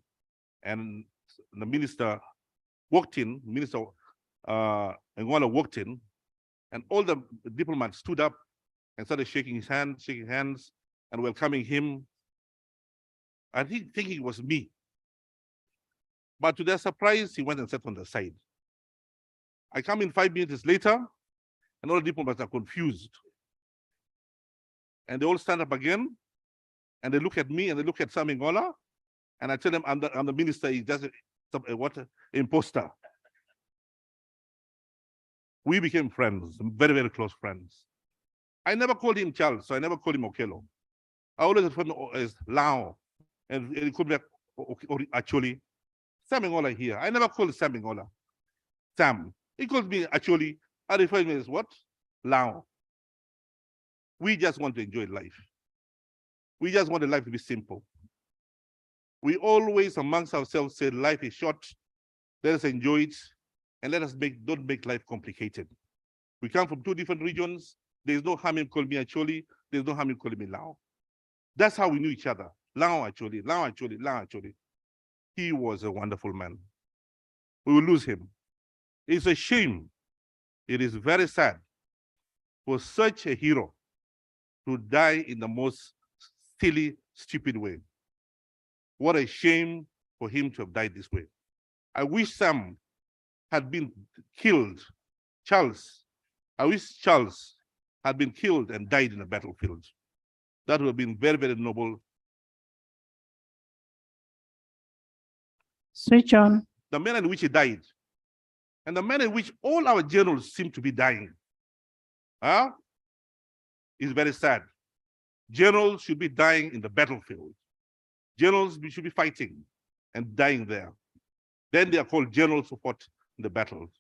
and the minister walked in, Minister Engola walked in, and all the diplomats stood up and started shaking hands, and welcoming him. I think thinking it was me. But to their surprise, he went and sat on the side. I come in 5 minutes later, and all the diplomats are confused. And they all stand up again, and they look at me, and they look at Sam Engola, and I tell them I'm the minister. He's just a imposter. We became friends, very, very close friends. I never called him Charles, so I never called him Okello. I always referred to him as Lao, and it could be actually Sam Engola here. I never called Sam Engola Sam. He calls me actually. I refer to him as what? Lao. We just want to enjoy life. We just want the life to be simple. We always amongst ourselves say life is short. Let us enjoy it, and let us don't make life complicated. We come from two different regions. There's no harm in calling me Acholi. There's no harm in calling me Lao. That's how we knew each other. Lao Acholi, Lao Acholi, Lao Acholi. He was a wonderful man. We will lose him. It's a shame. It is very sad for such a hero to die in the most silly, stupid way. What a shame for him to have died this way. I wish Sam had been killed. I wish Charles had been killed and died in a battlefield. That would have been very, very noble. Switch on. The manner in which he died, and the manner in which all our generals seem to be dying, is very sad. Generals should be dying in the battlefield. Generals should be fighting and dying there. Then they are called generals who fought in the battles.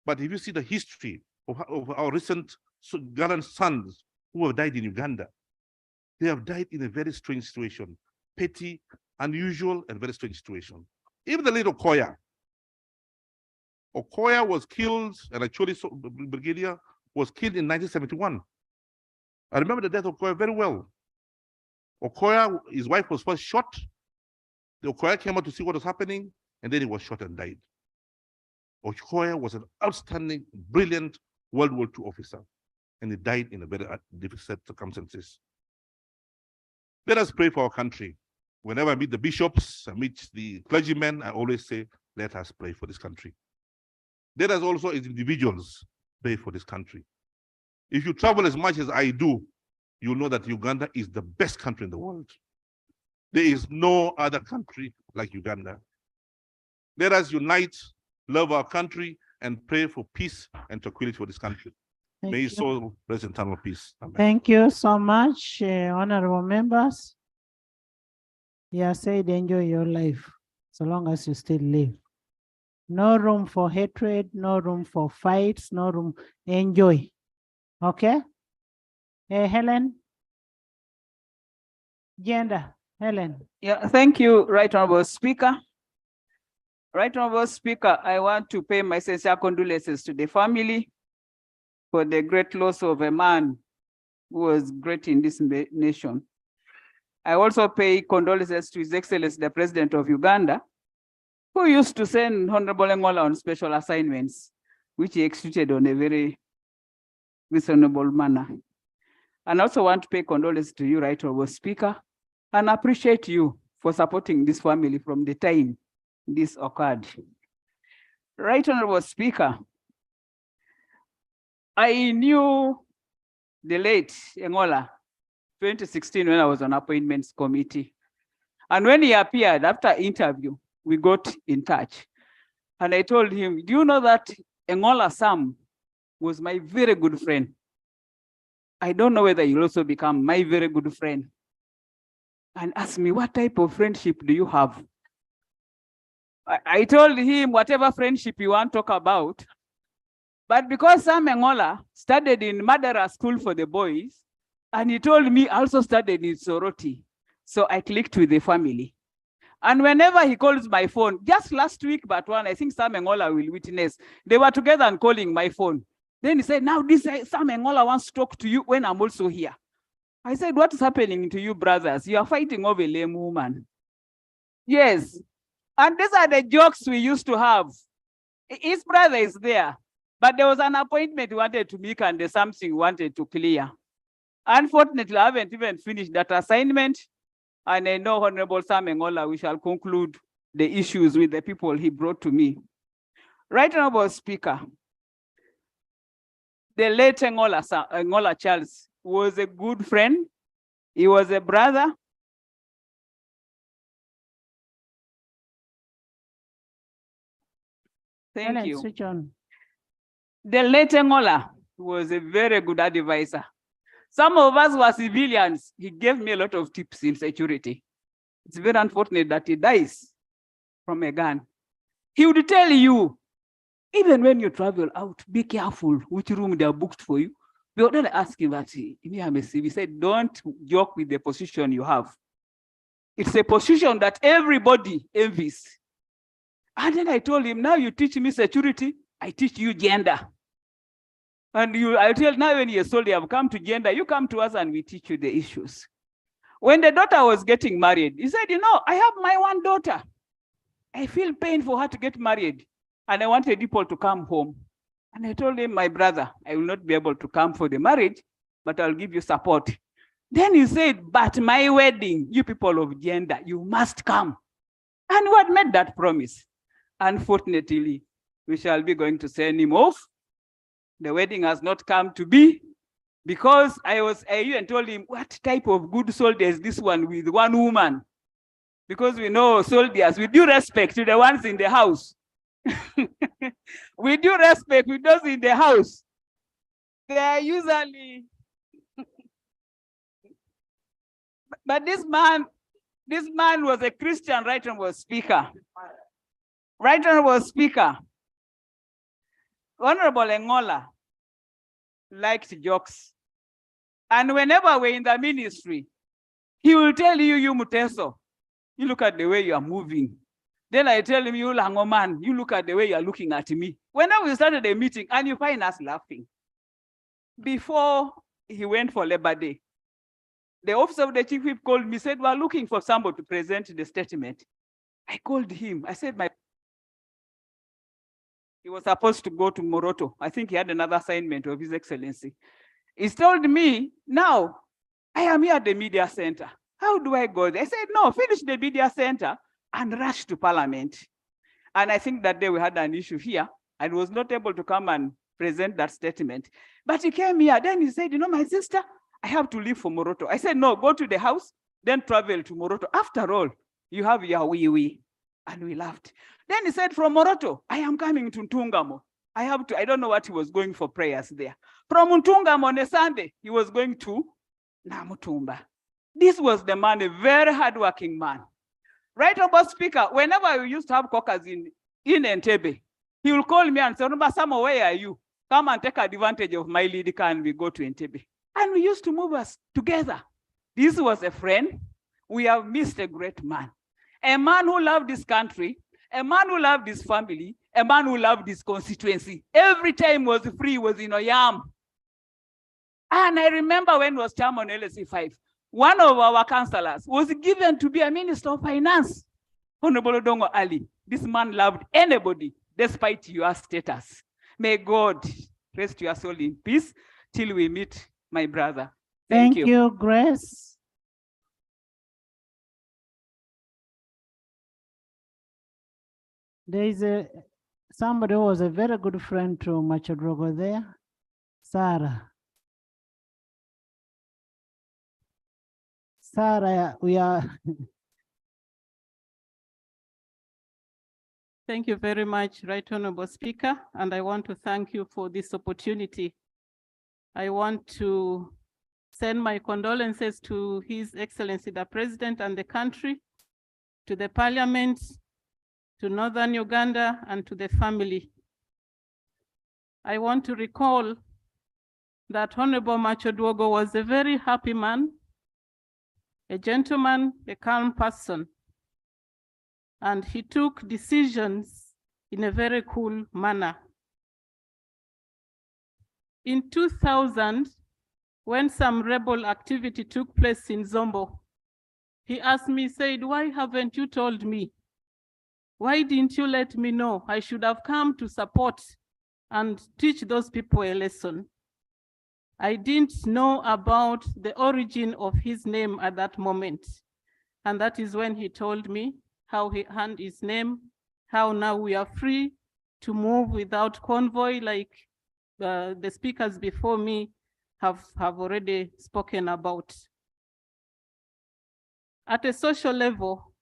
But if you see the history of our recent gallant sons who have died in Uganda, they have died in a very strange situation, petty, unusual, and very strange situation. Even the late Okello was killed, and actually Brigadier was killed in 1971. I remember the death of Okello very well. Okello, his wife was first shot. The Okello came out to see what was happening, and then he was shot and died. Okello was an outstanding, brilliant World War II officer, and he died in a very difficult circumstances. Let us pray for our country. Whenever I meet the bishops, I meet the clergymen, I always say, let us pray for this country. Let us also, as individuals, pray for this country. If you travel as much as I do, you'll know that Uganda is the best country in the world. There is no other country like Uganda. Let us unite, love our country, and pray for peace and tranquility for this country. May his soul rest in eternal peace. Amen. Thank you so much, honorable members. Yeah, said enjoy your life so long as you still live. No room for hatred, no room for fights, no room. Enjoy. Okay? Helen? Gender, Helen. Yeah, thank you, Right Honorable Speaker. Right Honorable Speaker, I want to pay my sincere condolences to the family for the great loss of a man who was great in this nation. I also pay condolences to His Excellency, the President of Uganda, who used to send Honorable Engola on special assignments, which he executed on a very reasonable manner. And I also want to pay condolences to you, Right Honorable Speaker, and appreciate you for supporting this family from the time this occurred. Right Honorable Speaker, I knew the late Engola 2016 when I was on appointments committee. And when he appeared after interview, we got in touch. And I told him, do you know that Engola Sam was my very good friend? I don't know whether you'll also become my very good friend. And asked me, what type of friendship do you have? I told him whatever friendship you want to talk about. But because Sam Engola studied in Madara School for the boys, and he told me I also studied in Soroti. So I clicked with the family. And whenever he calls my phone, just last week, but one, I think Sam Engola will witness, they were together and calling my phone. Then he said, now this Sam Engola wants to talk to you when I'm also here. I said, what is happening to you brothers? You are fighting over a lame woman. Yes. And these are the jokes we used to have. His brother is there, but there was an appointment he wanted to make and there's something he wanted to clear. Unfortunately, I haven't even finished that assignment. And I know Honorable Sam Engola, we shall conclude the issues with the people he brought to me. Right Honorable Speaker, the late Engola Charles was a good friend. He was a brother. Thank Helen, you. switch on. The late Engola was a very good advisor. Some of us were civilians. He gave me a lot of tips in security. It's very unfortunate that he dies from a gun. He would tell you, even when you travel out, be careful which room they are booked for you. We would then ask him that he said, don't joke with the position you have. It's a position that everybody envies. And then I told him, now you teach me security, I teach you gender. And I tell now when you're soldier, I've come to gender, you come to us and we teach you the issues. When the daughter was getting married, he said, I have my one daughter. I feel pain for her to get married. And I wanted people to come home. And I told him, my brother, I will not be able to come for the marriage, but I'll give you support. Then he said, but my wedding, you people of gender, you must come. And what made that promise? Unfortunately, we shall be going to send him off. The wedding has not come to be because I even told him, what type of good soldier is this one with one woman? Because we know soldiers, with due respect to the ones in the house. With due respect with those in the house, they are usually, but this man was a Christian, Right Honorable Speaker. Right Honorable Speaker, Honorable Engola liked jokes. And whenever we're in the ministry, he will tell you, you Muteso, you look at the way you are moving. Then I tell him, you Langoman, you look at the way you are looking at me. Whenever we started a meeting, and you find us laughing. Before he went for Labor Day, the officer of the chief whip called me, said, we're looking for somebody to present the statement. I called him. I said, he was supposed to go to Moroto. I think he had another assignment of His Excellency. He told me, now, I am here at the media center. How do I go there? I said, no, finish the media center and rush to Parliament. And I think that day we had an issue here and was not able to come and present that statement. But he came here, then he said, you know, my sister, I have to leave for Moroto. I said, no, go to the house, then travel to Moroto. After all, you have your wee. And we laughed. Then he said, from Moroto, I am coming to Ntungamo. I don't know what he was going for prayers there. From Ntungamo on a Sunday, he was going to Namutumba. This was the man, a very hardworking man. Right about Speaker, whenever we used to have caucus in Entebbe, he will call me and say, Samo, where are you? Come and take advantage of my lead car and we go to Entebbe. And we used to move us together. This was a friend. We have missed a great man. A man who loved this country, a man who loved his family, a man who loved his constituency. Every time was free, was in Oyam. And I remember when he was chairman on LSE5, one of our councillors was given to be a minister of finance, Honorable Dongo Ali. This man loved anybody, despite your status. May God rest your soul in peace till we meet, my brother. Thank you. Grace. There is somebody who was a very good friend to Macodwogo there, Sarah. Sarah, we are. Thank you very much, Right Honorable Speaker, and I want to thank you for this opportunity. I want to send my condolences to His Excellency the President and the country, to the Parliament, to Northern Uganda, and to the family. I want to recall that Honorable Macodwogo was a very happy man, a gentleman, a calm person, and he took decisions in a very cool manner. In 2000, when some rebel activity took place in Zombo, he asked me, said, why haven't you told me? Why didn't you let me know? I should have come to support and teach those people a lesson. I didn't know about the origin of his name at that moment. And that is when he told me how he earned his name, how now we are free to move without convoy, like the speakers before me have already spoken about. At a social level,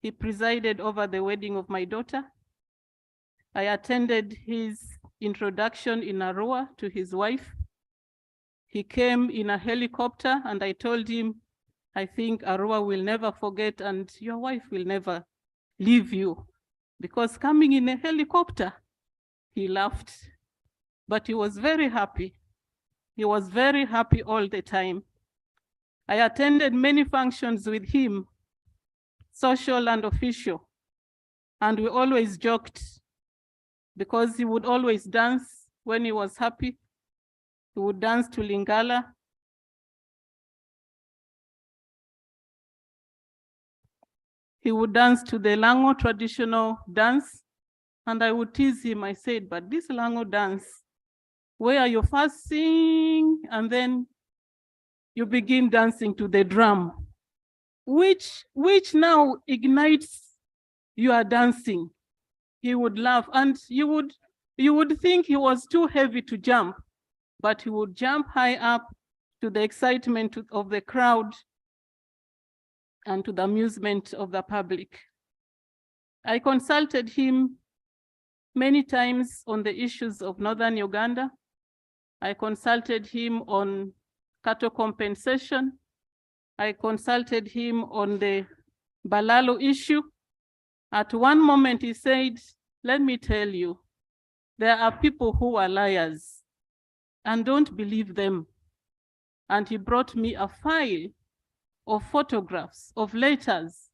he presided over the wedding of my daughter. I attended his introduction in Arua to his wife. He came in a helicopter and I told him, I think Arua will never forget and your wife will never leave you. Because coming in a helicopter, he laughed, but he was very happy. He was very happy all the time. I attended many functions with him, social and official, and we always joked because he would always dance when he was happy. He would dance to Lingala. He would dance to the Lango traditional dance. And I would tease him. I said, but this Lango dance, where you first sing and then you begin dancing to the drum, which now ignites your dancing. He would laugh and you would think he was too heavy to jump, but he would jump high up to the excitement of the crowd and to the amusement of the public. I consulted him many times on the issues of Northern Uganda. I consulted him on cattle compensation. I consulted him on the Balalo issue. At one moment he said, let me tell you, there are people who are liars and don't believe them. And he brought me a file of photographs, of letters,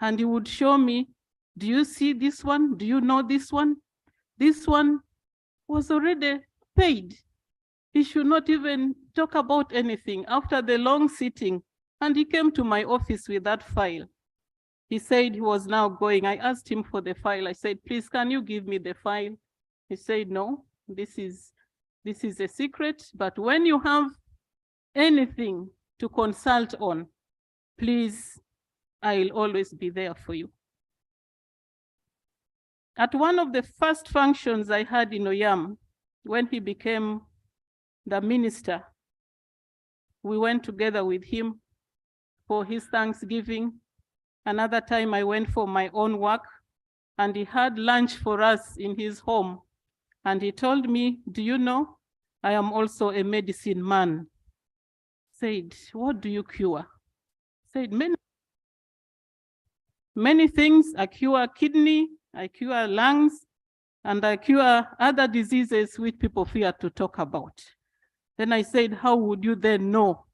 and he would show me, do you see this one? Do you know this one? This one was already paid. He should not even talk about anything after the long sitting. And he came to my office with that file. He said he was now going. I asked him for the file. I said, please, can you give me the file? He said, no, this is a secret. But when you have anything to consult on, Please, I'll always be there for you. At one of the first functions I had in Oyam, when he became the minister, we went together with him for his Thanksgiving. Another time I went for my own work, and he had lunch for us in his home. And he told me, do you know, I am also a medicine man. Said, what do you cure? Said, many things. I cure kidney, I cure lungs, and I cure other diseases which people fear to talk about. Then I said, how would you then know?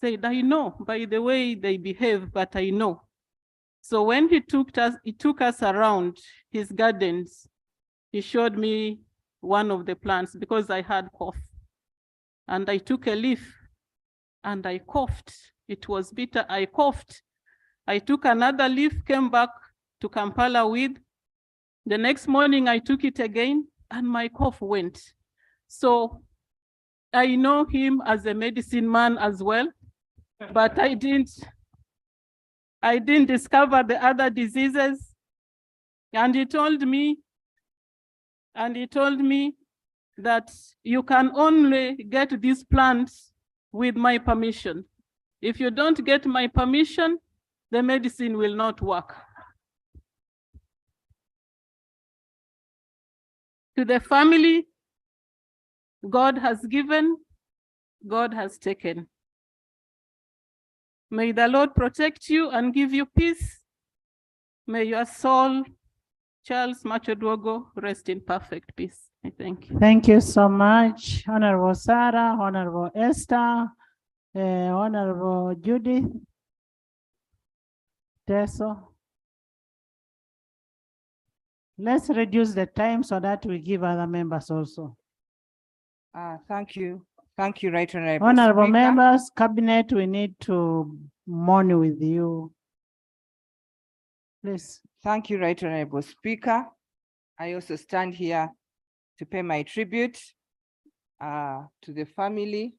Said, I know by the way they behave, but I know. So when he took us around his gardens, he showed me one of the plants because I had cough. And I took a leaf and I coughed. It was bitter, I coughed. I took another leaf, came back to Kampala with. The next morning I took it again and my cough went. So I know him as a medicine man as well, but I didn't discover the other diseases. And he told me that you can only get these plants with my permission. If you don't get my permission, the medicine will not work. To the family, God has given, God has taken. May the Lord protect you and give you peace. May your soul, Charles Macodwogo, rest in perfect peace. I thank you. Thank you so much, Honorable Sarah, Honorable Esther, Honorable Judith, Teso. Let's reduce the time so that we give other members also. Thank you. Thank you, Right Honorable Honorable Speaker. members, cabinet, we need to mourn with you. Please. Thank you, Right Honorable Speaker. I also stand here to pay my tribute to the family,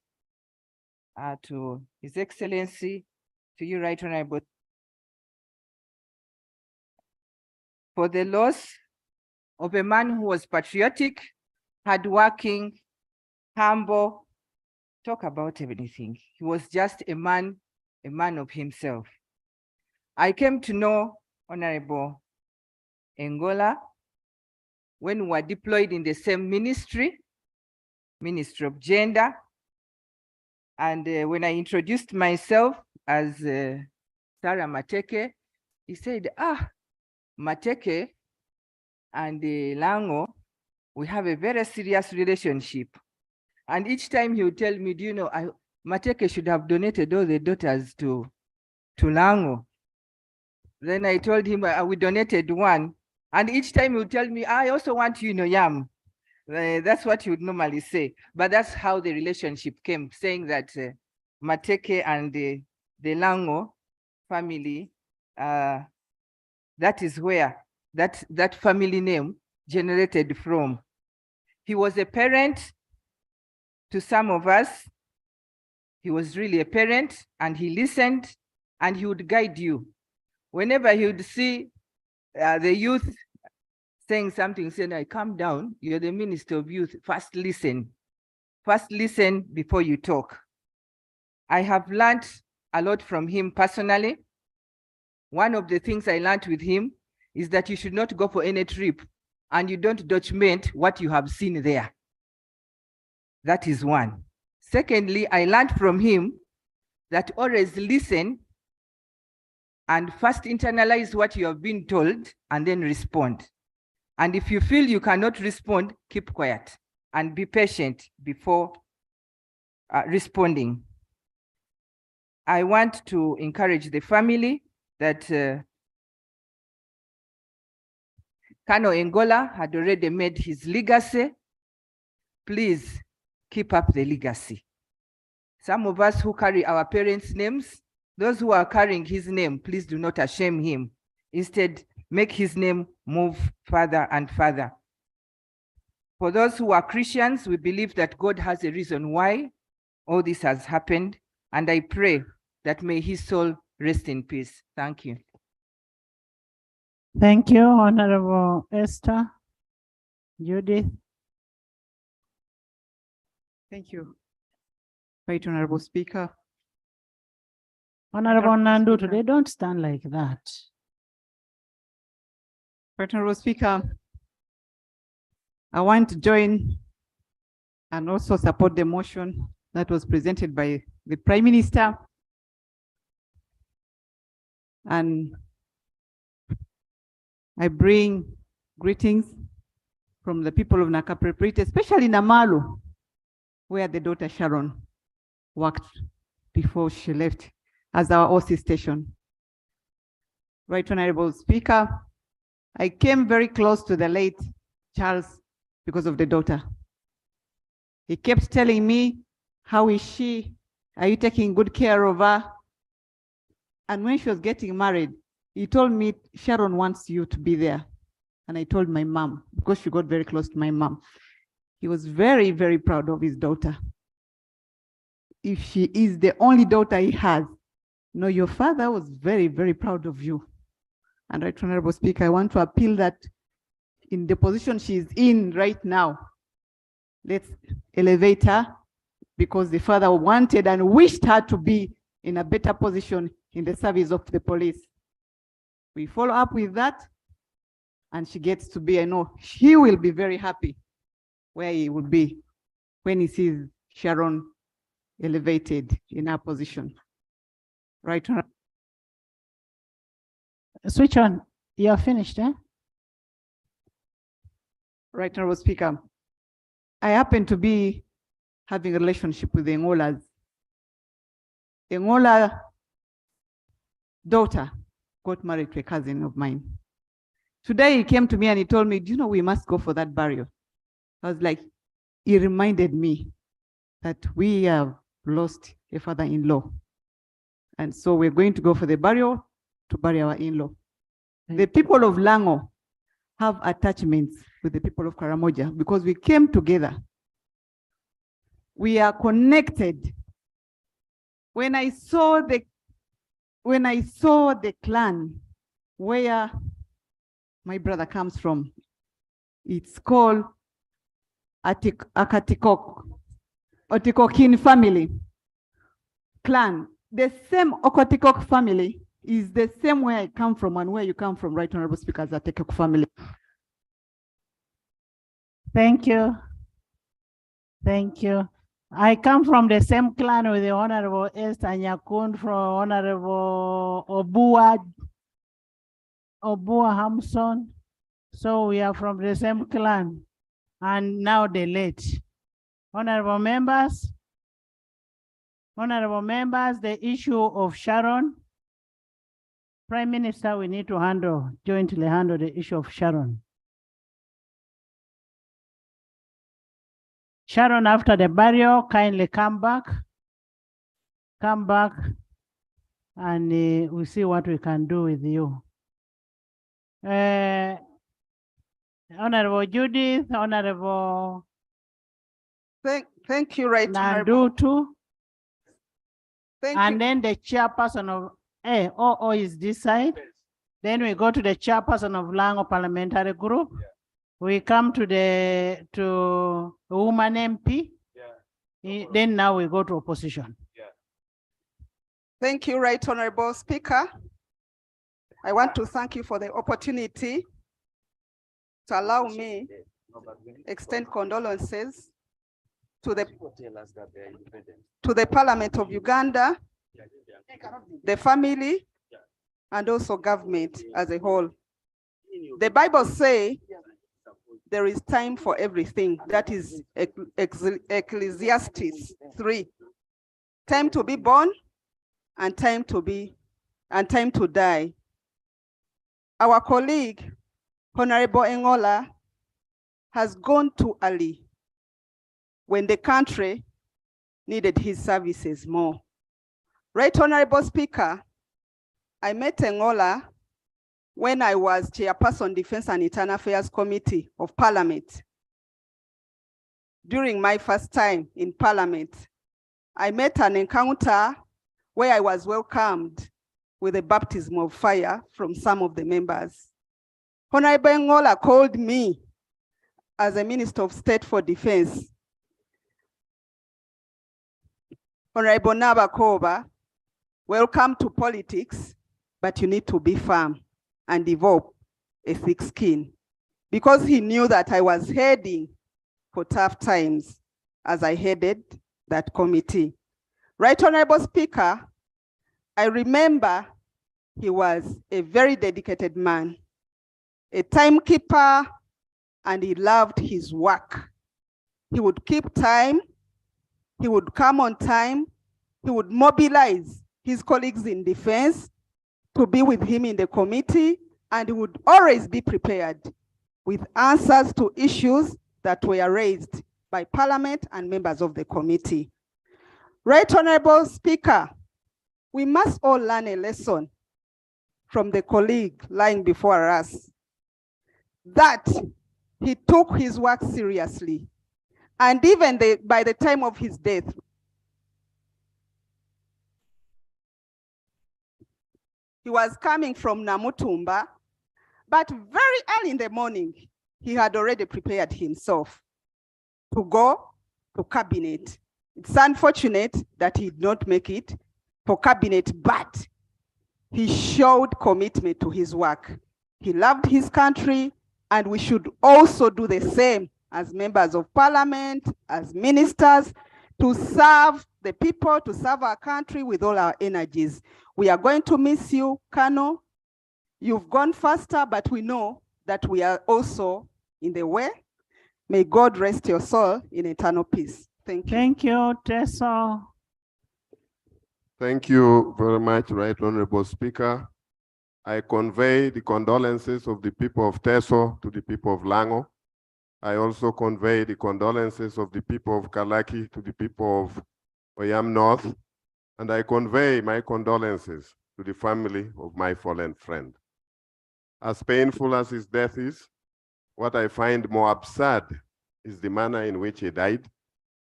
to His Excellency, to you, Right Honorable, for the loss of a man who was patriotic, hardworking, humble, talk about everything. He was just a man of himself. I came to know Honorable Engola when we were deployed in the same ministry, Ministry of Gender. And when I introduced myself as Sarah Mateke, he said, Mateke and Lango, we have a very serious relationship. And each time he would tell me, do you know, Mateke should have donated all the daughters to Lango. Then I told him we donated one. And each time he would tell me, I also want you in Oyam. That's what he would normally say. But that's how the relationship came, saying that Mateke and the Lango family, that is where that family name generated from. He was a parent to some of us. He was really a parent, and he listened, and he would guide you. Whenever he would see the youth saying something, saying, I calm down, you're the Minister of Youth, first listen before you talk. I have learned a lot from him personally. One of the things I learned with him is that you should not go for any trip and you don't document what you have seen there. That is one. Secondly, I learned from him that always listen and first internalize what you have been told and then respond. And if you feel you cannot respond, keep quiet and be patient before responding. I want to encourage the family that Colonel Engola had already made his legacy. Please keep up the legacy. Some of us who carry our parents' names, those who are carrying his name, please do not shame him. Instead, make his name move further and further. For those who are Christians, we believe that God has a reason why all this has happened, and I pray that may his soul rest in peace. Thank you. Thank you, Honorable Esther. Judith. Thank you. Right Honorable Speaker. Honorable Honorable Nandu, Speaker. today don't stand like that. Right Honorable Speaker, I want to join and also support the motion that was presented by the Prime Minister. And I bring greetings from the people of Nakapreprit, especially Namalu, where the daughter Sharon worked before she left as our OC station. Right Honorable Speaker, I came very close to the late Charles because of the daughter. He kept telling me, how is she? Are you taking good care of her? And when she was getting married, he told me, Sharon wants you to be there. And I told my mom, because she got very close to my mom. He was very, very proud of his daughter. If she is the only daughter he has, no, your father was very, very proud of you. And Right Honorable Speaker, I want to appeal that in the position she's in right now, let's elevate her, because the father wanted and wished her to be in a better position in the service of the police. We follow up with that, and she gets to be, I know he will be very happy where he would be when he sees Sharon elevated in her position. Right. Switch on. You are finished, eh? Right Honorable Speaker, I happen to be having a relationship with the Engolas. The Engola daughter got married to a cousin of mine. Today he came to me and he told me, do you know, we must go for that burial. I was like, he reminded me that we have lost a father-in-law. And so we're going to go for the burial to bury our in-law. The people of Lango have attachments with the people of Karamoja because we came together. We are connected. When I saw the clan where my brother comes from, it's called Otikokin family clan. The same Okotikok family is the same where I come from and where you come from, Right Honorable Speaker, as Atekok family. Thank you. Thank you. I come from the same clan with the Honorable Esther Nyakun, from Honorable Obua Hamson. So we are from the same clan. And now the late. Honorable members, the issue of Sharon, Prime Minister, we need to jointly handle the issue of Sharon. Sharon, after the burial, kindly come back, and we'll see what we can do with you. Honorable Judith, Honorable Thank you, Right Honorable. Nandu too. Thank And you. then the chairperson of OO is this side. Then we go to the chairperson of Lango Parliamentary Group. We come to the woman MP. Then now we go to opposition. Thank you, Right Honorable Speaker. I want to thank you for the opportunity to allow me extend condolences to the Parliament of Uganda, the family, and also government as a whole. The Bible says there is time for everything. That is Ecclesiastes 3. Time to be born and time to die. Our colleague, Honorable Engola, has gone too early when the country needed his services more. Right Honorable Speaker, I met Engola when I was Chairperson Defense and Internal Affairs Committee of Parliament. During my first time in Parliament, I met an encounter where I was welcomed with a baptism of fire from some of the members. Honorable Engola called me as a Minister of State for Defense. Honorable Nabakova, welcome to politics, but you need to be firm and develop a thick skin, because he knew that I was heading for tough times as I headed that committee. Right Honorable Speaker, I remember he was a very dedicated man, a timekeeper, and he loved his work. He would keep time, he would come on time, he would mobilize his colleagues in defense to be with him in the committee, and he would always be prepared with answers to issues that were raised by Parliament and members of the committee. Right Honorable Speaker, we must all learn a lesson from the colleague lying before us, that he took his work seriously. And even by the time of his death, he was coming from Namutumba, but very early in the morning, he had already prepared himself to go to cabinet. It's unfortunate that he did not make it for cabinet, but he showed commitment to his work. He loved his country, and we should also do the same as members of Parliament, as ministers, to serve the people, to serve our country with all our energies. We are going to miss you, Kano. You've gone faster, but we know that we are also in the way. May God rest your soul in eternal peace. Thank you. Thank you, Teso. Thank you very much, Right Honorable Speaker. I convey the condolences of the people of Teso to the people of Lango. I also convey the condolences of the people of Kalaki to the people of Oyam North, and I convey my condolences to the family of my fallen friend. As painful as his death is, what I find more absurd is the manner in which he died.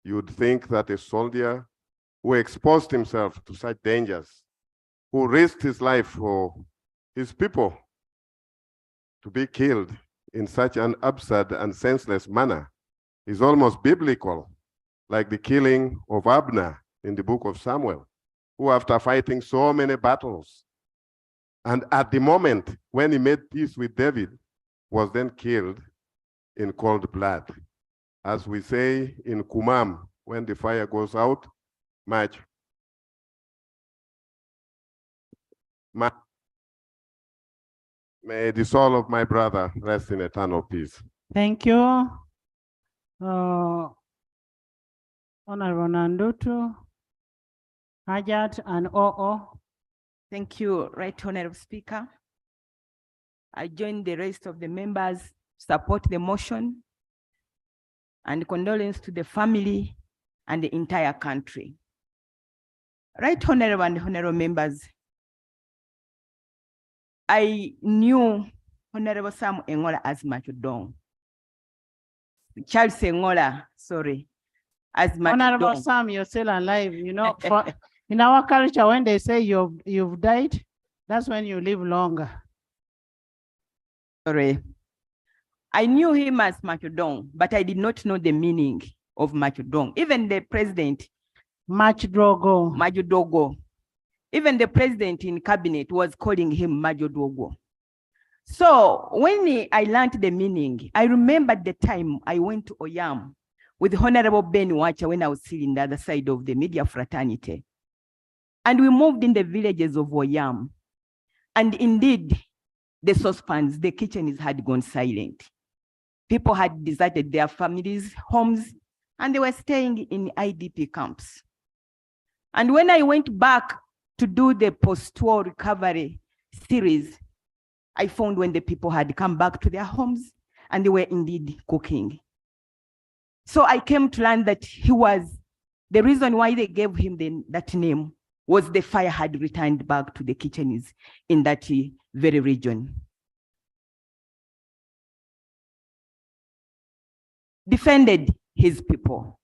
You'd think that a soldier who exposed himself to such dangers, who risked his life for his people, to be killed in such an absurd and senseless manner is almost biblical, like the killing of Abner in the book of Samuel, who after fighting so many battles, and at the moment when he made peace with David, was then killed in cold blood. As we say in Kumam, when the fire goes out, may the soul of my brother rest in eternal peace. Thank you. Honorable Nandutu, Hajat, and Oo. Thank you, Right Honorable Speaker. I join the rest of the members to support the motion and condolence to the family and the entire country. Right Honorable and Honorable members, I knew Honorable Sam Engola as Macodwogo. Charles Engola, sorry, as Macodwogo. Honorable Sam, you're still alive. You know, for, in our culture, when they say you've died, that's when you live longer. Sorry. I knew him as Macodwogo, but I did not know the meaning of Macodwogo. Even the president, Macodwogo. Even the president in cabinet was calling him Macodwogo. So when I learned the meaning, I remembered the time I went to Oyam with Honorable Ben Wacha when I was still in the other side of the media fraternity. And we moved in the villages of Oyam. And indeed, the saucepans, the kitchens had gone silent. People had deserted their families' homes, and they were staying in IDP camps. And when I went back to do the post-war recovery series, I found when the people had come back to their homes and they were indeed cooking. So I came to learn that he was, the reason why they gave him that name was the fire had returned back to the kitchens in that very region. Defended his people.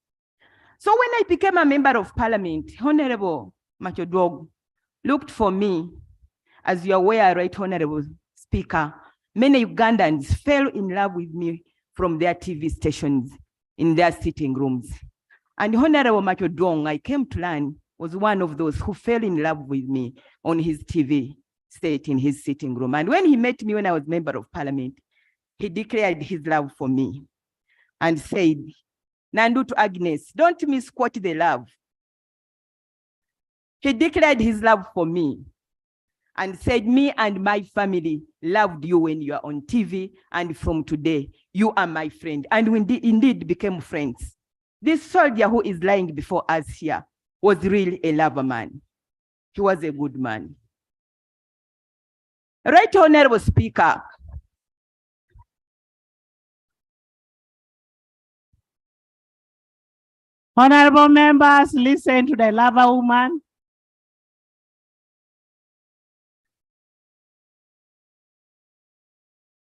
So when I became a member of Parliament, Honorable Macodwogo looked for me As you're aware, Right Honorable Speaker, many Ugandans fell in love with me from their TV stations in their sitting rooms. And Honorable Macodwogo, I came to learn, was one of those who fell in love with me on his TV set in his sitting room. And when he met me when I was member of parliament, he declared his love for me and said, Nandu to Agnes, don't misquote the love. He declared his love for me and said, me and my family loved you when you are on TV, and from today, you are my friend. And we indeed became friends. This soldier who is lying before us here was really a lover man. He was a good man. Right Honorable Speaker, Honorable members, listen to the lover woman.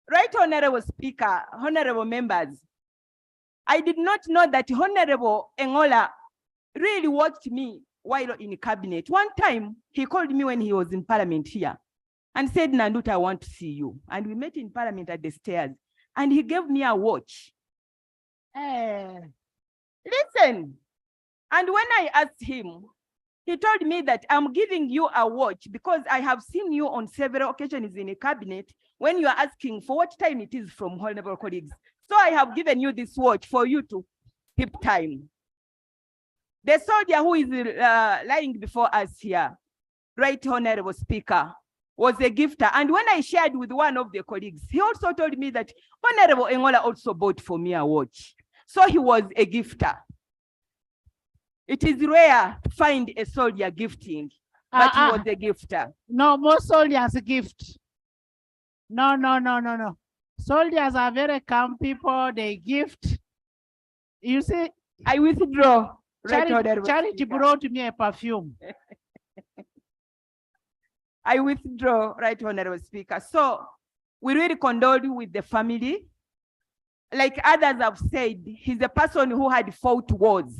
Right Honorable Speaker, honorable members, I did not know that Honorable Engola really watched me while in cabinet. One time, he called me when he was in parliament here and said, Nanduta, I want to see you. And we met in parliament at the stairs, and he gave me a watch. Listen, and when I asked him, he told me that I'm giving you a watch because I have seen you on several occasions in a cabinet when you are asking for what time it is from honorable colleagues. So I have given you this watch for you to keep time. The soldier who is lying before us here, Right Honorable Speaker, was a gifter. And when I shared with one of the colleagues, he also told me that Honorable Engola also bought for me a watch. So he was a gifter. It is rare to find a soldier gifting, but he was a gifter. No, most soldiers gift. No. Soldiers are very calm people, they gift. You see, I withdraw. Charity brought me a perfume. I withdraw, Right Honorable Speaker. So we really condole with the family. Like others have said, he's a person who had fought wars,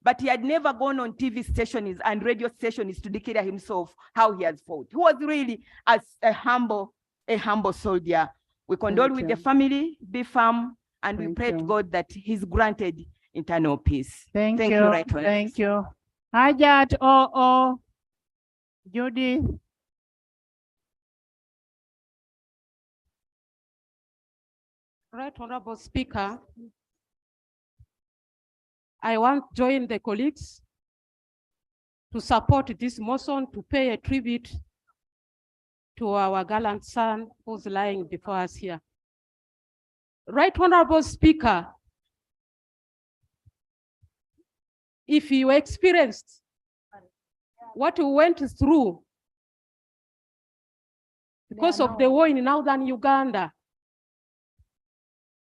but he had never gone on TV stations and radio stations to declare himself how he has fought. He was really as a humble soldier. We condole with the family, be firm, and we pray to God that he's granted internal peace. Thank you. Right Honorable. Thank you. Hajat Judy. Right Honorable Speaker, I want to join the colleagues to support this motion to pay a tribute to our gallant son who's lying before us here. Right Honorable Speaker, if you experienced what we went through because of the war in northern Uganda,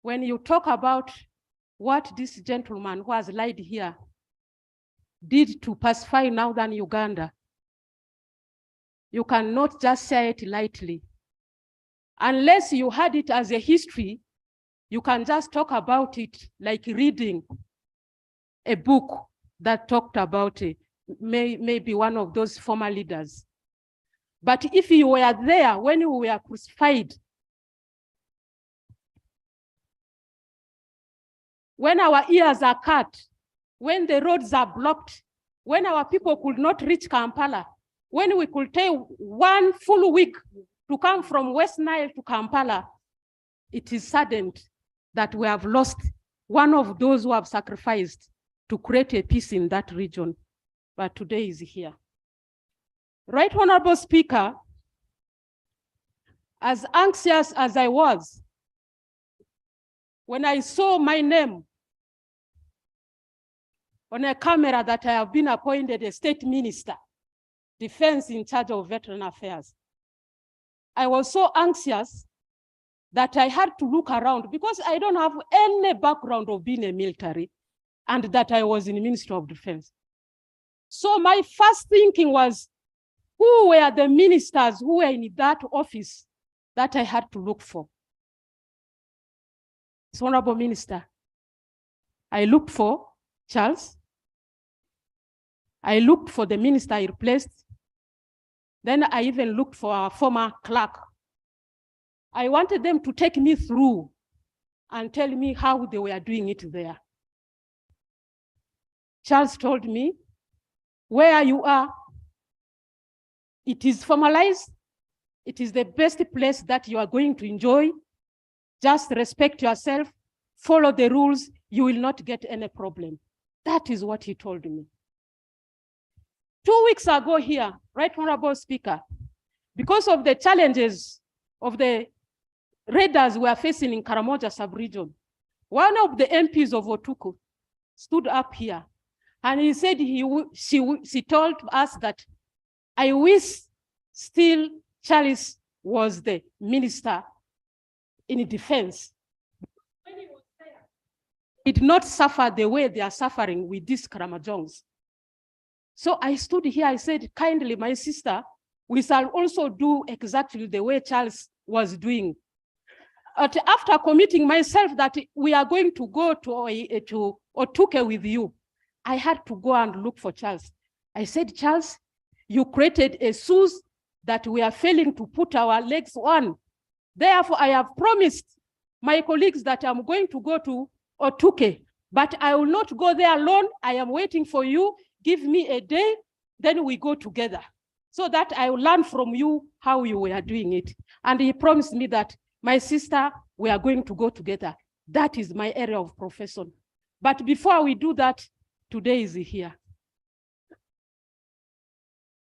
when you talk about what this gentleman who has lied here did to pacify northern Uganda, you cannot just say it lightly. Unless you had it as a history, you can just talk about it like reading a book that talked about it, maybe one of those former leaders. But if you were there when you were crucified, when our ears are cut, when the roads are blocked, when our people could not reach Kampala, when we could take 1 full week to come from West Nile to Kampala, it is saddened that we have lost one of those who have sacrificed to create a peace in that region. But today is here. Right Honorable Speaker, as anxious as I was, when I saw my name on a camera that I have been appointed a state minister, defense in charge of veteran affairs, I was so anxious that I had to look around because I don't have any background of being a military and that I was in the Ministry of Defense. So my first thinking was, who were the ministers who were in that office that I had to look for? Honorable Minister, I looked for Charles. I looked for the minister I replaced. Then I even looked for our former clerk. I wanted them to take me through and tell me how they were doing it there. Charles told me, where you are, it is formalized. It is the best place that you are going to enjoy. Just respect yourself, follow the rules, you will not get any problem. That is what he told me. 2 weeks ago here, Right Honorable Speaker, because of the challenges of the raiders we are facing in Karamoja sub-region, one of the MPs of Otuku stood up here and he said she told us that I wish still Charles was the minister in defense. He did not suffer the way they are suffering with these Karamajongs. So I stood here, I said, kindly, my sister, we shall also do exactly the way Charles was doing. After committing myself that we are going to go to Otuke with you, I had to go and look for Charles. I said, Charles, you created a shoes that we are failing to put our legs on. Therefore, I have promised my colleagues that I'm going to go to Otuke, but I will not go there alone. I am waiting for you. Give me a day, then we go together, so that I will learn from you how you were doing it. And he promised me that, my sister, we are going to go together. That is my area of profession. But before we do that, today is here.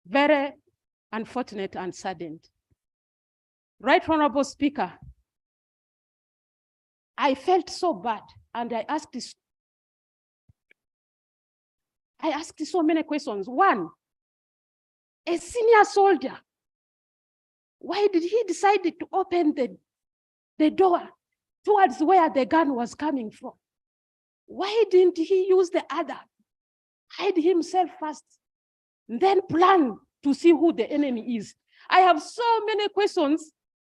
Very unfortunate and saddened. Right Honorable Speaker, I felt so bad and I asked so many questions. One, a senior soldier, why did he decide to open the door towards where the gun was coming from? Why didn't he use the other? Hide himself first, then plan to see who the enemy is. I have so many questions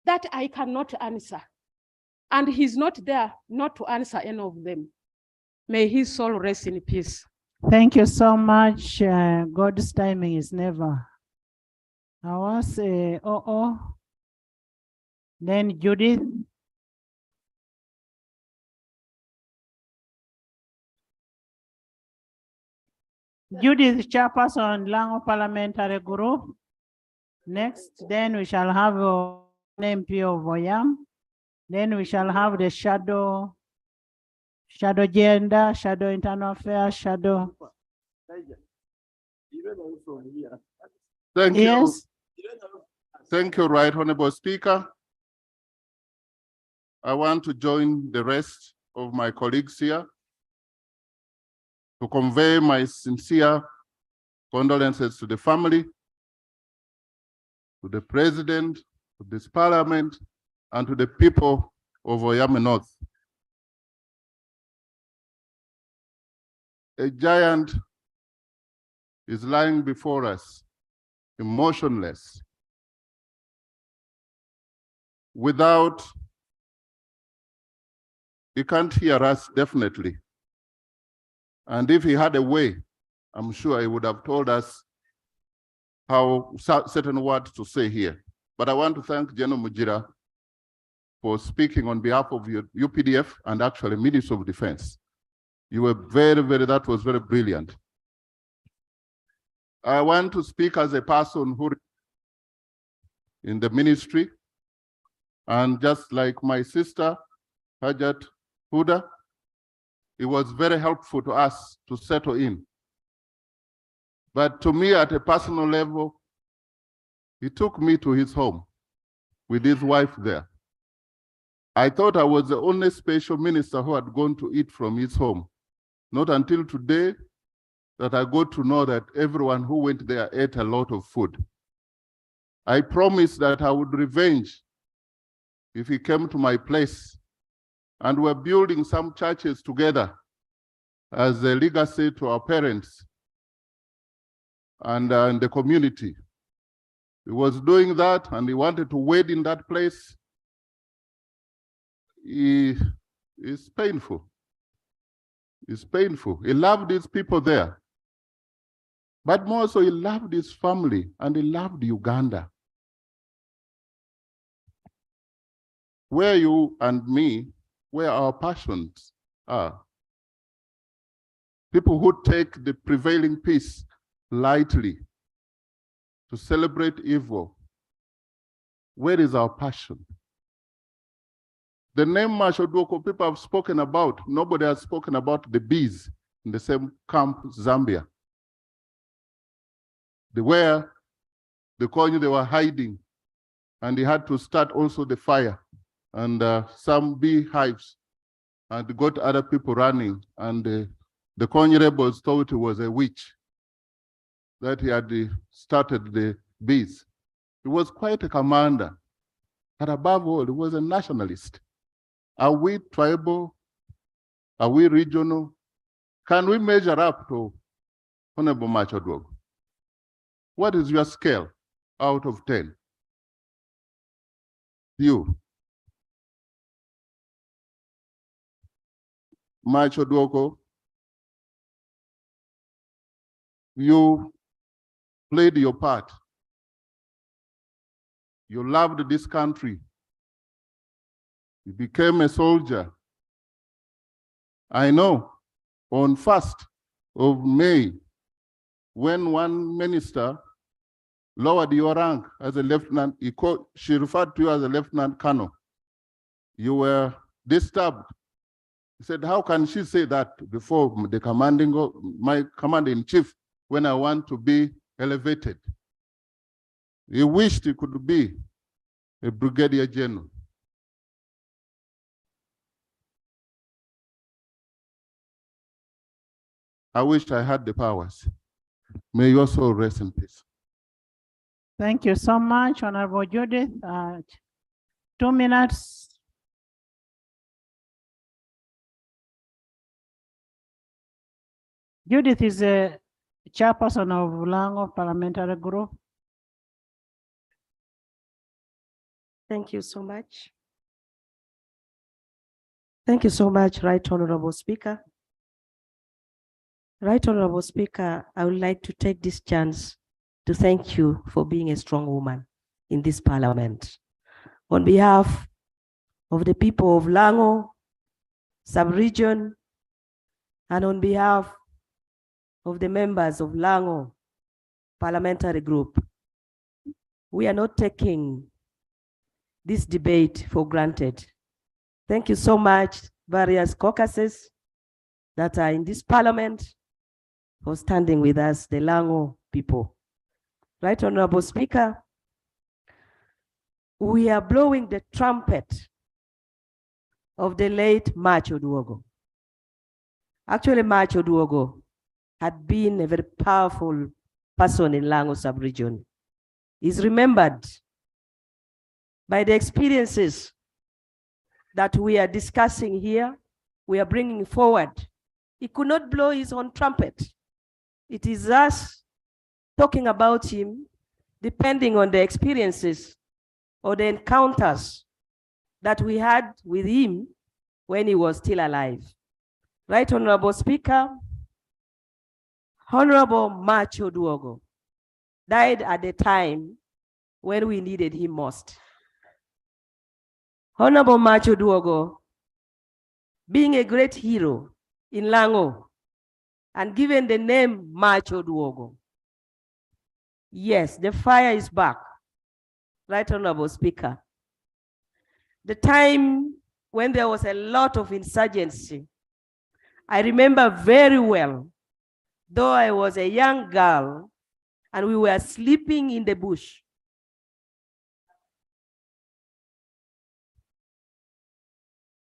that I cannot answer. And he's not there not to answer any of them. May his soul rest in peace. Thank you so much. God's timing is never ours. Then Judith. Judith, chairperson, Lango Parliamentary Group. Next, then we shall have an MP of Oyam. Then we shall have the shadow gender, shadow internal affairs, shadow. Thank you. Yes. Thank you, Right Honorable Speaker. I want to join the rest of my colleagues here to convey my sincere condolences to the family, to the president, to this parliament, and to the people of Oyame North. A giant is lying before us, emotionless, without, he can't hear us definitely. And if he had a way, I'm sure he would have told us how certain words to say here. But I want to thank General Mujira for speaking on behalf of your UPDF and actually Minister of Defense. You were that was very brilliant. I want to speak as a person who in the ministry, and just like my sister, Hajat Huda, it was very helpful to us to settle in. But to me, at a personal level, he took me to his home with his wife there. I thought I was the only special minister who had gone to eat from his home. Not until today that I got to know that everyone who went there ate a lot of food. I promised that I would revenge if he came to my place. And we're building some churches together as a legacy to our parents and the community. He was doing that and he wanted to wed in that place. It's painful. It's painful. He loved his people there. But more so, he loved his family and he loved Uganda. Where you and me, where our passions are. People who take the prevailing peace lightly to celebrate evil. Where is our passion? The name Macodwogo people have spoken about, nobody has spoken about the bees in the same camp, Zambia. Where the Konyo, they were hiding, and they had to start also the fire, and some beehives, and got other people running, and the Konyo rebels thought it was a witch that he had started the bees. He was quite a commander, but above all, he was a nationalist. Are we tribal? Are we regional? Can we measure up to Honorable Macodwogo? What is your scale out of 10? You. Macodwogo, you played your part. You loved this country. You became a soldier. I know on 1st of May, when one minister lowered your rank as a lieutenant, she referred to you as a lieutenant colonel. You were disturbed. He said, how can she say that before my commander-in-chief when I want to be elevated? He wished he could be a brigadier general. I wished I had the powers. May your soul rest in peace. Thank you so much, Honorable Judith. 2 minutes. Judith is a chairperson of Lango Parliamentary Group. Thank you so much. Thank you so much, Right Honorable Speaker. Right Honorable Speaker, I would like to take this chance to thank you for being a strong woman in this parliament. On behalf of the people of Lango sub-region, and on behalf of the members of Lango Parliamentary Group, we are not taking this debate for granted. Thank you so much, various caucuses that are in this parliament, for standing with us, the Lango people. Right Honorable Speaker, we are blowing the trumpet of the late Macodwogo. Actually, Macodwogo had been a very powerful person in Lango sub-region. He's remembered by the experiences that we are discussing here, we are bringing forward. He could not blow his own trumpet. It is us talking about him, depending on the experiences or the encounters that we had with him when he was still alive. Right Honorable Speaker, Honorable Macodwogo died at the time when we needed him most. Honorable Macodwogo, being a great hero in Lango and given the name Macodwogo. Yes, the fire is back. Right Honorable Speaker. The time when there was a lot of insurgency, I remember very well, though I was a young girl and we were sleeping in the bush.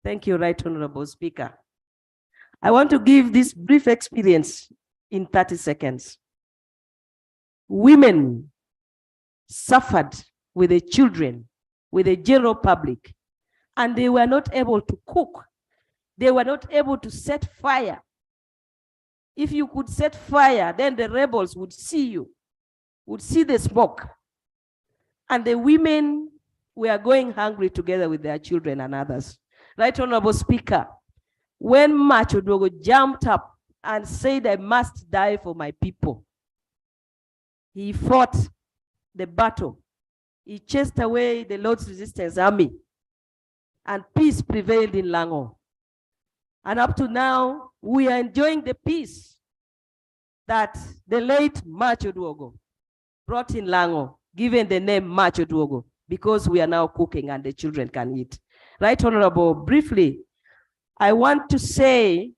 Thank you, Right Honorable Speaker. I want to give this brief experience in 30 seconds. Women suffered with the children, with the general public, and they were not able to cook. They were not able to set fire. If you could set fire, then the rebels would see you, would see the smoke. And the women were going hungry together with their children and others. Right Honorable Speaker, when Macodwogo jumped up and said, I must die for my people, He fought the battle. He chased away the Lord's Resistance Army, and peace prevailed in Lango. And up to now, we are enjoying the peace that the late Macodwogo brought in Lango, given the name Macodwogo, because we are now cooking and the children can eat. Right Honorable, briefly, I want to say,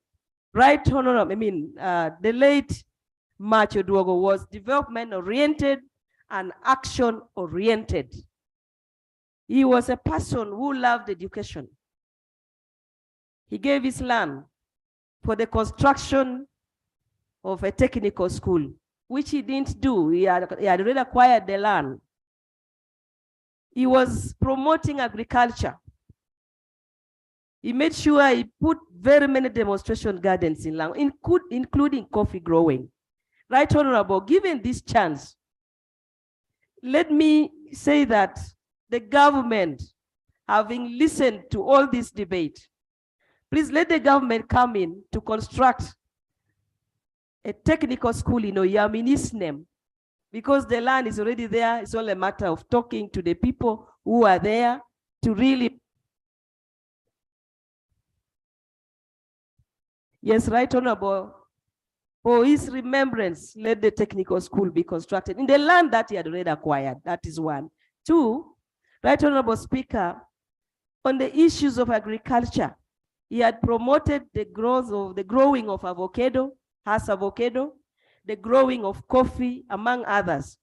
Right Honorable, the late Macodwogo was development-oriented and action-oriented. He was a person who loved education. He gave his land for the construction of a technical school, which he didn't do. He had already acquired the land. He was promoting agriculture. He made sure he put very many demonstration gardens in Lango, including coffee growing. Right Honorable, given this chance, let me say that the government, having listened to all this debate, please let the government come in to construct a technical school in Oyam in his name, because the land is already there. It's only a matter of talking to the people who are there to really. Yes, Right Honorable, for his remembrance, let the technical school be constructed in the land that he had already acquired. That is one. Two, Right Honorable Speaker, on the issues of agriculture, he had promoted the growing of avocado, avocado, the growing of coffee, among others.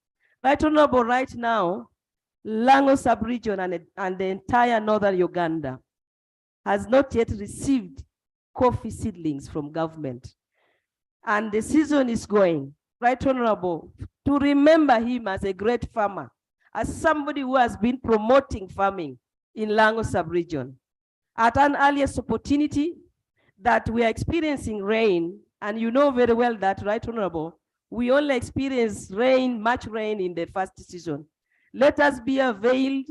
Right Honorable, right now, Lango sub-region and the entire northern Uganda has not yet received coffee seedlings from government. And the season is going. Right Honorable, to remember him as a great farmer, as somebody who has been promoting farming in Lango sub-region. At an earliest opportunity that we are experiencing rain, and you know very well that, Right Honorable, we only experience rain, much rain in the first season. Let us be availed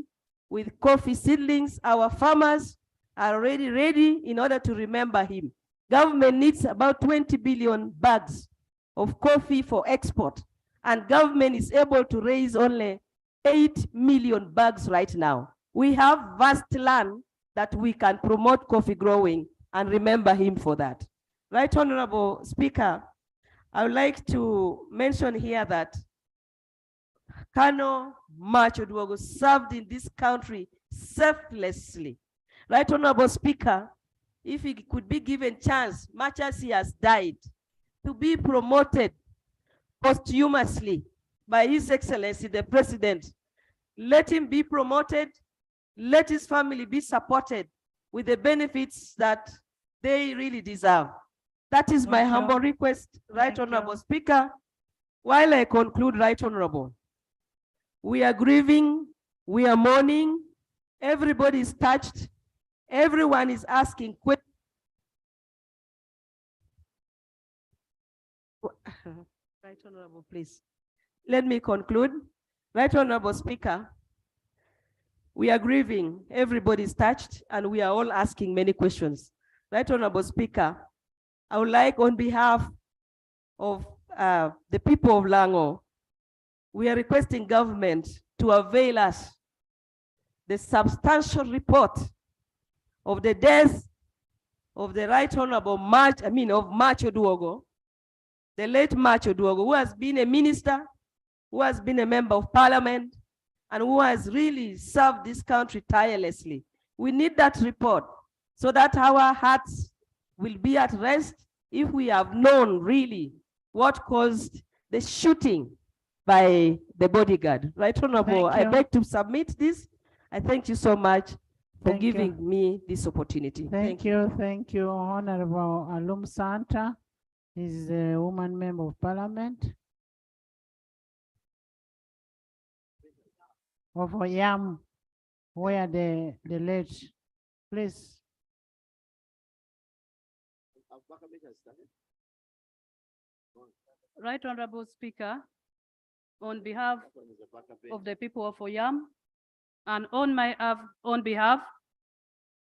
with coffee seedlings. Our farmers are already ready in order to remember him. Government needs about 20 billion bags of coffee for export, and government is able to raise only 8 million bags right now. We have vast land that we can promote coffee growing and remember him for that. Right Honorable Speaker, I would like to mention here that Colonel Macodwogo served in this country selflessly. Right Honorable Speaker, if he could be given chance, much as he has died, to be promoted posthumously by His Excellency the President, let him be promoted, let his family be supported with the benefits that they really deserve. That is my humble request, Right Honorable Speaker. While I conclude, Right Honorable, we are grieving, we are mourning, everybody is touched, everyone is asking questions. Right Honorable, please. Let me conclude. Right Honorable Speaker, we are grieving, everybody is touched, and we are all asking many questions. Right Honorable Speaker, I would like, on behalf of the people of Lango, we are requesting government to avail us the substantial report of the death of the Right Honorable Macodwogo, the late Macodwogo, who has been a minister, who has been a member of parliament, and who has really served this country tirelessly. We need that report so that our hearts will be at rest if we have known really what caused the shooting by the bodyguard. Right Honorable, I beg to submit this. I thank you so much for giving me this opportunity. Thank you, Honorable Alum Santa. Is a woman member of parliament. Of Oyam, where the late, please. Right Honorable Speaker, on behalf of the people of Oyam and on my own behalf,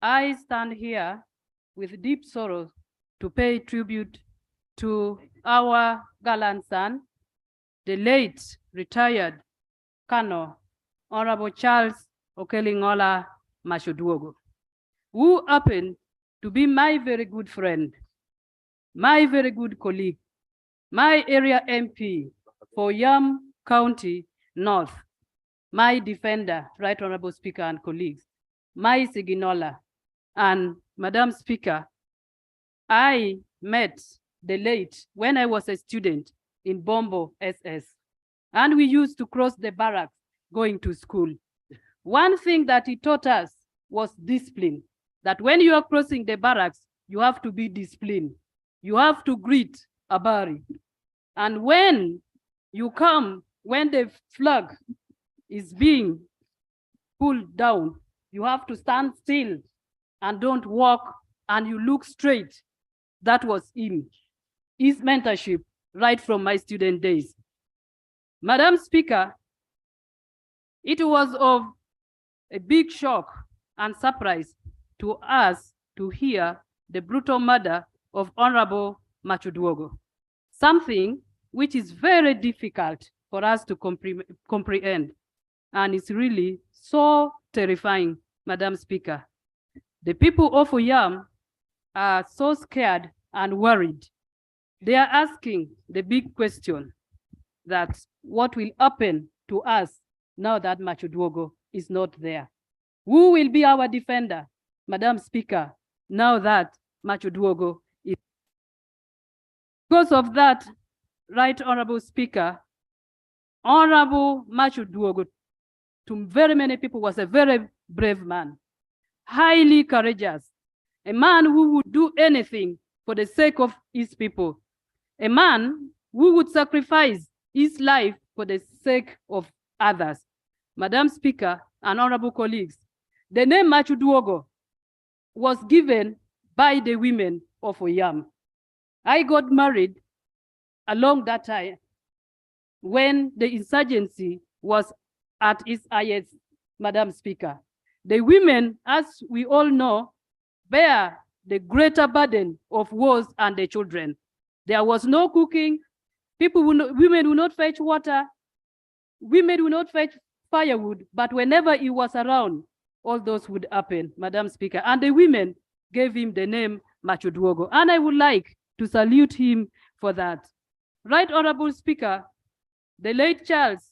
I stand here with deep sorrow to pay tribute to our gallant son, the late retired Colonel Honorable Charles Okello Macodwogo, who happened to be my very good friend, my very good colleague, my area MP for Yam County North, my defender, Right Honorable Speaker and colleagues, my Siginola, and Madam Speaker, I met the late when I was a student in Bombo SS, and we used to cross the barracks going to school. One thing that he taught us was discipline, that when you are crossing the barracks, you have to be disciplined. You have to greet Abari. And when you come, when the flag is being pulled down, you have to stand still and don't walk, and you look straight. That was him, his mentorship right from my student days. Madam Speaker, it was of a big shock and surprise to us to hear the brutal murder of Honorable Macodwogo, something which is very difficult for us to comprehend. And it's really so terrifying, Madam Speaker. The people of Oyam are so scared and worried. They are asking the big question that what will happen to us now that Macodwogo is not there? Who will be our defender, Madam Speaker, now that Macodwogo is? Because of that, Right Honorable Speaker, Honorable Macodwogo, to very many people, was a very brave man, highly courageous, a man who would do anything for the sake of his people, a man who would sacrifice his life for the sake of others. Madam Speaker and honorable colleagues, the name Macodwogo was given by the women of Oyam. I got married along that time when the insurgency was at its highest, Madam Speaker. The women, as we all know, bear the greater burden of wars and the children. There was no cooking. Women would not fetch water. Women would not fetch firewood, but whenever he was around, all those would happen, Madam Speaker. And the women gave him the name Macodwogo. And I would like to salute him for that. Right Honorable Speaker, the late Charles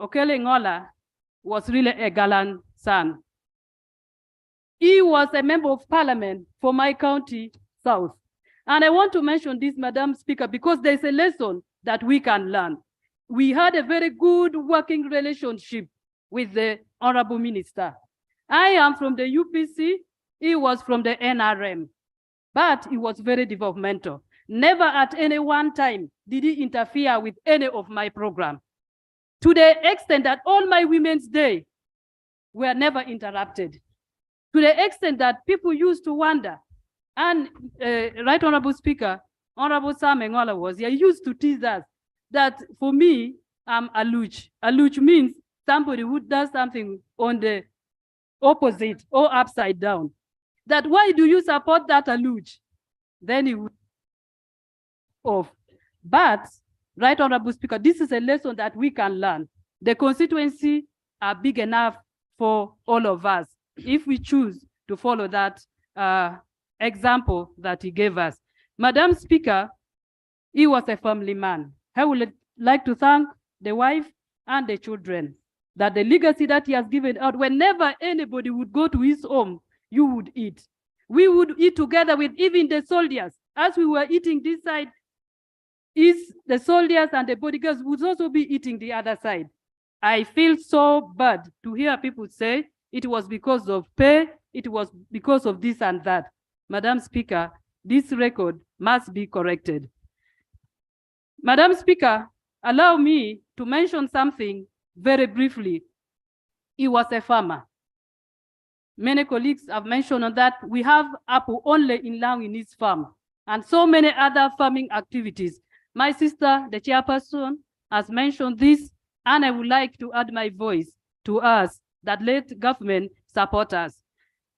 Okello was really a gallant son. He was a member of parliament for my county, South. And I want to mention this, Madam Speaker, because there's a lesson that we can learn. We had a very good working relationship with the Honorable Minister. I am from the UPC, he was from the NRM, but he was very developmental. Never at any one time did he interfere with any of my program, to the extent that all my Women's Day were never interrupted, to the extent that people used to wonder. And Right Honorable Speaker, Honorable Sam Engola was here, used to tease us that for me, I'm a luch. A luch means somebody who does something on the opposite or upside down. That why do you support that luch? Then he would off. But, Right Honorable Speaker, this is a lesson that we can learn. The constituency are big enough for all of us if we choose to follow that example that he gave us. Madam Speaker, he was a family man. I would like to thank the wife and the children that the legacy that he has given out, whenever anybody would go to his home, you would eat. We would eat together with even the soldiers. As we were eating this side, the soldiers and the bodyguards would also be eating the other side. I feel so bad to hear people say it was because of pay, it was because of this and that. Madam Speaker, this record must be corrected. Madam Speaker, allow me to mention something very briefly. He was a farmer. Many colleagues have mentioned on that. We have apple only in Lang in his farm, and so many other farming activities. My sister, the chairperson, has mentioned this, and I would like to add my voice to us that let government support us.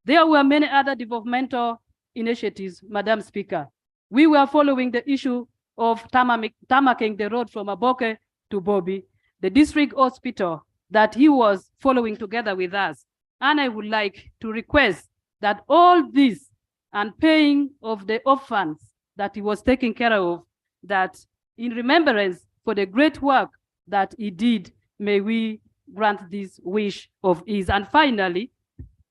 There were many other developmental initiatives, Madam Speaker. We were following the issue of tarmacking the road from Aboke to Bobby, the district hospital that he was following together with us. And I would like to request that all this and paying of the orphans that he was taking care of, that in remembrance for the great work that he did, may we grant this wish of his. And finally,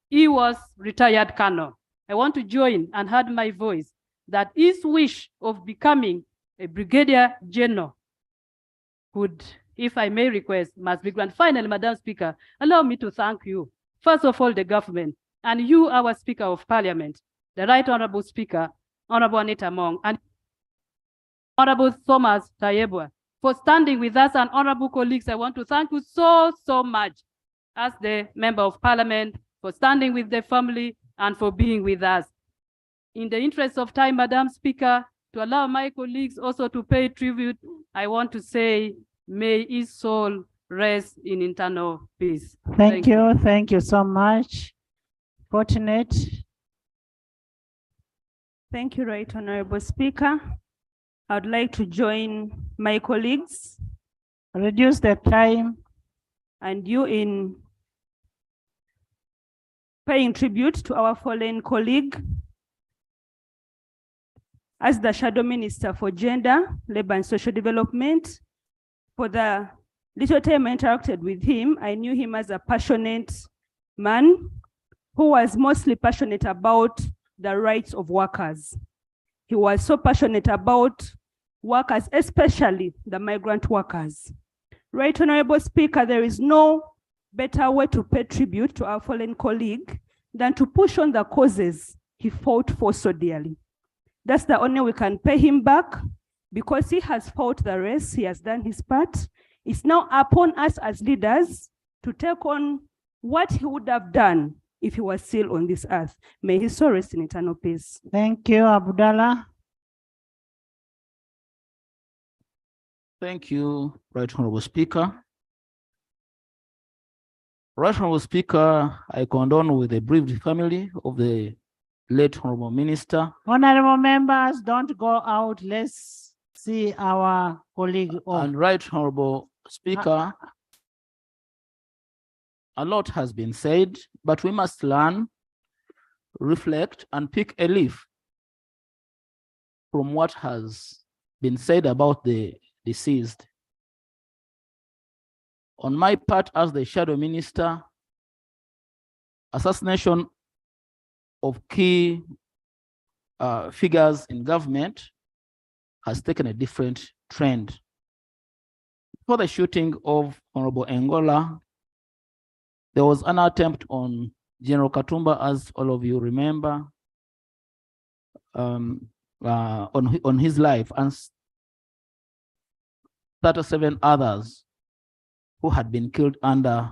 he was retired colonel. I want to join and add my voice that his wish of becoming a brigadier general could, if I may request, must be granted. Finally, Madam Speaker, allow me to thank you. First of all, the government, and you, our Speaker of Parliament, the Right Honorable Speaker, Honorable Anita Mong, and Honorable Thomas Tayebwa, for standing with us, and honorable colleagues, I want to thank you so much as the Member of Parliament for standing with the family and for being with us. In the interest of time, Madam Speaker, to allow my colleagues also to pay tribute, I want to say, may his soul rest in eternal peace. Thank you so much. Fortunate. Thank you, Right Honorable Speaker. I would like to join my colleagues. Reduce the time. And you in paying tribute to our fallen colleague as the Shadow Minister for Gender, Labor and Social Development. For the little time I interacted with him, I knew him as a passionate man who was mostly passionate about the rights of workers. He was so passionate about workers, especially the migrant workers. Right Honorable Speaker, there is no better way to pay tribute to our fallen colleague than to push on the causes he fought for so dearly. That's the only way we can pay him back, because he has fought the race, he has done his part. It's now upon us as leaders to take on what he would have done if he was still on this earth. May his soul rest in eternal peace. Thank you, Abdallah. Thank you, Right Honorable Speaker. Right Honorable Speaker, I condone with the bereaved family of the late Honorable Minister. Honorable members, don't go out. Let's see our colleague. And Right Honorable Speaker, a lot has been said, but we must learn, reflect, and pick a leaf from what has been said about the deceased. On my part as the Shadow Minister, assassination of key figures in government has taken a different trend. For the shooting of Honorable Engola, there was an attempt on General Katumba, as all of you remember, on his life, and 37 others who had been killed under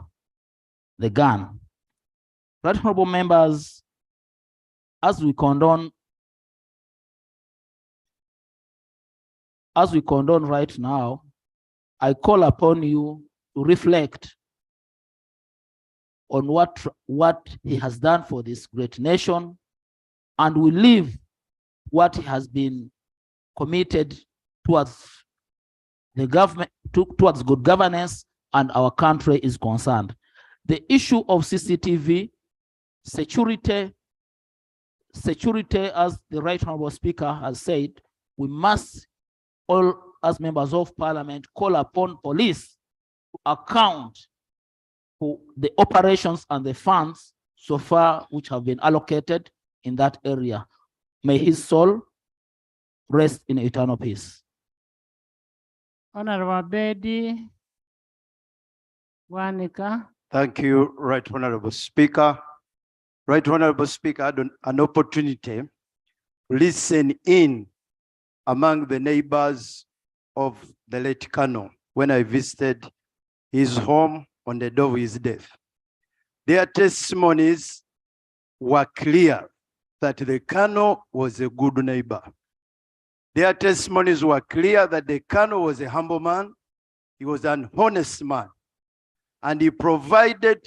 the gun. Right Honorable members, as we condone right now, I call upon you to reflect on what he has done for this great nation, and we live what he has been committed towards the government, towards good governance, and our country is concerned. The issue of CCTV, security, as the Right Honorable Speaker has said, we must all, as members of Parliament, call upon police to account for the operations and the funds so far which have been allocated in that area. May his soul rest in eternal peace. Honorable Bedi Wanika. Thank you, Right Honorable Speaker. Right Honorable Speaker, I had an opportunity to listen in among the neighbors of the late Colonel when I visited his home on the day of his death. Their testimonies were clear that the Colonel was a good neighbor. Their testimonies were clear that the Colonel was a humble man, he was an honest man, and he provided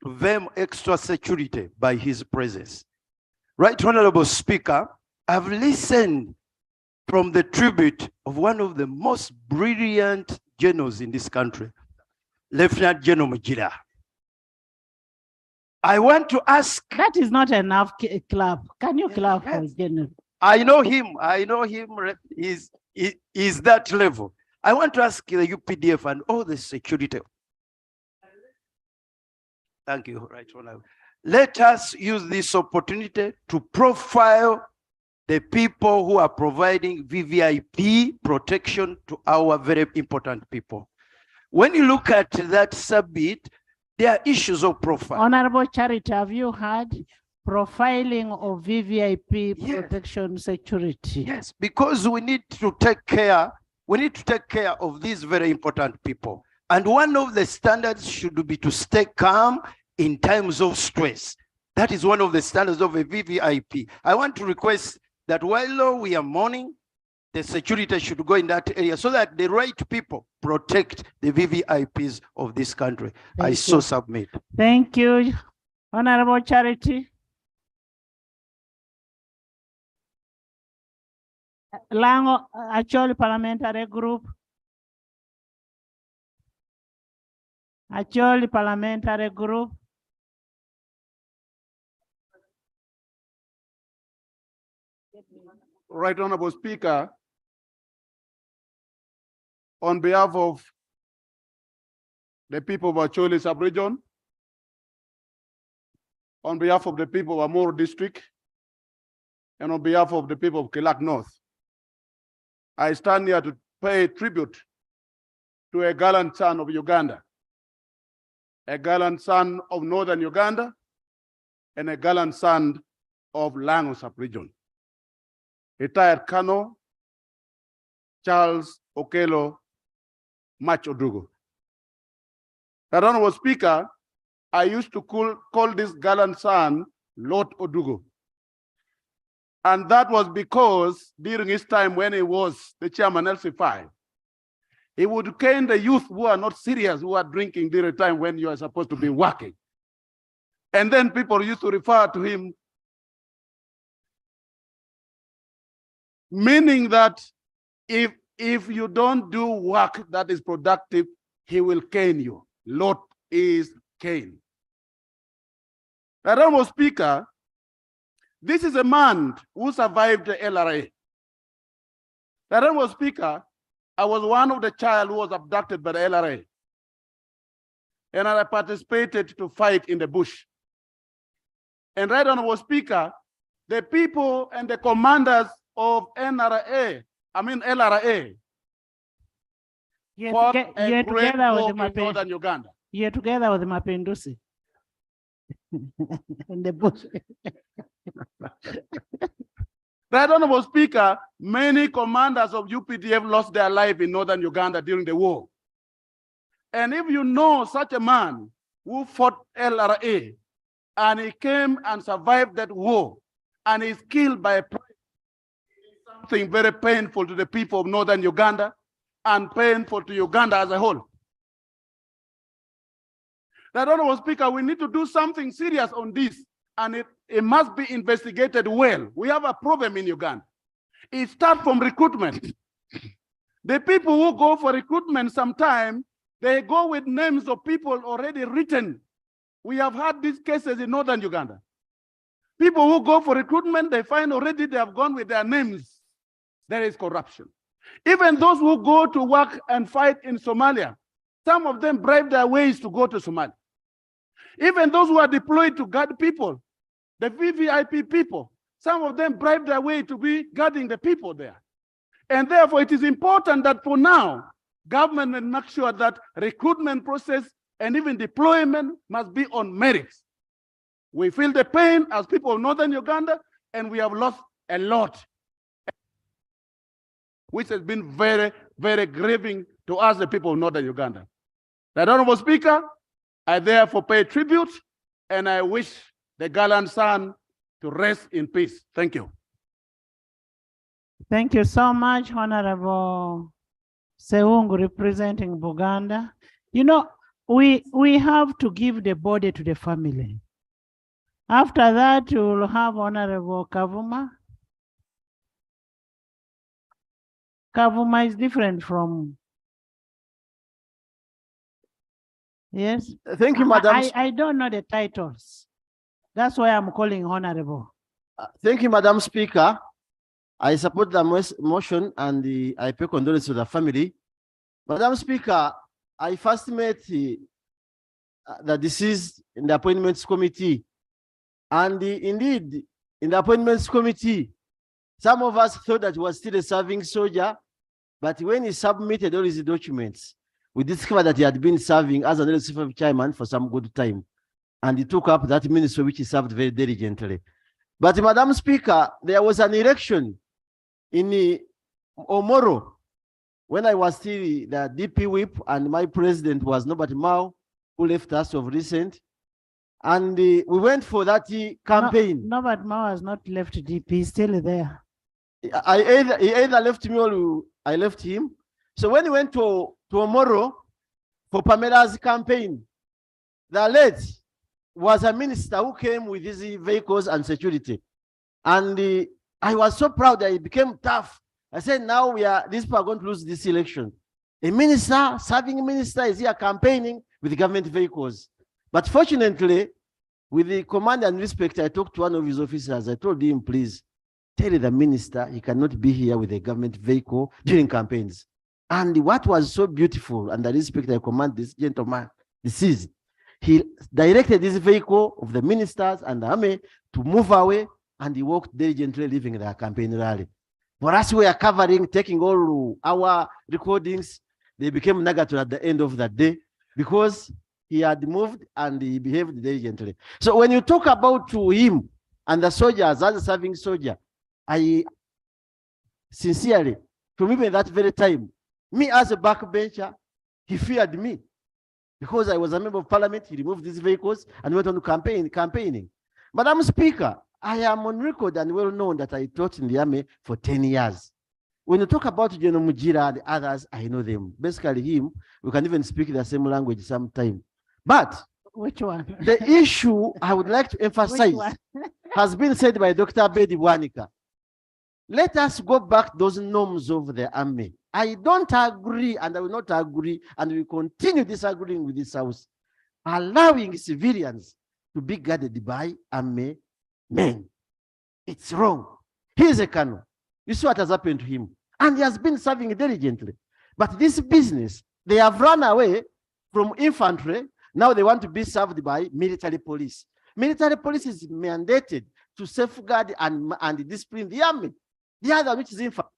to them extra security by his presence. Right Honorable Speaker, I've listened from the tribute of one of the most brilliant generals in this country, Lieutenant General Majira. I want to ask. That is not enough clap. Can you clap for General? I know him. I know him. Is that level. I want to ask the UPDF and all the security. Thank you, Right Honorable. Let us use this opportunity to profile the people who are providing VVIP protection to our very important people. When you look at that summit, there are issues of profile. Honorable Charity, have you heard profiling of VVIP protection security? Yes, because we need to take care. We need to take care of these very important people. And one of the standards should be to stay calm in times of stress. That is one of the standards of a VVIP. I want to request that while we are mourning, the security should go in that area so that the right people protect the VVIPs of this country. I so submit. Thank you, Honorable Charity. Lango Acholi Parliamentary Group. Acholi Parliamentary Group. Right Honorable Speaker, on behalf of the people of Acholi sub-region, on behalf of the people of Amuru District, and on behalf of the people of Kelak North, I stand here to pay tribute to a gallant son of Uganda, a gallant son of Northern Uganda, and a gallant son of Lango sub-region. Retired Colonel Charles Okello Macodwogo. Honorable Speaker, I used to call this gallant son Lord Odugo. And that was because during his time when he was the chairman LC5, he would cane the youth who are not serious, who are drinking during the time when you are supposed to be working. And then people used to refer to him, meaning that if you don't do work that is productive, he will cane you. Lord is cane. Honorable Speaker, this is a man who survived the LRA. Honorable Speaker, I was one of the child who was abducted by the LRA. And I participated to fight in the bush. And right Honorable Speaker, the people and the commanders of LRA, fought a great war in Northern Uganda. You're together with the Mapinduzi in the bush. Right Honorable Speaker, many commanders of UPDF lost their life in Northern Uganda during the war. And if you know such a man who fought LRA and he came and survived that war and is killed by a something very painful to the people of Northern Uganda and painful to Uganda as a whole. That Honorable Speaker, we need to do something serious on this, and it must be investigated well. We have a problem in Uganda. It starts from recruitment. The people who go for recruitment sometimes, they go with names of people already written. We have had these cases in Northern Uganda. People who go for recruitment, they find already they have gone with their names. There is corruption. Even those who go to work and fight in Somalia, some of them bribe their ways to go to Somalia. Even those who are deployed to guard people, the VVIP people, some of them bribe their way to be guarding the people there. And therefore, it is important that for now, government will make sure that recruitment process and even deployment must be on merits. We feel the pain as people of Northern Uganda, and we have lost a lot, which has been very, very grieving to us, the people of Northern Uganda. The Honorable Speaker, I therefore pay tribute, and I wish the gallant son to rest in peace. Thank you. Thank you so much, Honorable Seungu, representing Buganda. You know, we have to give the body to the family. After that, we will have Honorable Kavuma. Kavuma is different from Yes. Thank you, Madam. I don't know the titles. That's why I'm calling honorable. Thank you, Madam Speaker. I support the motion and I pay condolences to the family. Madam Speaker, I first met the deceased in the appointments committee. And indeed, in the appointments committee, some of us thought that he was still a serving soldier, but when he submitted all his documents, we discovered that he had been serving as an LCF chairman for some good time. And he took up that ministry, which he served very diligently. But Madam Speaker, there was an election in Omoro when I was still the DP whip and my president was Nobody Mao, who left us of recent. And we went for that campaign. Nobody Mao has not left DP, he's still there. He either left me or I left him. So when we went to Omoro for Pamela's campaign, the late was a minister who came with his vehicles and security. And I was so proud that it became tough. I said, now these people are going to lose this election. A minister, serving minister, is here campaigning with government vehicles. But fortunately, with the command and respect, I talked to one of his officers. I told him, please, tell the minister he cannot be here with a government vehicle during campaigns. And what was so beautiful, and the respect I command this gentleman, deceased, he directed this vehicle of the ministers and the army to move away, and he walked diligently leaving the campaign rally. For us, we are covering, taking all our recordings. They became negative at the end of the day because he had moved and he behaved diligently. So when you talk about him and the soldiers as a serving soldier, I sincerely, from even that very time, me as a backbencher, he feared me. Because I was a member of parliament, he removed these vehicles and went on to campaigning. Madam Speaker, I am on record and well known that I taught in the army for 10 years. When you talk about General Mujira and others, I know them. Basically him, we can even speak the same language sometime. But which one? The issue I would like to emphasize has been said by Dr. Bedi Wanika. Let us go back to those norms of the army. I don't agree and I will not agree and we continue disagreeing with this house, allowing civilians to be guarded by army men. It's wrong. He is a colonel. You see what has happened to him. And he has been serving diligently. But this business, they have run away from infantry. Now they want to be served by military police. Military police is mandated to safeguard and discipline the army. The other, which is infantry,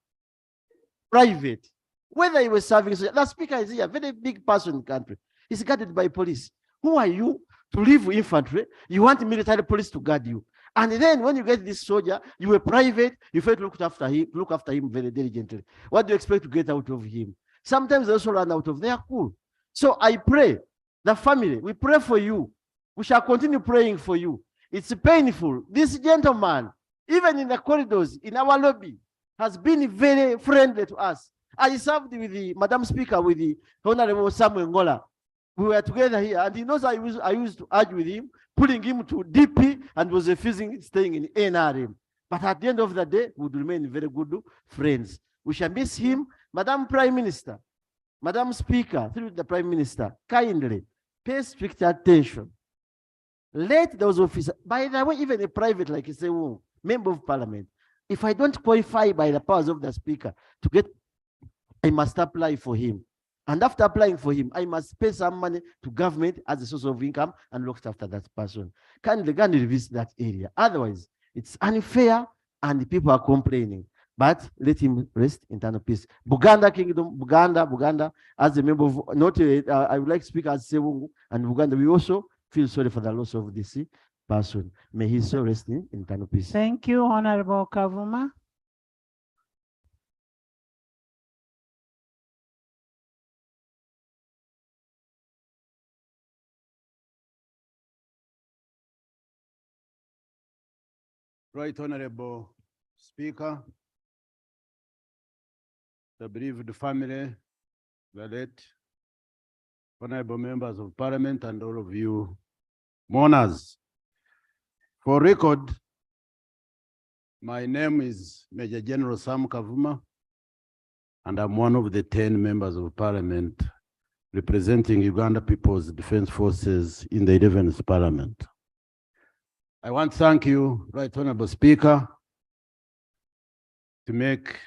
private, whether he was serving, the speaker is here, a very big person in the country. He's guarded by police. Who are you to leave infantry? You want military police to guard you. And then when you get this soldier, you were private, you felt look after him very diligently. What do you expect to get out of him? Sometimes they also run out of their cool. So I pray, the family, we pray for you. We shall continue praying for you. It's painful. This gentleman, even in the corridors, in our lobby, has been very friendly to us. I served with the Madam Speaker, with the Honorable Samuel Engola. We were together here, and he knows I used to argue with him, putting him to DP, and was refusing staying in NRM. But at the end of the day, we would remain very good friends. We shall miss him. Madam Prime Minister, Madam Speaker, through the Prime Minister, kindly pay strict attention. Let those officers, by the way, even a private, like you say, member of parliament, if I don't qualify by the powers of the speaker to get, I must apply for him. And after applying for him, I must pay some money to government as a source of income and look after that person. Can revisit that area? Otherwise, it's unfair and people are complaining. But let him rest in eternal peace. Buganda Kingdom, Buganda, as a member of, I would like to speak as Sewungu and Buganda, we also feel sorry for the loss of this person. May he so rest in eternal peace. Thank you, Honorable Kavuma. Right Honorable Speaker, the bereaved family, the late honorable members of parliament and all of you mourners. For record, my name is Major General Sam Kavuma, and I'm one of the 10 members of parliament representing Uganda People's Defense Forces in the 11th Parliament. I want to thank you, Right Honorable Speaker, to make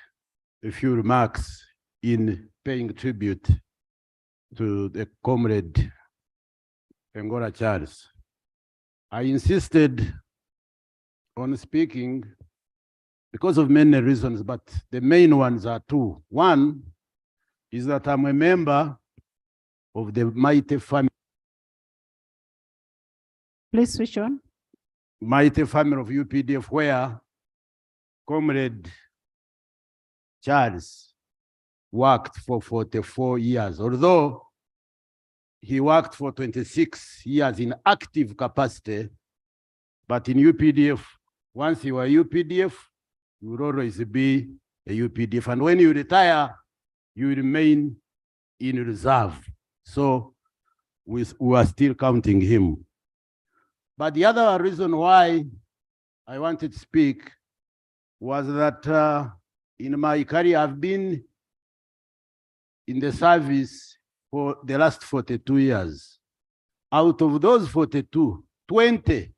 a few remarks in paying tribute to the comrade Engola Charles. I insisted on speaking because of many reasons, but the main ones are two. One is that I'm a member of the mighty family. Please switch on. Mighty family of UPDF, where Comrade Charles worked for 44 years, although he worked for 26 years in active capacity, but in UPDF, once you are UPDF, you will always be a UPDF. And when you retire, you remain in reserve. So we are still counting him. But the other reason why I wanted to speak was that in my career, I've been in the service for the last 42 years. Out of those 42, 20,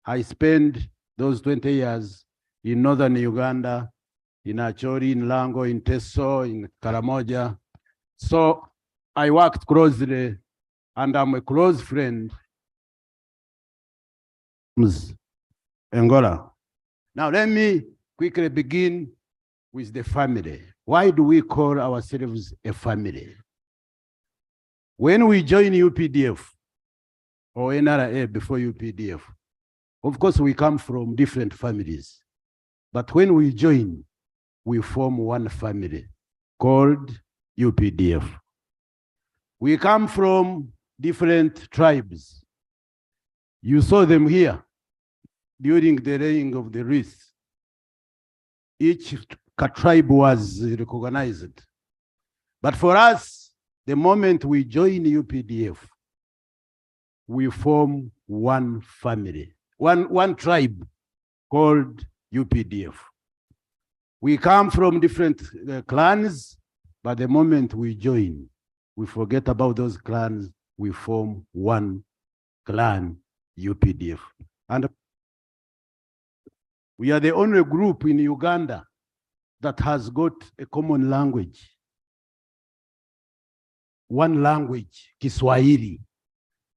I spent those 20 years in northern Uganda, in Acholi, in Lango, in Teso, in Karamoja. So I worked closely, and I'm a close friend Engola. Now let me quickly begin with the family. Why do we call ourselves a family? When we join UPDF or NRA before UPDF, of course we come from different families. But when we join, we form one family called UPDF. We come from different tribes. You saw them here during the laying of the wreath. Each tribe was recognized. But for us, the moment we join UPDF, we form one family, one tribe called UPDF. We come from different clans, but the moment we join, we forget about those clans, we form one clan, UPDF. And we are the only group in Uganda that has got a common language. One language, Kiswahili.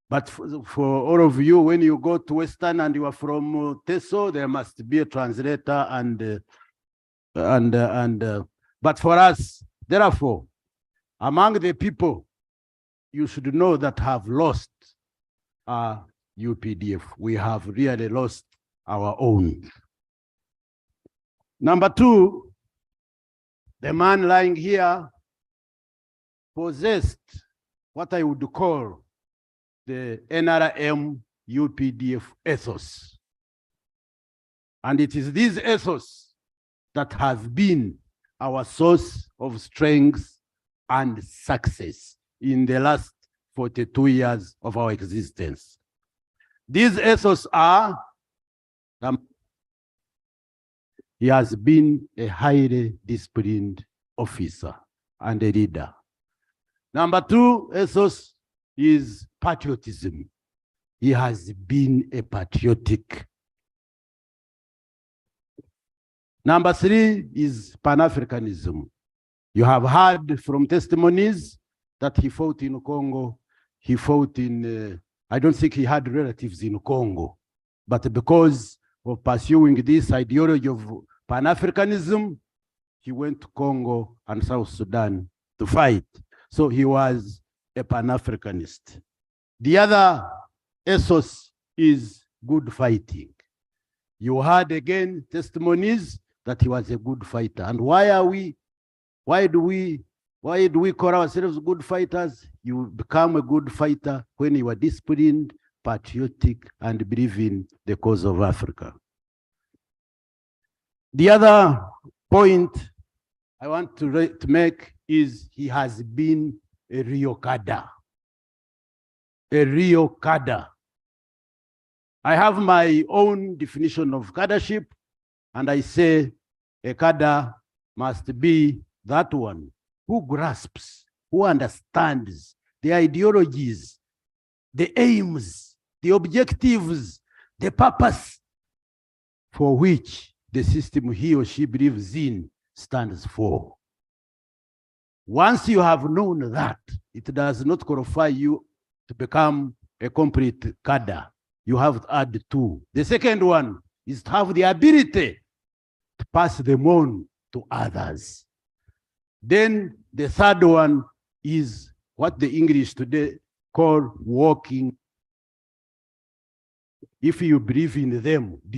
But for all of you, when you go to Western and you are from Teso, there must be a translator but for us, therefore, among the people, you should know that have lost UPDF. We have really lost our own. Number two, the man lying here possessed what I would call the NRM UPDF ethos. And it is this ethos that has been our source of strength and success in the last 42 years of our existence. These ethos are, he has been a highly disciplined officer and a leader. Number two ethos is patriotism. He has been a patriotic. Number three is Pan-Africanism. You have heard from testimonies that he fought in Congo. He fought in, I don't think he had relatives in Congo, but because of pursuing this ideology of Pan-Africanism, he went to Congo and South Sudan to fight. So he was a Pan-Africanist. The other ethos is good fighting. You heard again testimonies that he was a good fighter. And why do we call ourselves good fighters? You become a good fighter when you are disciplined, patriotic, and believe in the cause of Africa. The other point I want to make is he has been a real cadre. A real cadre. I have my own definition of cadreship, and I say a cadre must be that one who grasps who understands the ideologies, the aims, the objectives, the purpose for which the system he or she believes in stands for. Once you have known that, it does not qualify you to become a complete cadre. You have to add two. The second one is to have the ability to pass them on to others. Then the third one is what the English today call walking. If you believe in them, do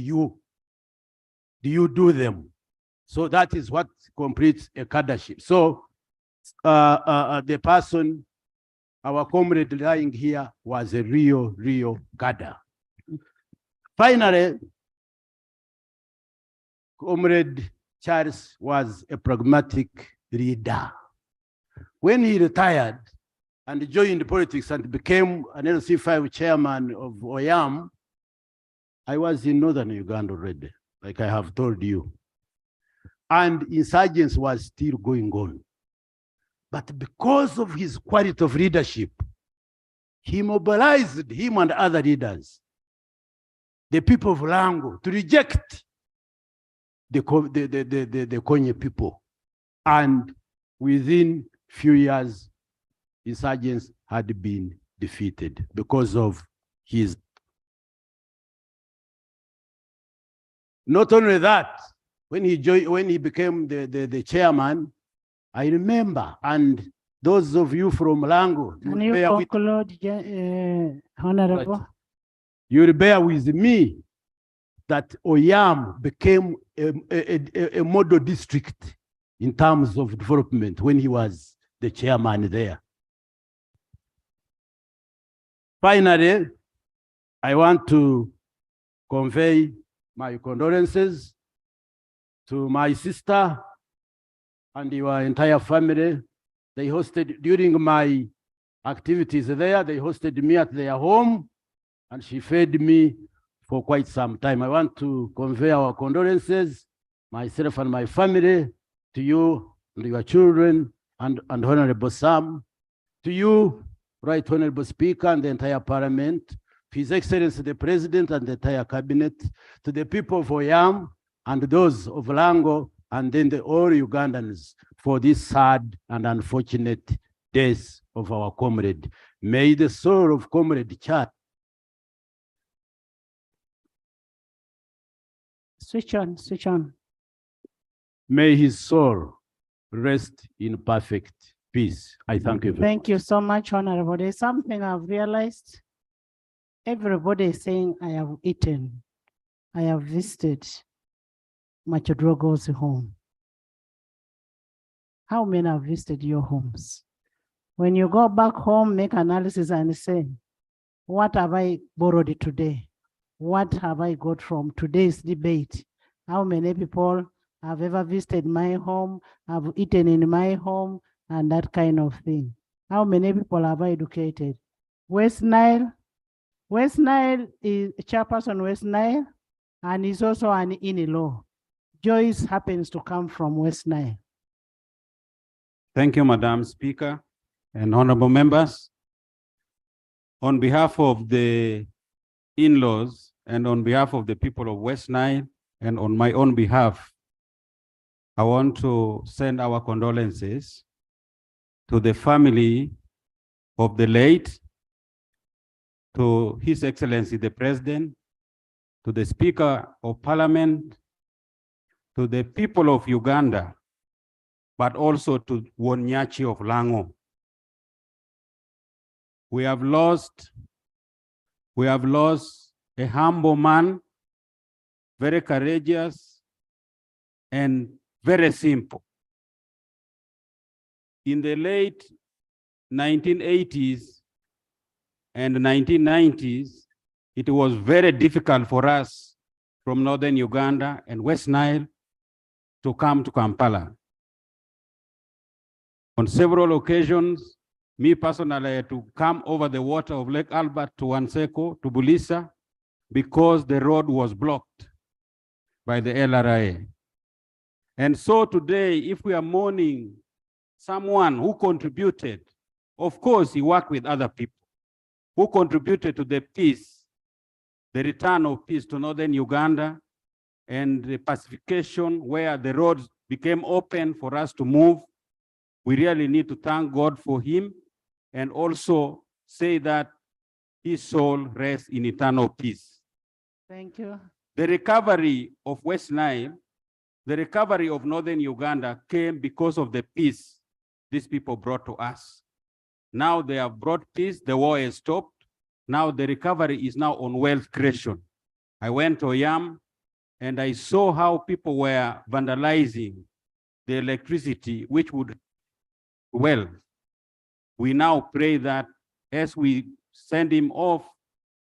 you do them? So that is what completes a cadreship. So the person, our comrade lying here, was a real cadre. Finally, Comrade Charles was a pragmatic leader. When he retired and joined politics and became an LC5 chairman of OYAM, I was in northern Uganda already, like I have told you. And insurgents was still going on. But because of his quality of leadership, he mobilized him and other leaders, the people of Lango, to reject the Konye people. And within few years, insurgents had been defeated because of his. Not only that, when he became the chairman, I remember, and those of you from Lango, Can you conclude, Honorable? you will bear with me that Oyam became a model district in terms of development when he was the chairman there. Finally, I want to convey my condolences to my sister and your entire family. They hosted, during my activities there, they hosted me at their home, and she fed me for quite some time. I want to convey our condolences, myself and my family, to you and your children and Honorable Sam, to you, Right Honorable Speaker, and the entire Parliament, to His Excellency the President and the entire Cabinet, to the people of Oyam and those of Lango, and then all Ugandans for this sad and unfortunate death of our comrade. May the soul of Comrade Charles. Switch on. May his soul rest in perfect peace. I thank you. Thank you so much, Honorable. There's something I've realized. Everybody is saying, I have eaten. I have visited Macodwogo's home. How many have visited your homes? When you go back home, make analysis and say, what have I borrowed today? What have I got from today's debate? How many people have ever visited my home, have eaten in my home, and that kind of thing? How many people have I educated? West Nile is chairperson West Nile, and is also an in-law. Joyce happens to come from West Nile. Thank you, Madam Speaker and honorable members. On behalf of the in-laws and on behalf of the people of West Nile and on my own behalf, I want to send our condolences to the family of the late, to His Excellency the President, to the Speaker of Parliament, to the people of Uganda, but also to Wonyachi of Lango. We have lost a humble man, very courageous and very simple. In the late 1980s and 1990s, it was very difficult for us from northern Uganda and West Nile to come to Kampala. On several occasions, me personally had to come over the water of Lake Albert to Wanseko, to Bulisa, because the road was blocked by the LRA. And so today, if we are mourning someone who contributed. Of course, he worked with other people who contributed to the peace, the return of peace to northern Uganda, and the pacification where the roads became open for us to move. We really need to thank God for him and also say that his soul rests in eternal peace. Thank you. The recovery of West Nile, the recovery of northern Uganda came because of the peace these people brought to us. Now they have brought peace, the war has stopped. Now the recovery is now on wealth creation. I went to Oyam and I saw how people were vandalizing the electricity, which would, well, we now pray that as we send him off,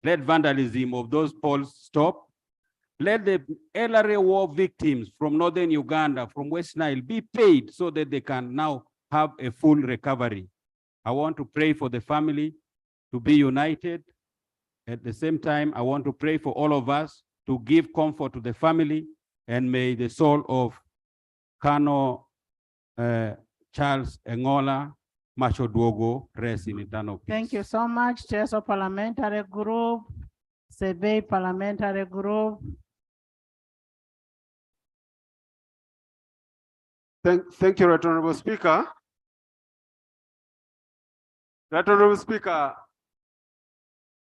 let vandalism of those poles stop. Let the LRA war victims from northern Uganda, from West Nile, be paid so that they can now have a full recovery. I want to pray for the family to be united. At the same time, I want to pray for all of us to give comfort to the family, and may the soul of Colonel Charles Engola Macodwogo rest in eternal peace. Thank you so much, Teso Parliamentary Group, Sebe Parliamentary Group. Thank you, Right Honorable Speaker. Right Honorable Speaker,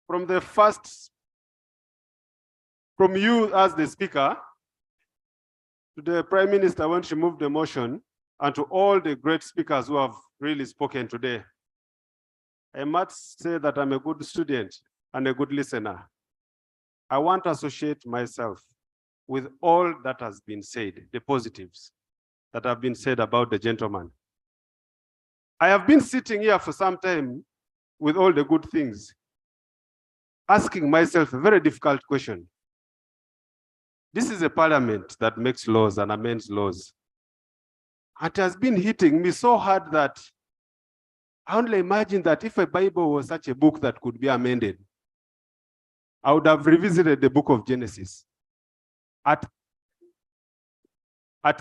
from you as the Speaker, to the Prime Minister when she moved the motion, and to all the great speakers who have really spoken today, I must say that I'm a good student and a good listener. I want to associate myself with all that has been said, the positives that have been said about the gentleman. I have been sitting here for some time with all the good things, asking myself a very difficult question. This is a parliament that makes laws and amends laws. It has been hitting me so hard that I only imagine that if a Bible was such a book that could be amended, I would have revisited the book of Genesis. At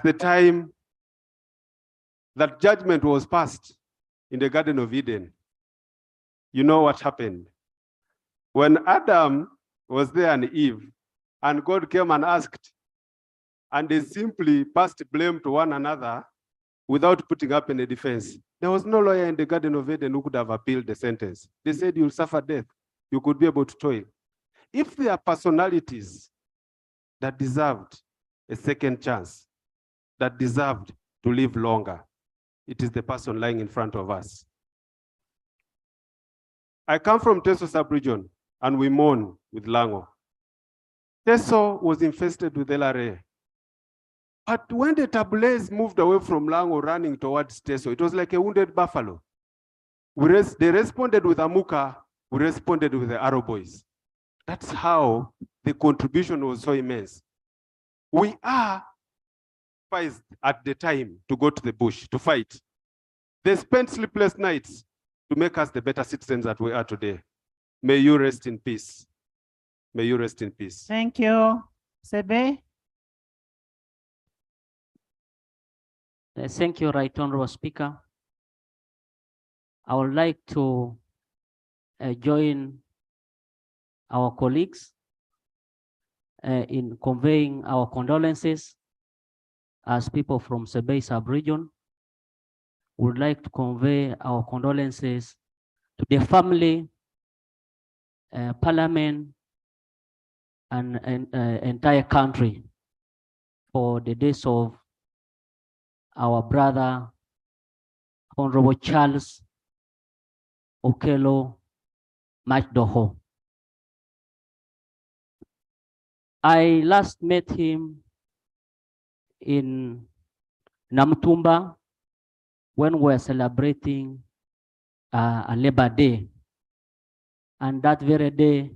the time that judgment was passed in the Garden of Eden, you know what happened? When Adam was there and Eve, and God came and asked, and they simply passed blame to one another without putting up any defense. There was no lawyer in the Garden of Eden who could have appealed the sentence. They said, you'll suffer death. You could be able to toil. If there are personalities that deserved a second chance, that deserved to live longer, it is the person lying in front of us. I come from Teso sub-region, and we mourn with Lango. Teso was infested with LRA. But when the Tabulés moved away from Lango running towards Teso, it was like a wounded buffalo. They responded with Amuka, we responded with the Arrow Boys. That's how the contribution was so immense. We are poised at the time to go to the bush, to fight. They spent sleepless nights to make us the better citizens that we are today. May you rest in peace. May you rest in peace. Thank you. Sebe? Thank you, Right Honorable Speaker. I would like to join our colleagues in conveying our condolences as people from Sebe sub-region. We would like to convey our condolences to the family, Parliament, and entire country for the death of our brother, Honorable Charles Okello Macodwogo. I last met him in Namtumba when we were celebrating a Labor Day. And that very day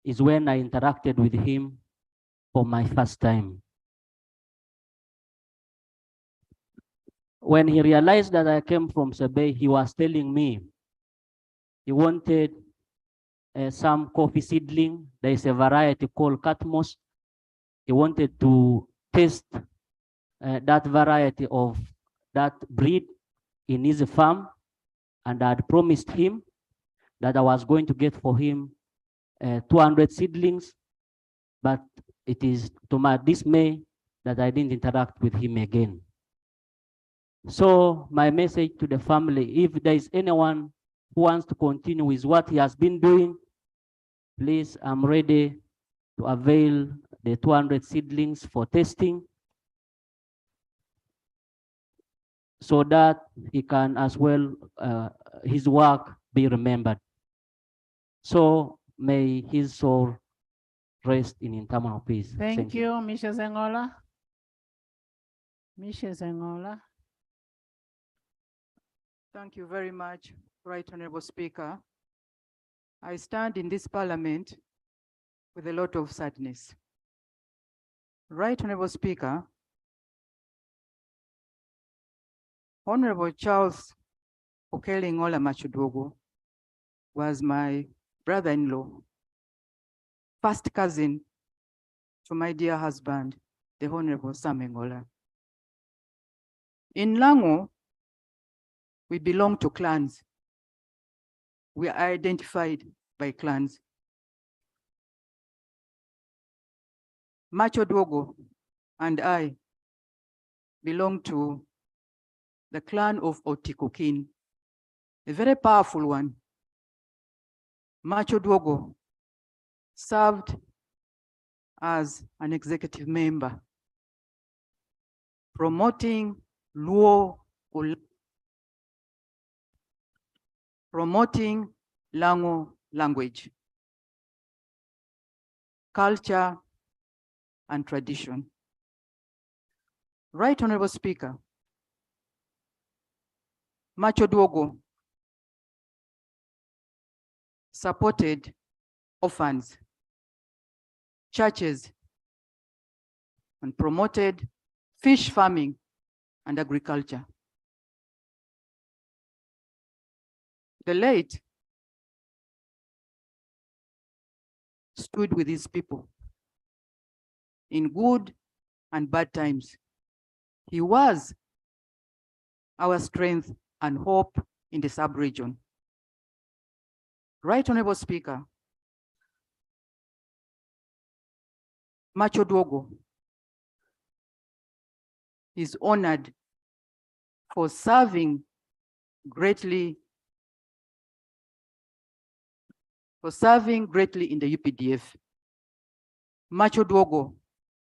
is when I interacted with him for my first time. When he realized that I came from Sebe, he was telling me he wanted some coffee seedling. There is a variety called Catmos. He wanted to taste that variety of that breed. in his farm, and I had promised him that I was going to get for him 200 seedlings, but it is to my dismay that I didn't interact with him again. So my message to the family, if there is anyone who wants to continue with what he has been doing, please, I'm ready to avail the 200 seedlings for testing so that he can as well, his work be remembered. So may his soul rest in eternal peace. Thank you, Mrs. Engola. Mrs. Engola. Thank you very much, Right Honorable Speaker. I stand in this parliament with a lot of sadness. Right Honorable Speaker, Honorable Charles Okello Engola Macodwogo was my brother-in-law, first cousin to my dear husband, the Honorable Sam Engola. In Lango, we belong to clans. We are identified by clans. Macodwogo and I belong to the clan of Otikokin, a very powerful one. Macodwogo served as an executive member, promoting Luo, promoting Lango language, culture, and tradition. Right Honorable Speaker, Macodwogo supported orphans, churches, and promoted fish farming and agriculture. The late stood with his people in good and bad times. He was our strength and hope in the sub-region. Right Honorable Speaker, Macodwogo is honored for serving greatly in the UPDF. Macodwogo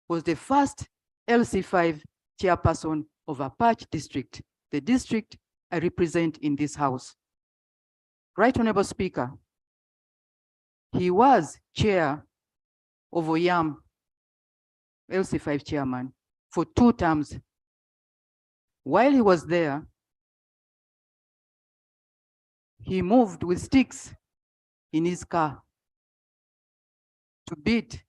was the first LC5 chairperson of Apache district, the district I represent in this house. Right Honorable Speaker, he was chair of Oyam, LC5 chairman, for 2 terms. While he was there, he moved with sticks in his car to beat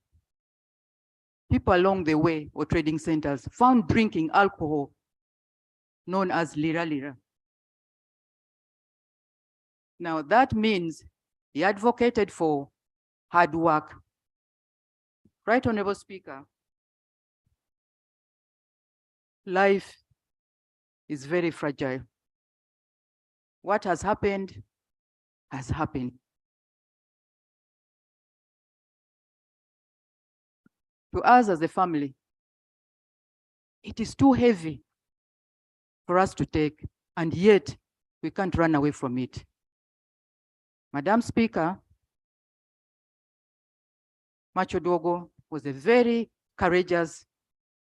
people along the way or trading centers found drinking alcohol known as lira lira. Now that means he advocated for hard work. Right Honorable Speaker, life is very fragile. What has happened has happened. To us as a family, it is too heavy for us to take, and yet we can't run away from it. Madam Speaker, Macodwogo was a very courageous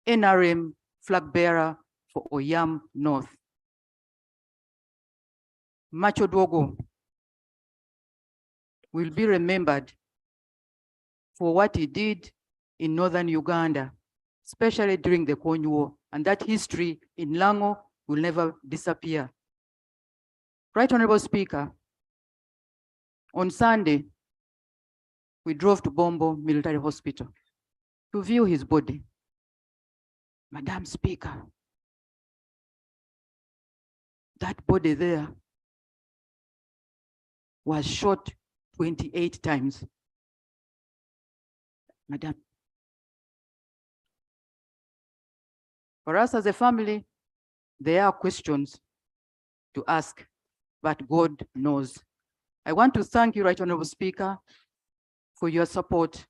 NRM flag bearer for Oyam North. Macodwogo will be remembered for what he did in northern Uganda, especially during the Congo War, and that history in Lango will never disappear. Right Honorable Speaker, on Sunday, we drove to Bombo Military Hospital to view his body. Madam Speaker, that body there was shot 28 times. Madam, for us as a family, there are questions. to ask, but God knows. I want to thank you, Right Honorable Speaker, for your support.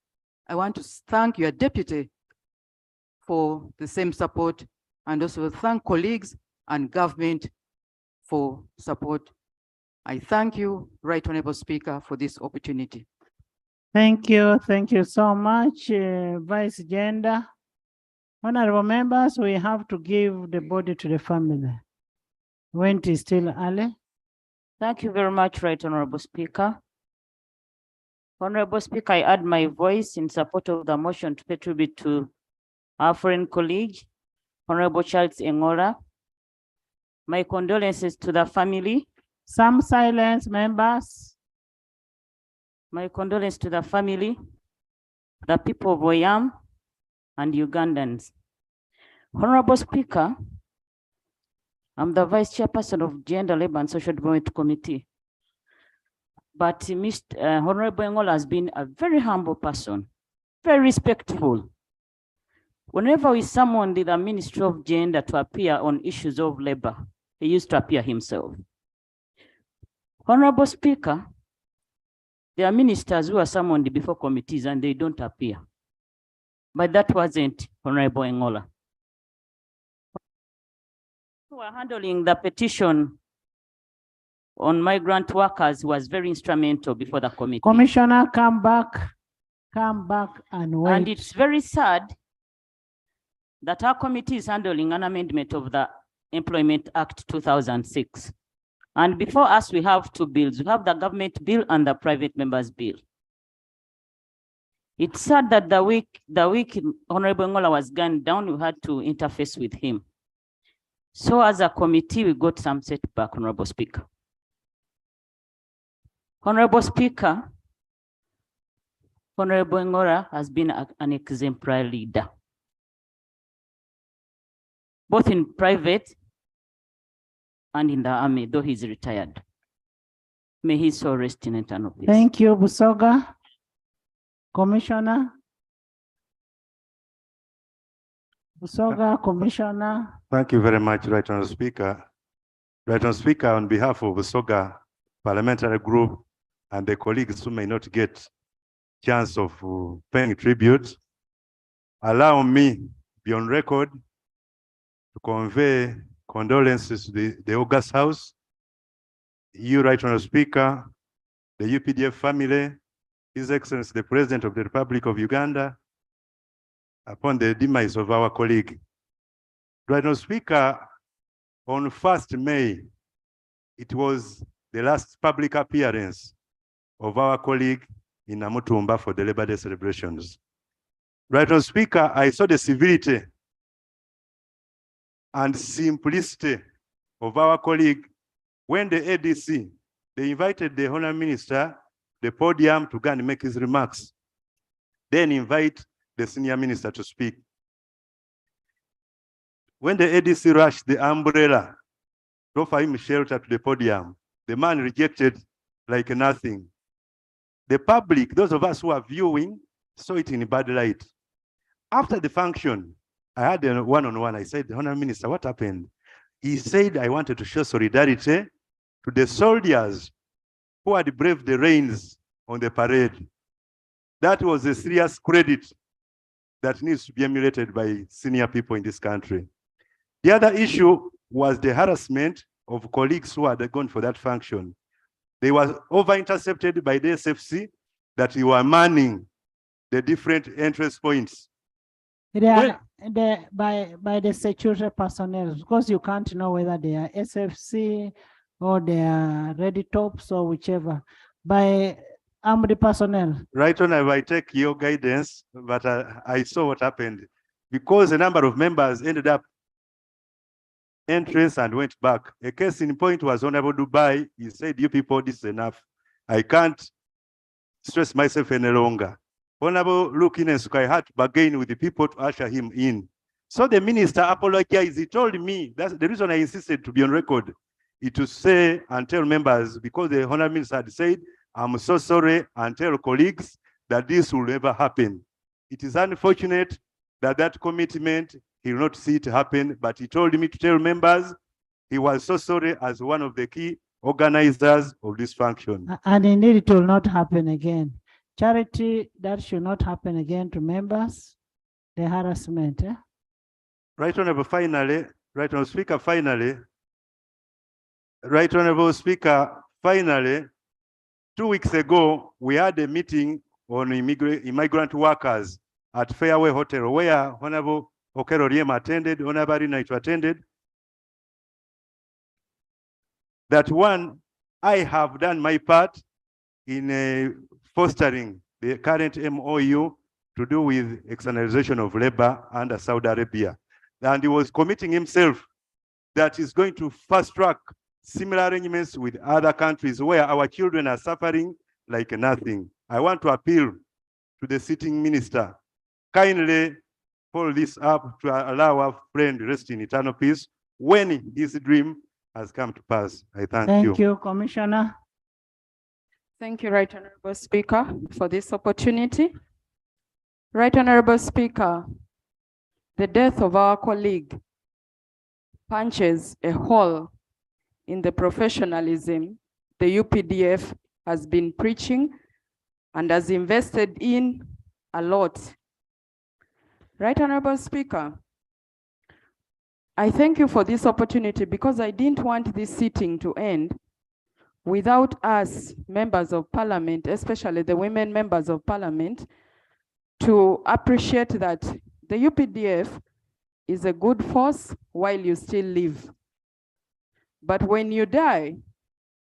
I want to thank your deputy for the same support, and also thank colleagues and government for support. I thank you, Right Honorable Speaker, for this opportunity. Thank you so much, Vice Gender. Honorable members, we have to give the body to the family. When it is still early. Thank you very much, Right Honorable Speaker. Honorable Speaker, I add my voice in support of the motion to pay tribute to our foreign colleague, Honorable Charles Engola. My condolences to the family. Some silence, members. My condolences to the family, the people of Oyam, and Ugandans. Honorable Speaker, I'm the Vice Chairperson of Gender, Labor and Social Development Committee. But Mr. Honorable Engola has been a very humble person, very respectful. Whenever we summoned the Ministry of Gender to appear on issues of labor, he used to appear himself. Honorable Speaker, there are ministers who are summoned before committees and they don't appear. But that wasn't Honorable Engola. Who are handling the petition on migrant workers was very instrumental before the committee. Commissioner, come back and wait. And it's very sad that our committee is handling an amendment of the Employment Act 2006. And before us, we have two bills. We have the government bill and the private members bill. It's sad that the week Honorable Engola was gunned down, we had to interface with him. So as a committee, we got some setback, Honorable Speaker. Honorable Speaker, Honorable Engola has been an exemplary leader, both in private and in the army, though he's retired. May his soul rest in eternal peace. Thank you, Busoga. Commissioner. Busoga, Commissioner. Thank you very much, Right Honorable Speaker. Right Honorable Speaker, on behalf of Busoga Parliamentary Group and the colleagues who may not get chance of paying tribute, allow me, be on record, to convey condolences to the August House, you, Right Honorable Speaker, the UPDF family, His Excellency, the President of the Republic of Uganda, upon the demise of our colleague. Right Honorable Speaker, on 1st May, it was the last public appearance of our colleague in Namutumba for the Labor Day celebrations. Right Honorable Speaker, I saw the civility and simplicity of our colleague when the ADC, they invited the Honorable Minister, the podium, to go and make his remarks. Then invite the Senior Minister to speak. When the ADC rushed the umbrella to offer him shelter to the podium, the man rejected like nothing. The public, those of us who are viewing, saw it in a bad light. After the function, I had a one-on-one. I said, Honorable Minister, what happened? He said, I wanted to show solidarity to the soldiers who had braved the rains on the parade. That was a serious credit that needs to be emulated by senior people in this country. The other issue was the harassment of colleagues who had gone for that function. They were over-intercepted by the SFC that you were manning the different entrance points. They are by the security personnel, because you can't know whether they are SFC or they are ready tops or whichever. By armed personnel. Right on, I take your guidance, but I saw what happened. Because a number of members ended up entrance and went back. A case in point was Honorable Dubai. He said, you people, this is enough. I can't stress myself any longer. Honorable Lukines, I had to bargain with the people to usher him in. So the minister apologized. He told me, that's the reason I insisted to be on record, is to say and tell members, because the Honorable Minister had said, I'm so sorry, and tell colleagues that this will never happen. It is unfortunate that that commitment, he will not see it happen, but he told me to tell members He was so sorry as one of the key organizers of this function. And indeed, it will not happen again. Charity, that should not happen again to members, the harassment. Right Honorable, finally, Right Honorable Speaker, finally, Right Honorable Speaker, finally, 2 weeks ago, we had a meeting on immigrant workers at Fairway Hotel, where Honorable Okello attended, Honorable Naito attended. That one, I have done my part in fostering the current MOU to do with externalization of labor under Saudi Arabia. And he was committing himself that he's going to fast track similar arrangements with other countries where our children are suffering like nothing. I want to appeal to the sitting minister, kindly follow this up to allow our friend rest in eternal peace when his dream has come to pass. I thank you. Thank you, Commissioner. Thank you, Right Honorable Speaker, for this opportunity. Right Honorable Speaker, the death of our colleague punches a hole in the professionalism the UPDF has been preaching and has invested in a lot. Right Honorable Speaker, I thank you for this opportunity because I didn't want this sitting to end without us members of parliament, especially the women members of parliament, to appreciate that the UPDF is a good force while you still live. But when you die,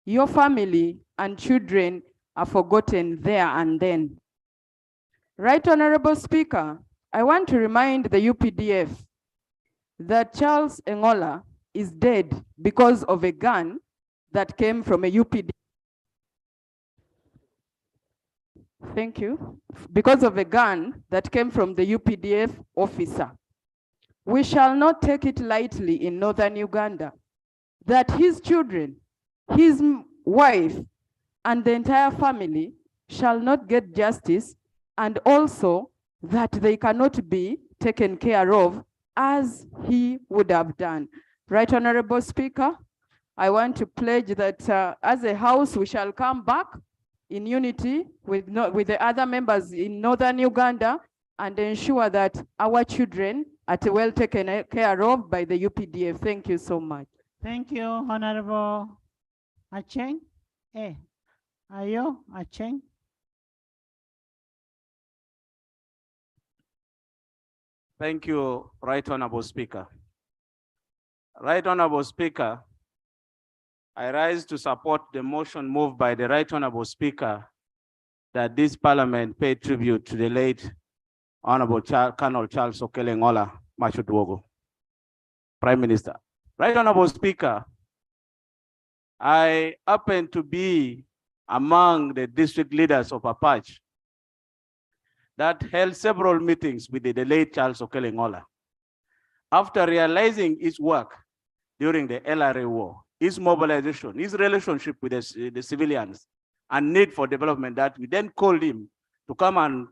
your family and children are forgotten there and then. Right Honorable Speaker, I want to remind the UPDF that Charles Engola is dead because of a gun that came from a UPDF. Thank you. Because of a gun that came from the UPDF officer. We shall not take it lightly in northern Uganda that his children, his wife, and the entire family shall not get justice, and also that they cannot be taken care of as he would have done. Right Honorable Speaker, I want to pledge that as a house we shall come back in unity with the other members in northern Uganda and ensure that our children are well taken care of by the UPDF. Thank you so much. Thank you, Honorable Acheng. Ayo Acheng. Thank you, Right Honorable Speaker. Right Honorable Speaker, I rise to support the motion moved by the Right Honorable Speaker that this Parliament pay tribute to the late Honorable Colonel Charles Okello Engola, Macodwogo, Prime Minister. Right Honorable Speaker, I happen to be among the district leaders of Apache that held several meetings with the late Charles Okello Engola. After realizing his work during the LRA war, his mobilization, his relationship with the civilians, and need for development, that we then called him to come and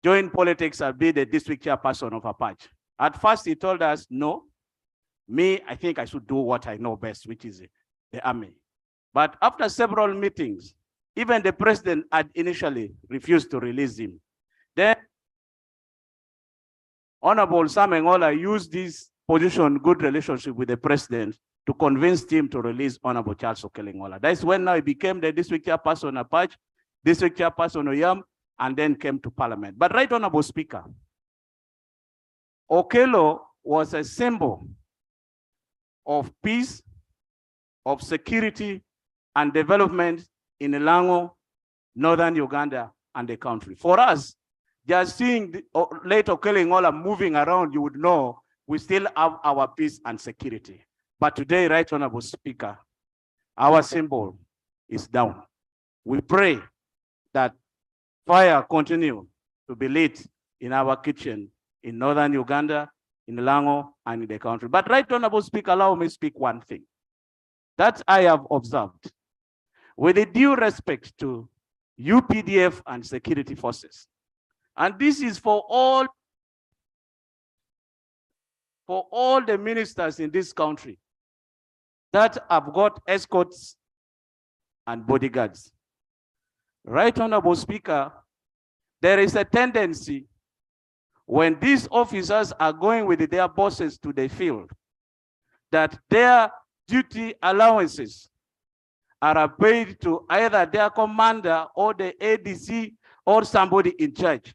join politics and be the district chairperson of Apache. At first, he told us, no, I think I should do what I know best, which is the army. But after several meetings, even the president had initially refused to release him. Then Honorable Sam Engola used this position, good relationship with the president, to convince him to release Honorable Charles Okello Engola. That's when now he became the district chairperson of Apache, district chairperson of Yam, and then came to parliament. But Right Honorable Speaker, Okello was a symbol of peace, of security, and development in Lango, northern Uganda, and the country. For us, just seeing the late Okello Engola moving around, you would know we still have our peace and security. But today, Right Honorable Speaker, our symbol is down. We pray that fire continue to be lit in our kitchen in northern Uganda, in Lango, and in the country. But Right Honorable Speaker, allow me to speak one thing that I have observed. With a due respect to UPDF and security forces, and this is for all the ministers in this country, that have got escorts and bodyguards. Right Honorable Speaker, there is a tendency when these officers are going with their bosses to the field, that their duty allowances are paid to either their commander or the ADC or somebody in charge.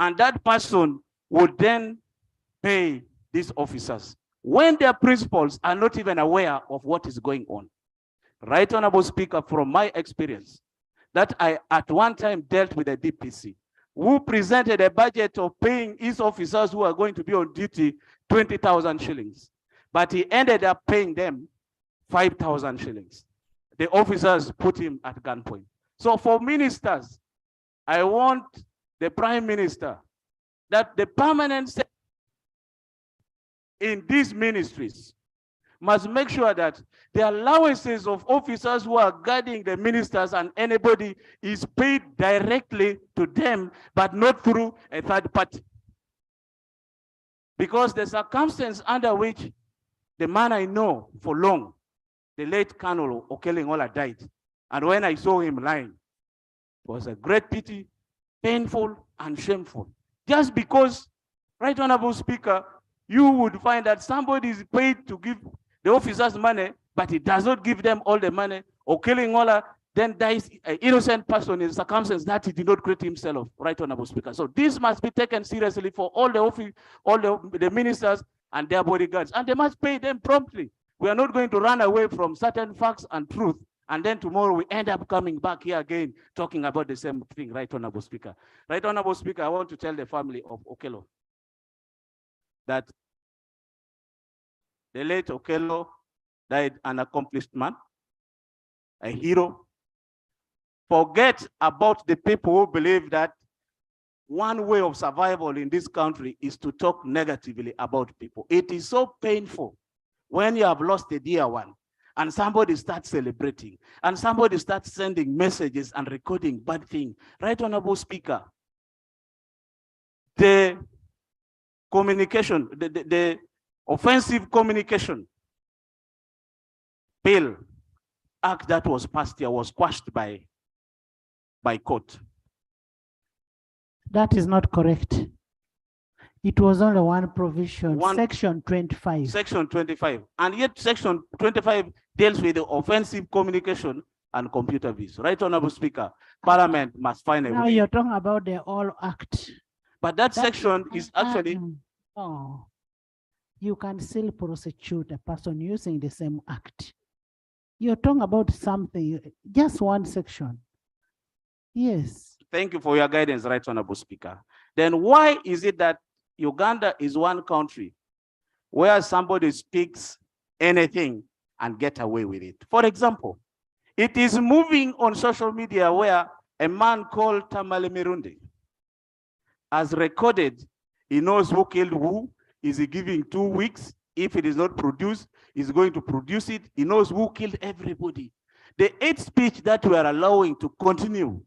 And that person would then pay these officers when their principals are not even aware of what is going on. Right Honorable Speaker, from my experience, that I at one time dealt with a DPC who presented a budget of paying his officers who are going to be on duty 20,000 shillings, but he ended up paying them 5,000 shillings. The officers put him at gunpoint. So for ministers, I want the Prime Minister that the permanent in these ministries must make sure that the allowances of officers who are guarding the ministers and anybody is paid directly to them, but not through a third party. Because the circumstance under which the man I know for long, the late Colonel Okello Engola, died. And when I saw him lying, it was a great pity, painful and shameful. Just because, Right Honorable Speaker, you would find that somebody is paid to give the officers money, but he does not give them all the money. Okello Engola then dies an innocent person in circumstances that he did not create himself, Right Honorable Speaker. So this must be taken seriously for all the ministers and their bodyguards, and they must pay them promptly. We are not going to run away from certain facts and truth, and then tomorrow we end up coming back here again talking about the same thing, Right Honorable Speaker. Right Honorable Speaker, I want to tell the family of Okello that the late Okello died an accomplished man, a hero. Forget about the people who believe that one way of survival in this country is to talk negatively about people. It is so painful when you have lost a dear one and somebody starts celebrating and somebody starts sending messages and recording bad things. Right Honorable Speaker, the communication, the offensive communication bill act that was passed here was quashed by court. That is not correct. It was only one provision, section 25. Section 25. And yet section 25 deals with the offensive communication and computer abuse. Right Honorable Speaker, Parliament must find a Now way. you're talking about the All Act. But that section is actually... Oh, you can still prosecute a person using the same act. You're talking about something, just one section. Yes. Thank you for your guidance, Right Honorable Speaker. Then why is it that Uganda is one country where somebody speaks anything and get away with it? For example, it is moving on social media where a man called Tamale Mirundi has recorded, he knows who killed who, is he giving 2 weeks? If it is not produced, he's going to produce it. He knows who killed everybody. The hate speech that we are allowing to continue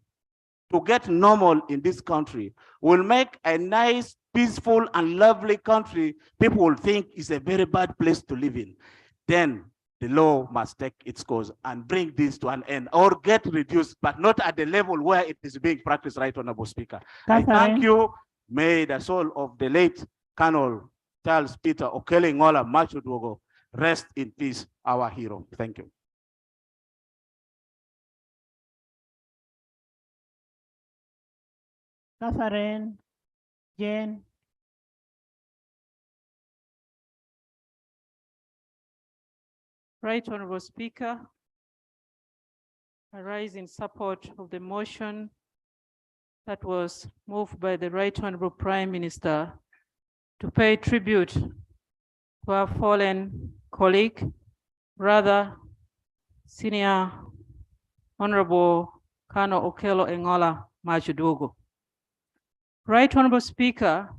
to get normal in this country will make a nice, peaceful, and lovely country people will think is a very bad place to live in. Then the law must take its course and bring this to an end or get reduced, but not at the level where it is being practiced, Right Honorable Speaker. I thank you. May the soul of the late Colonel Charles Peter Okello Engola Macodwogo rest in peace, our hero. Thank you. Catherine, Jane. Right Honorable Speaker, I rise in support of the motion that was moved by the Right Honorable Prime Minister to pay tribute to our fallen colleague, brother, Senior Honorable Colonel Okello Engola Macodwogo. Right Honorable Speaker,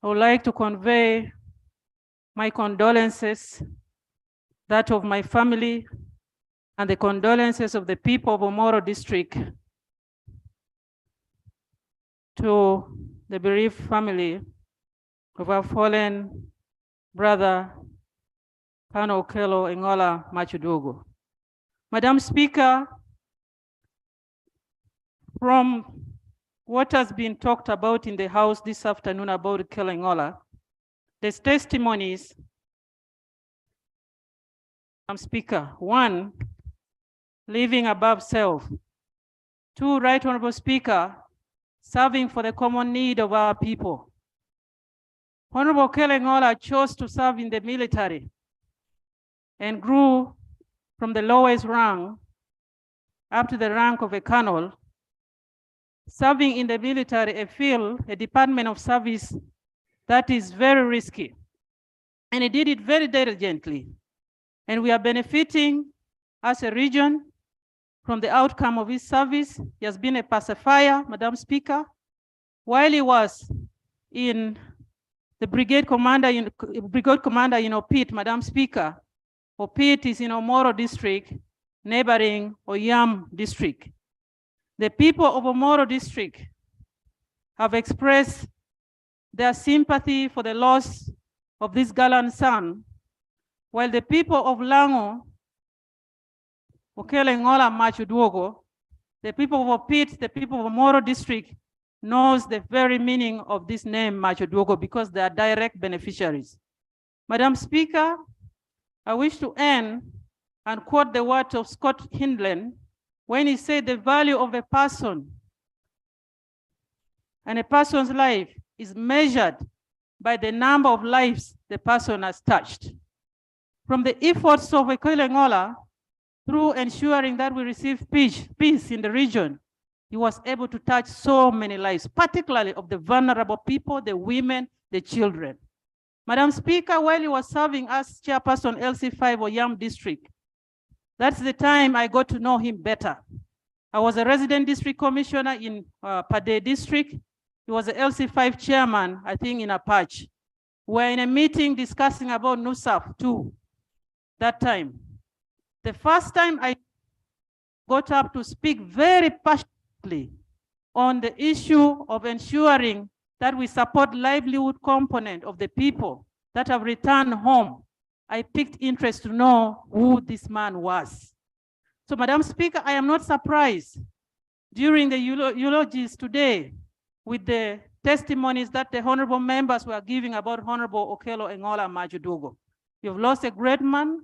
I would like to convey my condolences, that of my family, and the condolences of the people of Omoro District to the bereaved family of our fallen brother, Colonel Okello, Engola, Macodwogo. Madam Speaker, from what has been talked about in the House this afternoon about Okello Engola, there's testimonies. Madam Speaker, 1, living above self. 2, Right Honorable Speaker, serving for the common need of our people. Honorable Okello Engola chose to serve in the military and grew from the lowest rank up to the rank of a colonel, serving in the military, a field, a department of service that is very risky. And he did it very diligently. And we are benefiting as a region from the outcome of his service. He has been a pacifier, Madam Speaker. While he was in the brigade commander in Opit, Madam Speaker, Opit is in Omoro district, neighboring Oyam district. The people of Omoro district have expressed their sympathy for the loss of this gallant son, while the people of Lango, Okello Engola, Macodwogo, the people of Opit, the people of Omoro district knows the very meaning of this name, Macodwogo, because they are direct beneficiaries. Madam Speaker, I wish to end and quote the words of Scott Hindlen when he said the value of a person and a person's life is measured by the number of lives the person has touched. From the efforts of Okello Engola, through ensuring that we receive peace in the region, he was able to touch so many lives, particularly of the vulnerable people, the women, the children. Madam Speaker, while he was serving as chairperson LC5 Oyam district, that's the time I got to know him better. I was a resident district commissioner in Pade district. He was a LC5 chairman, I think in Apache. We're in a meeting discussing about NUSAF too, that time. The first time I got up to speak very passionately on the issue of ensuring that we support livelihood component of the people that have returned home, I picked interest to know who this man was. So, Madam Speaker, I am not surprised during the eulogies today with the testimonies that the honorable members were giving about Honorable Okello Engola Macodwogo. You've lost a great man,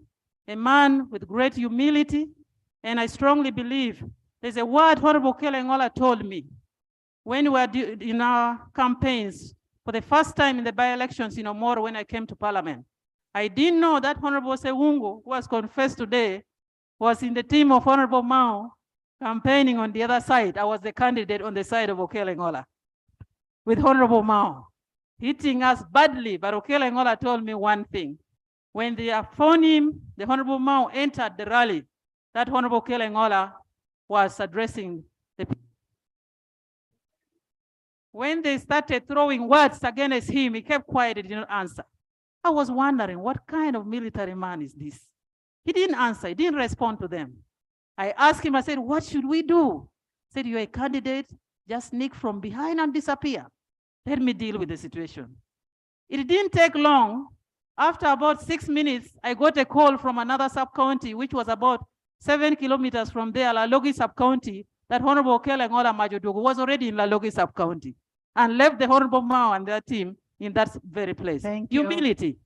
a man with great humility, and I strongly believe there's a word Honorable Okello Engola told me when we were in our campaigns for the first time in the by-elections in Omoro when I came to Parliament. I didn't know that Honorable Sewungu, who was confessed today, was in the team of Honorable Mao campaigning on the other side. I was the candidate on the side of Okello Engola with Honorable Mao, hitting us badly, but Okello Engola told me one thing. When they phoned him, the Honorable Mao entered the rally that Honorable Okello Engola was addressing the people. When they started throwing words against him, he kept quiet, he did not answer. I was wondering, what kind of military man is this? He didn't answer, he didn't respond to them. I asked him, I said, what should we do? He said, you're a candidate, just sneak from behind and disappear. Let me deal with the situation. It didn't take long. After about 6 minutes, I got a call from another sub-county, which was about 7 kilometers from there, Lalogi sub-county, that Honorable Okello Engola Macodwogo was already in Lalogi sub-county and left the Honorable Mao and their team in that very place. Humility.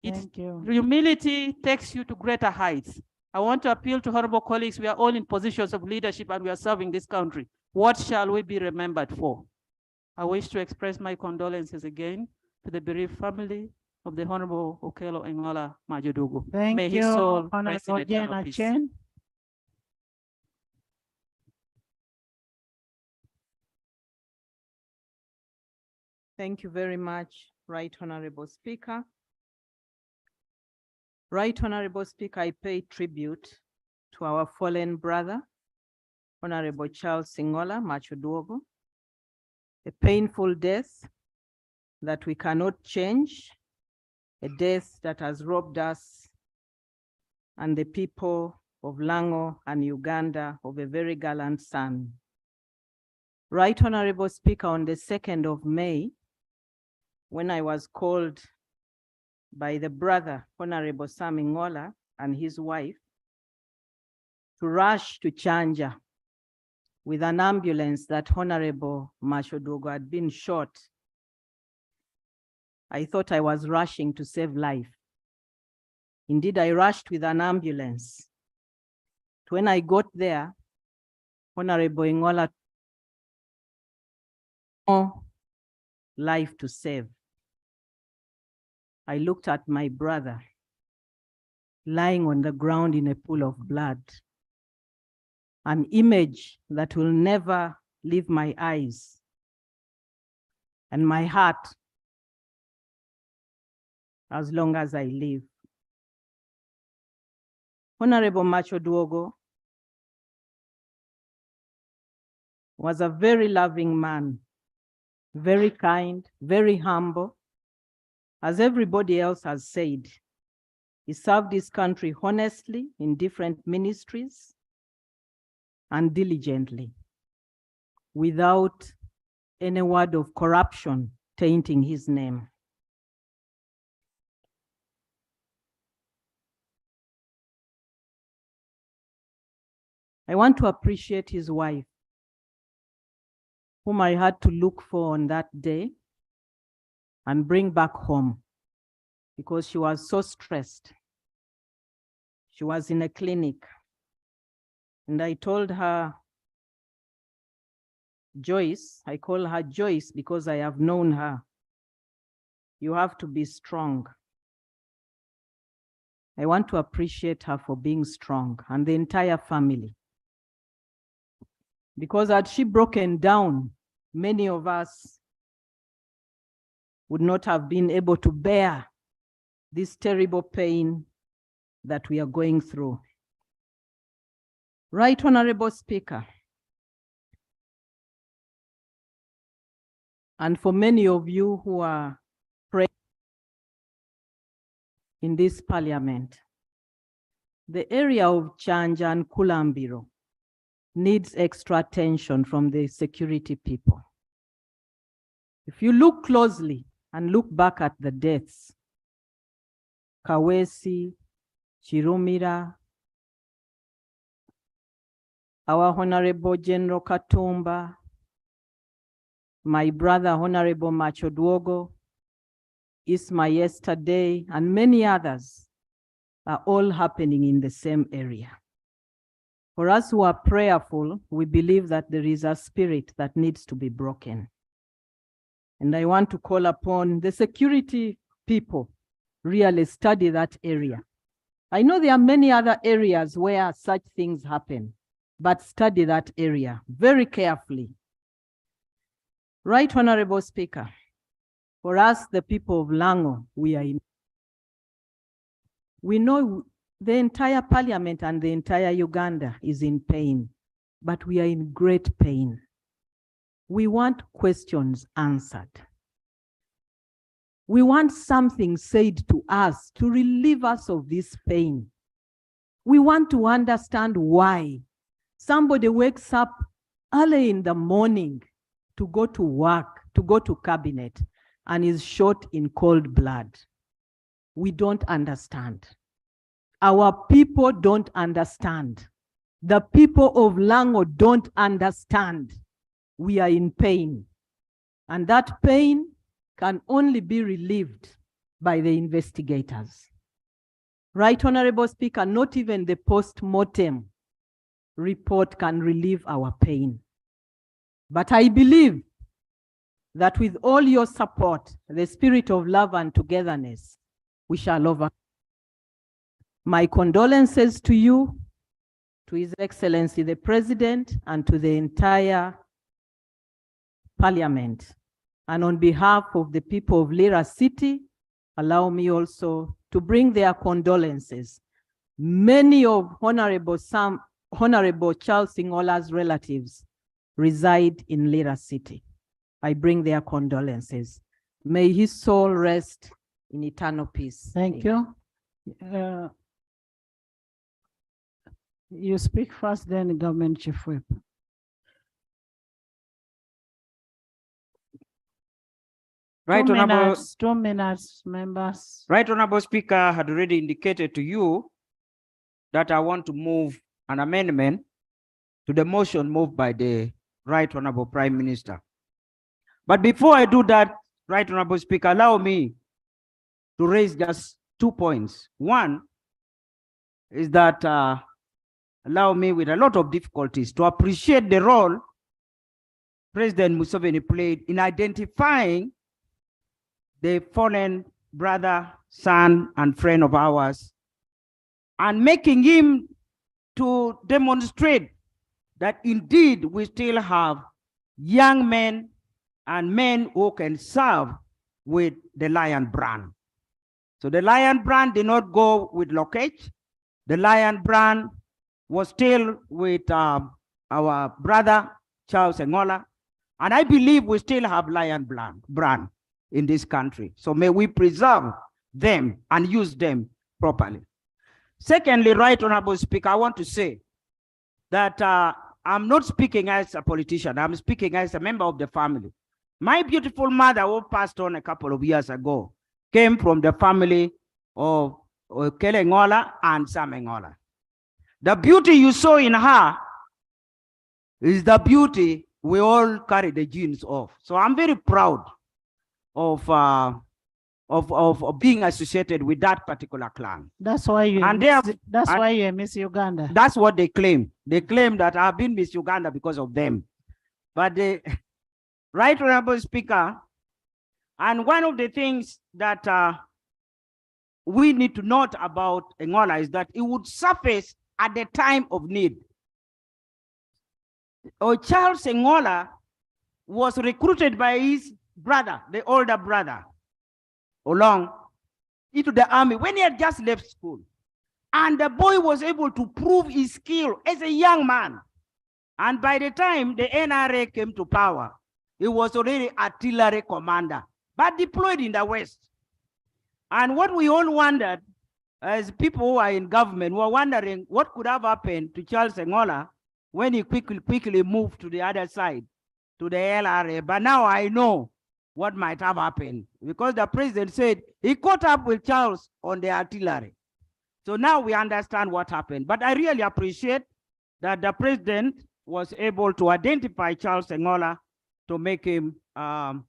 Humility takes you to greater heights. I want to appeal to honorable colleagues. We are all in positions of leadership and we are serving this country. What shall we be remembered for? I wish to express my condolences again to the bereaved family of the Honorable Okello Engola Macodwogo. May his soul rest in eternal peace. Thank you very much, Right Honorable Speaker. Right Honorable Speaker, I pay tribute to our fallen brother, Honorable Charles Engola Macodwogo, a painful death that we cannot change, a death that has robbed us and the people of Lango and Uganda of a very gallant son. Right Honorable Speaker, on the 2nd of May, when I was called by the brother, Honorable Sam Engola, and his wife to rush to Chanja with an ambulance that Honorable Macodwogo had been shot. I thought I was rushing to save life. Indeed, I rushed with an ambulance. When I got there, Honorable Engola no life to save. I looked at my brother lying on the ground in a pool of blood, an image that will never leave my eyes and my heart as long as I live. Honorable Macodwogo was a very loving man, very kind, very humble. As everybody else has said, he served his country honestly in different ministries and diligently, without any word of corruption tainting his name. I want to appreciate his wife, whom I had to look for on that day and bring back home because she was so stressed. She was in a clinic, and I told her, Joyce, I call her Joyce because I have known her, you have to be strong. I want to appreciate her for being strong, and the entire family. Because had she broken down, many of us would not have been able to bear this terrible pain that we are going through. Right Honorable Speaker, and for many of you who are present in this parliament, the area of Chanja and Kulambiro needs extra attention from the security people. If you look closely and look back at the deaths, Kawesi, Chirumira, our Honorable General Katumba, my brother Honorable Macodwogo, Isma yesterday, and many others are all happening in the same area. For us who are prayerful, we believe that there is a spirit that needs to be broken. And I want to call upon the security people really study that area. I know there are many other areas where such things happen, but study that area very carefully. Right Honorable Speaker, for us, the people of Lango, we know the entire parliament and the entire Uganda is in pain, but we are in great pain. We want questions answered. We want something said to us to relieve us of this pain. We want to understand why somebody wakes up early in the morning to go to work, to go to cabinet, and is shot in cold blood. We don't understand. Our people don't understand. The people of Lango don't understand. We are in pain. And that pain can only be relieved by the investigators. Right Honorable Speaker, not even the post-mortem report can relieve our pain. But I believe that with all your support, the spirit of love and togetherness, we shall overcome. My condolences to you, to His Excellency the President, and to the entire Parliament. And on behalf of the people of Lira City, allow me also to bring their condolences. Many of Honorable Charles Engola's relatives reside in Lira City. I bring their condolences. May his soul rest in eternal peace. Thank you. You speak first, then Government Chief Whip. Right, Honorable, 2 minutes, members. Right, Honorable Speaker, I had already indicated to you that I want to move an amendment to the motion moved by the Right Honorable Prime Minister. But before I do that, Right Honorable Speaker, allow me to raise just 2 points. One is that allow me with a lot of difficulties to appreciate the role President Museveni played in identifying the fallen brother, son, and friend of ours, and making him to demonstrate that indeed we still have young men and men who can serve with the lion brand. So the lion brand did not go with Lokech. The lion brand was still with our brother, Charles Engola. And I believe we still have lion brand in this country. So may we preserve them and use them properly. Secondly, Right Honorable Speaker, I want to say that I'm not speaking as a politician. I'm speaking as a member of the family. My beautiful mother, who passed on a couple of years ago, came from the family of Okello Engola and Sam Engola. The beauty you saw in her is the beauty we all carry the genes of. So I'm very proud of being associated with that particular clan. That's why you And why you Miss Uganda. That's what they claim. They claim that I've been Miss Uganda because of them. But the Right Honorable Speaker, and one of the things that we need to note about Engola is that it would surface at the time of need. Charles Engola was recruited by his brother, the older brother, along into the army when he had just left school. And the boy was able to prove his skill as a young man. And by the time the NRA came to power, he was already artillery commander, but deployed in the West. And what we all wondered, as people who are in government, were wondering what could have happened to Charles Engola when he quickly moved to the other side, to the LRA. But now I know what might have happened, because the president said he caught up with Charles on the artillery. So now we understand what happened. But I really appreciate that the president was able to identify Charles Engola to make him to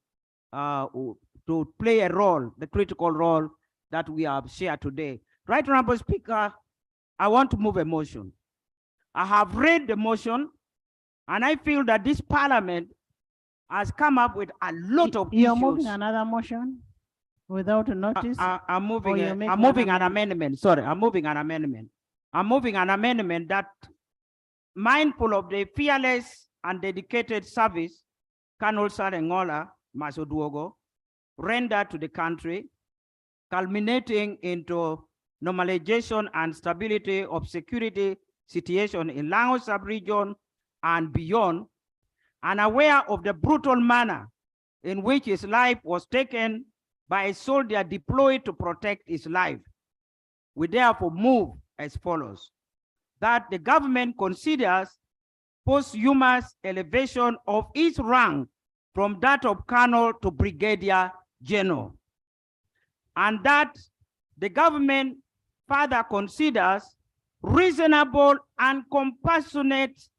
play a role, the critical role that we have shared today. Right Honorable Speaker, I want to move a motion. I have read the motion, and I feel that this parliament has come up with a lot of issues. You're moving another motion without a notice? I'm moving an amendment. Sorry, I'm moving an amendment. I'm moving an amendment that, mindful of the fearless and dedicated service Colonel Sir Engola Macodwogo rendered to the country, culminating into normalization and stability of security situation in Lango sub-region and beyond, and aware of the brutal manner in which his life was taken by a soldier deployed to protect his life. We therefore move as follows: that the government considers posthumous elevation of his rank from that of colonel to brigadier general, and that the government further considers reasonable and compassionate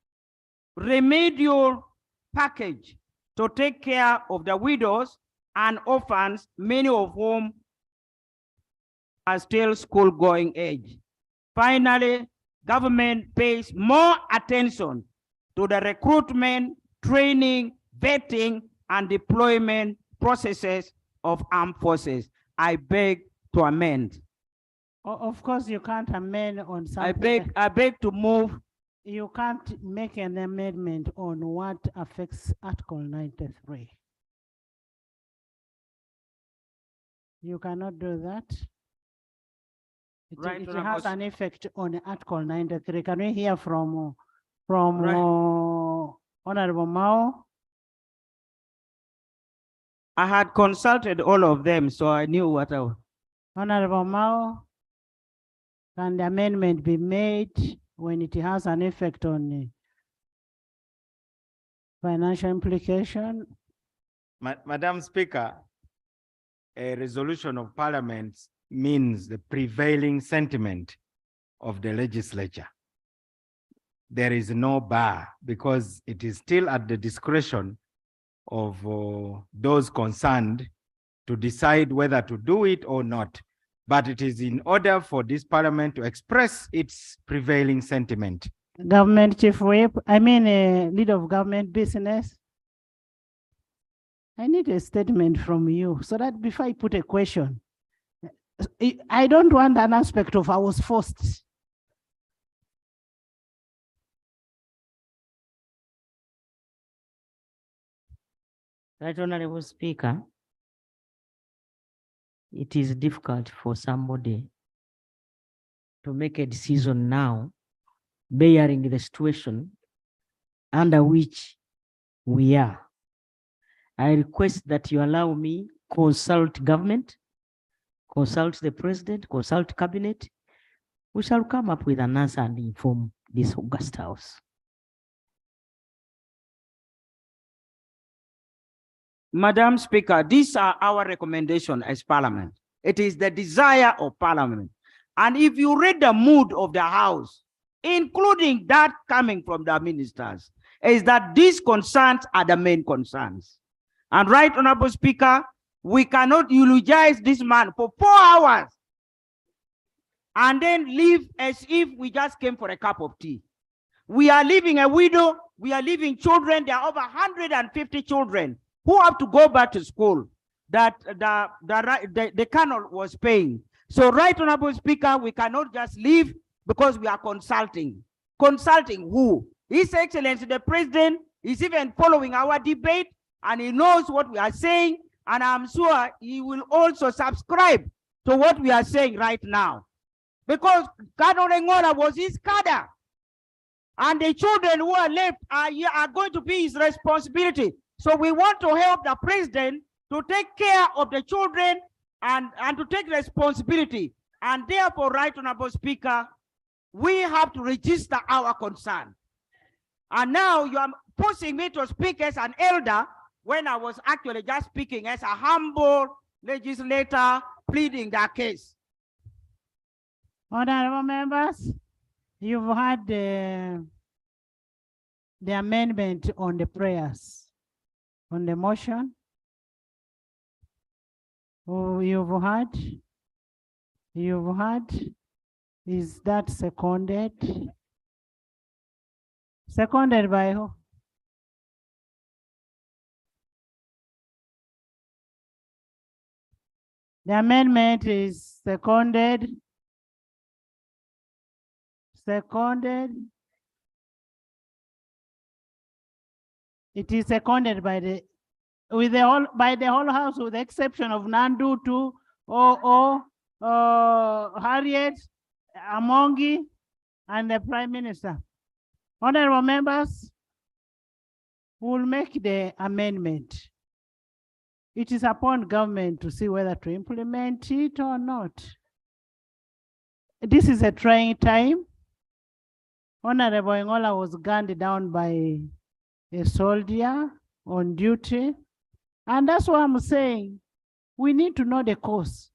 remedial package to take care of the widows and orphans, many of whom are still school-going age. Finally, government pays more attention to the recruitment, training, vetting, and deployment processes of armed forces. I beg to amend. Of course, you can't amend on something. I beg to move. You can't make an amendment on what affects Article 93. You cannot do that. Right, It Honorable has an effect on Article 93. Can we hear from Honorable Mao? I had consulted all of them, so I knew what I was. Honorable Mao, can the amendment be made when it has an effect on the financial implication? Madam Speaker, a resolution of parliament means the prevailing sentiment of the legislature. There is no bar because it is still at the discretion of those concerned to decide whether to do it or not. But it is in order for this parliament to express its prevailing sentiment. Government Chief Whip, leader of government business. I need a statement from you so that before I put a question, I don't want an aspect of I was forced. Right Honorable Speaker, it is difficult for somebody to make a decision now, bearing the situation under which we are. I request that you allow me consult government, consult the president, consult cabinet. We shall come up with an answer and inform this August House. Madam Speaker, these are our recommendations as Parliament. It is the desire of Parliament. And if you read the mood of the House, including that coming from the ministers, is that these concerns are the main concerns. And Right Honorable Speaker, we cannot eulogize this man for 4 hours and then leave as if we just came for a cup of tea. We are leaving a widow, we are leaving children. There are over 150 children who have to go back to school that the colonel was paying. So Right Honorable Speaker, we cannot just leave because we are consulting. Consulting who? His Excellency the President is even following our debate and he knows what we are saying, and I'm sure he will also subscribe to what we are saying right now. Because Colonel Engola was his cadre, and the children who are left are going to be his responsibility. So we want to help the president to take care of the children and to take responsibility. And therefore, Right Honorable Speaker, we have to register our concern. And now you are pushing me to speak as an elder when I was actually just speaking as a humble legislator pleading that case. Honorable members, you've had the amendment on the prayers. On the motion, you've heard, is that seconded? Seconded by who? The amendment is seconded. It is seconded by the whole house, with the exception of Nandu, Harriet, Amongi, and the Prime Minister. Honorable members, we will make the amendment. It is upon government to see whether to implement it or not. This is a trying time. Honorable Engola was gunned down by a soldier on duty. And that's why I'm saying we need to know the cause.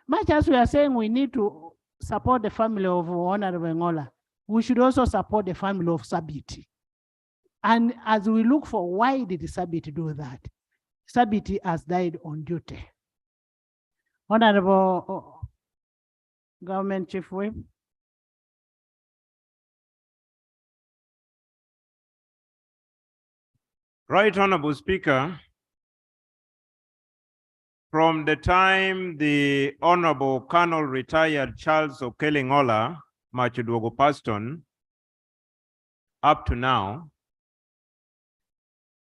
Much as we are saying we need to support the family of Honorable Engola, we should also support the family of Sabiti. And as we look for why did Sabiti do that? Sabiti has died on duty. Honorable Government Chief Whip. Right Honorable Speaker, from the time the Honorable Colonel retired Charles Okello, Macodwogo passed on, up to now,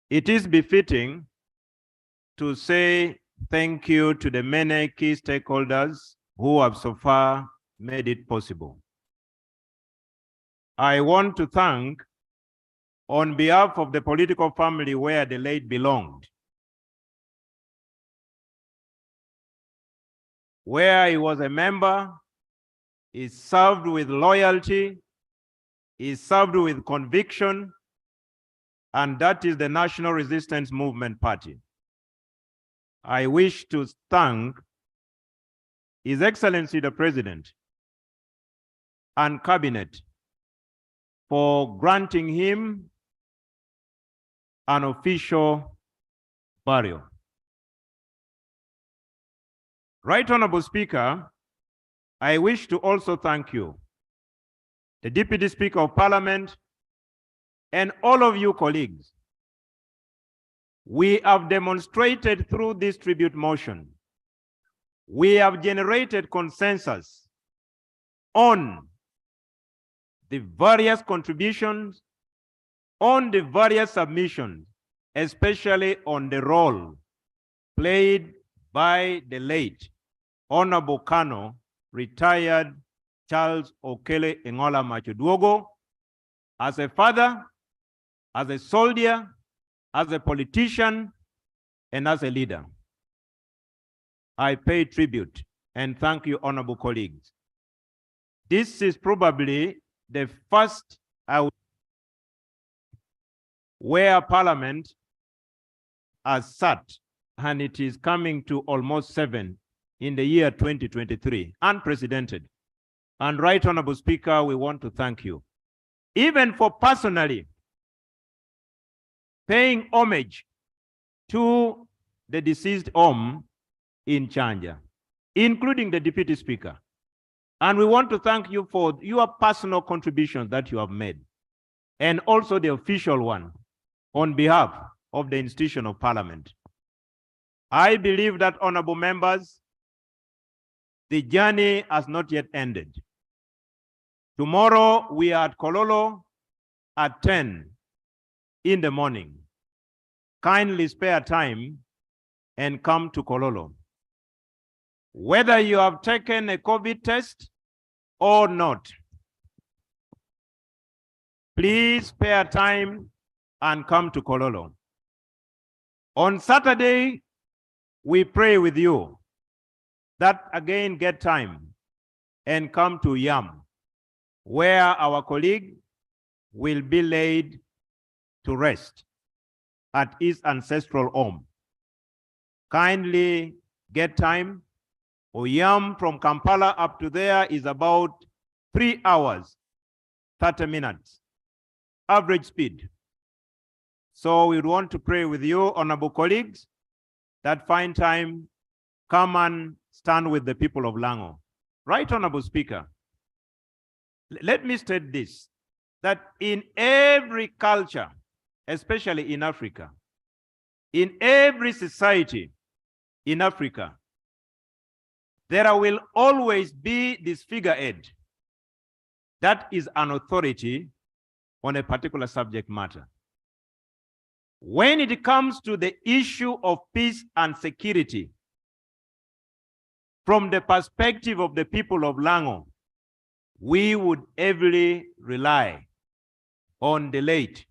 it is befitting to say thank you to the many key stakeholders who have so far made it possible. I want to thank, on behalf of the political family where the late belonged, where he was a member, he served with loyalty, he served with conviction, and that is the National Resistance Movement Party. I wish to thank His Excellency the President and Cabinet for granting him an official burial. Right Honorable Speaker, I wish to also thank you, the Deputy Speaker of Parliament, and all of you colleagues. We have demonstrated through this tribute motion, we have generated consensus on the various contributions, on the various submissions, especially on the role played by the late Honorable Colonel, retired Charles Okello Engola Macodwogo, as a father, as a soldier, as a politician, and as a leader. I pay tribute and thank you, honorable colleagues. This is probably the first where Parliament has sat, and it is coming to almost 7 in the year 2023, unprecedented. And Right Honorable Speaker, we want to thank you, even for personally paying homage to the deceased in Chanja, including the Deputy Speaker. And we want to thank you for your personal contributions that you have made, and also the official one on behalf of the institution of Parliament. I believe that, honorable members, the journey has not yet ended. Tomorrow we are at Kololo at 10 in the morning. Kindly spare time and come to Kololo. Whether you have taken a COVID test or not, please spare time and come to Kololo. On Saturday, we pray with you that again get time and come to Yam, where our colleague will be laid to rest at his ancestral home. Kindly get time. Oyam from Kampala up to there is about 3 hours, 30 minutes, average speed. So we want to pray with you, honorable colleagues, that find time, come and stand with the people of Lango. Right, Honorable Speaker, let me state this, that in every culture, especially in Africa, in every society in Africa, there will always be this figurehead that is an authority on a particular subject matter. When it comes to the issue of peace and security, from the perspective of the people of Lango, we would heavily rely on the late.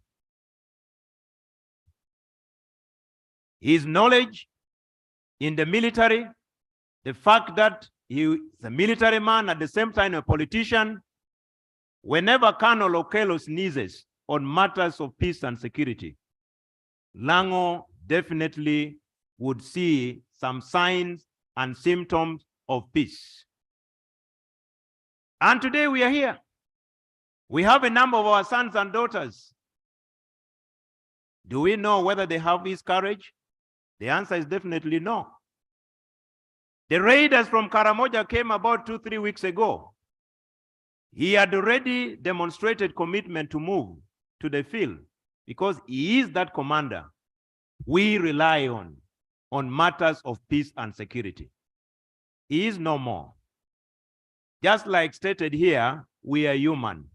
His knowledge in the military, the fact that he is a military man, at the same time a politician, whenever Colonel Okello sneezes on matters of peace and security, Lango definitely would see some signs and symptoms of peace. And today we are here. We have a number of our sons and daughters. Do we know whether they have his courage? The answer is definitely no. The raiders from Karamoja came about 2-3 weeks ago. He had already demonstrated commitment to move to the field because he is that commander we rely on matters of peace and security. He is no more. Just like stated here, we are human.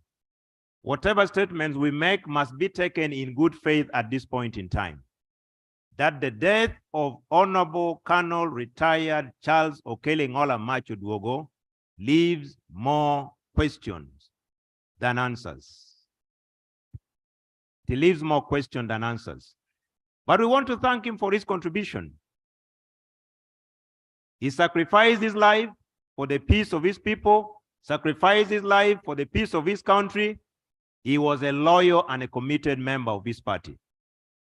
Whatever statements we make must be taken in good faith at this point in time. That the death of Honorable Colonel retired Charles Okello Engola Macodwogo leaves more questions than answers. He leaves more questions than answers. But we want to thank him for his contribution. He sacrificed his life for the peace of his people, sacrificed his life for the peace of his country. He was a loyal and a committed member of his party.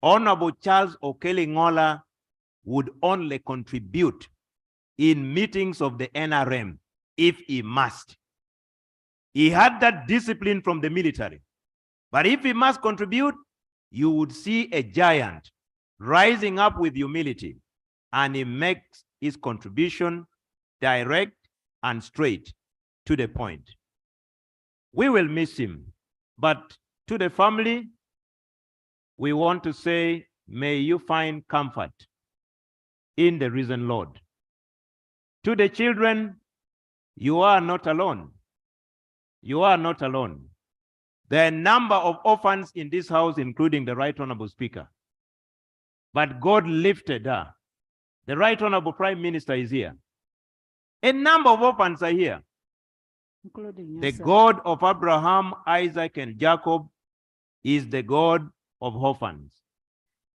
Honorable Charles Okello Engola would only contribute in meetings of the NRM if he must. He had that discipline from the military. But if he must contribute, you would see a giant rising up with humility, and he makes his contribution direct and straight to the point. We will miss him, but to the family, we want to say, may you find comfort in the risen Lord. To the children, you are not alone. You are not alone. There are a number of orphans in this house, including the Right Honorable Speaker. But God lifted her. The Right Honorable Prime Minister is here. A number of orphans are here. Including The yourself. God of Abraham, Isaac, and Jacob is the God of orphans,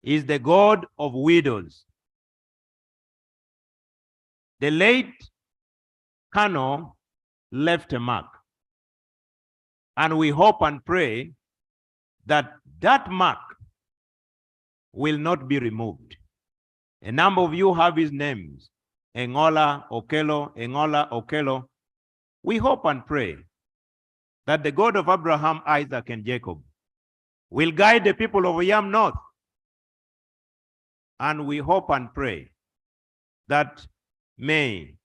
is the God of widows. The late Kano left a mark. And we hope and pray that that mark will not be removed. A number of you have his names, Engola, Okello, Engola, Okello. We hope and pray that the God of Abraham, Isaac, and Jacob will guide the people of Yam North. And we hope and pray that may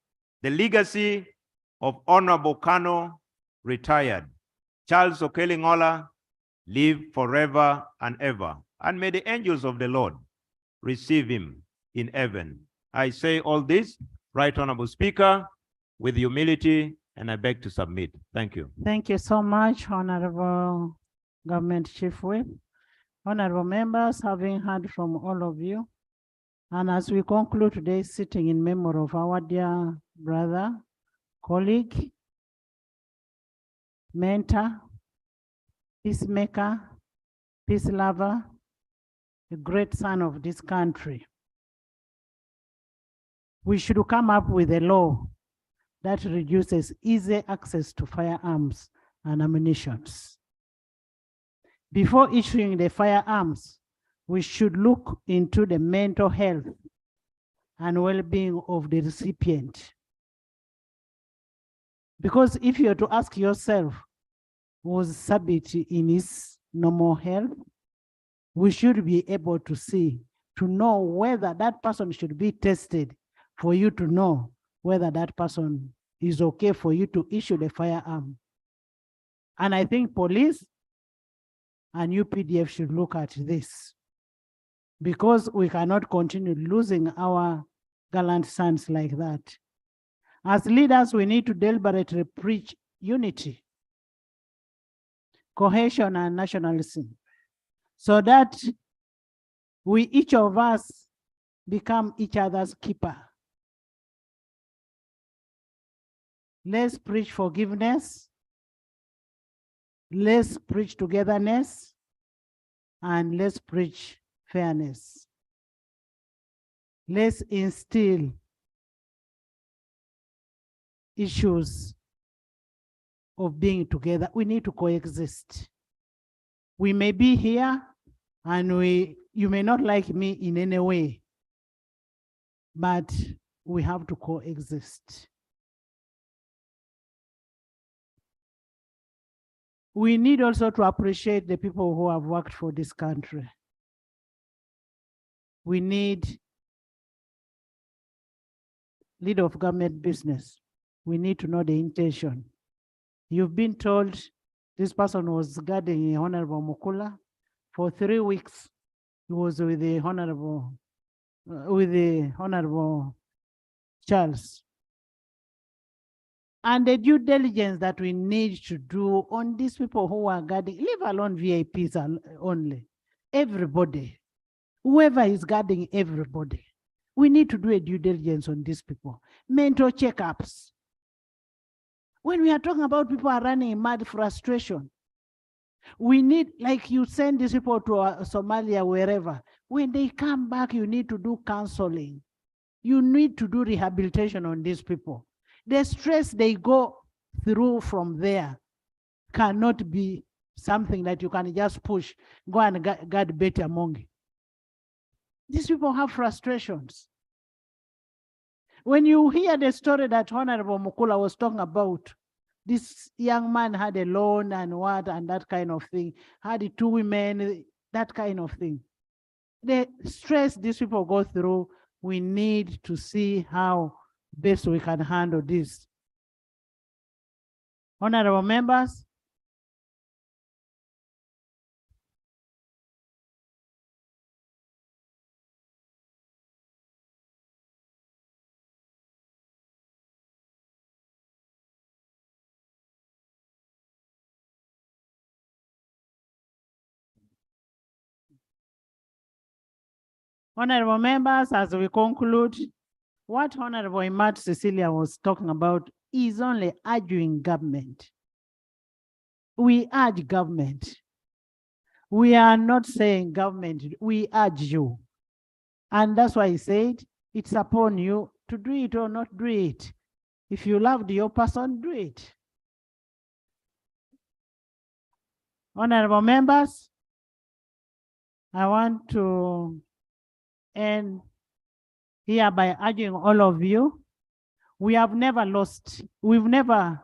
the legacy of Honorable Kano, retired, Charles Okello Engola, live forever and ever. And may the angels of the Lord receive him in heaven. I say all this, Right Honorable Speaker, with humility, and I beg to submit. Thank you. Thank you so much, Honorable Government Chief Whip. Honorable members, having heard from all of you, and as we conclude today's sitting in memory of our dear brother, colleague, mentor, peacemaker, peace lover, a great son of this country, we should come up with a law that reduces easy access to firearms and ammunition. Before issuing the firearms, we should look into the mental health and well-being of the recipient. Because if you are to ask yourself, was Sabit in his normal health? We should be able to see, to know whether that person should be tested for you to know whether that person is okay for you to issue the firearm. And I think police and UPDF should look at this, because we cannot continue losing our gallant sons like that. As leaders, we need to deliberately preach unity, cohesion, and nationalism, so that we, each of us, become each other's keeper. Let's preach forgiveness. Let's preach togetherness, and let's preach fairness. Let's instill issues of being together. We need to coexist. We may be here and you may not like me in any way, but we have to coexist. We need also to appreciate the people who have worked for this country. We need leader of government business. We need to know the intention. You've been told this person was guarding Honorable Mukula for 3 weeks. He was with the Honorable Charles. And the due diligence that we need to do on these people who are guarding, leave alone VIPs only, everybody, whoever is guarding everybody, we need to do a due diligence on these people. Mental checkups. When we are talking about people are running in mad frustration, we need, like you send these people to Somalia, wherever, when they come back, you need to do counseling. You need to do rehabilitation on these people. The stress they go through from there cannot be something that you can just push, go and guard better among. These people have frustrations. When you hear the story that Honorable Mukula was talking about, this young man had a loan and what and that kind of thing, had 2 women, that kind of thing. The stress these people go through, we need to see how best we can handle this. Honorable members, Honorable members, as we conclude, what Honorable Imat Cecilia was talking about is only urging government. We urge government. We are not saying government, we urge you. And that's why I said, it's upon you to do it or not do it. If you loved your person, do it. Honorable members, I want to end here by urging all of you. We have never lost, we've never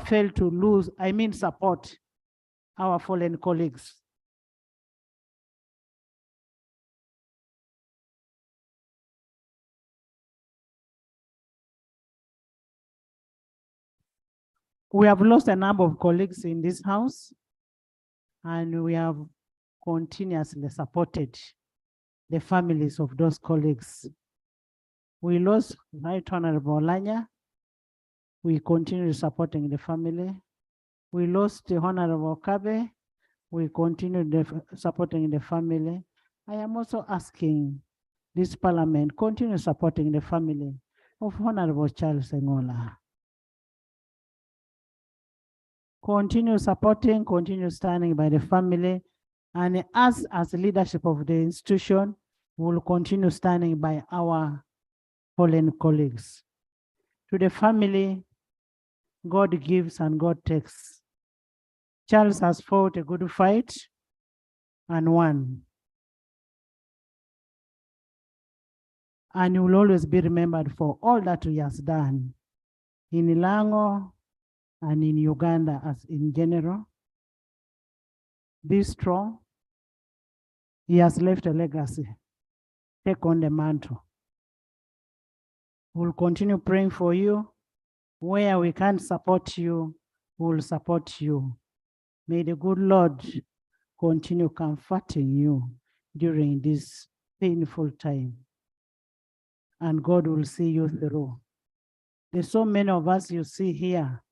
failed to lose, support our fallen colleagues. We have lost a number of colleagues in this house, and we have continuously supported the families of those colleagues. We lost Right Honorable Lanya. We continue supporting the family. We lost the Honorable Kabe. We continue supporting the family. I am also asking this parliament continue supporting the family of Honorable Charles Engola. Continue supporting, continue standing by the family, and us as leadership of the institution will continue standing by our fallen colleagues. To the family, God gives and God takes. Charles has fought a good fight and won. And he will always be remembered for all that he has done in Ilango and in Uganda as in general. Be strong. He has left a legacy. Take on the mantle. We'll continue praying for you. Where we can support you, we'll support you. May the good Lord continue comforting you during this painful time. And God will see you through. There's so many of us you see here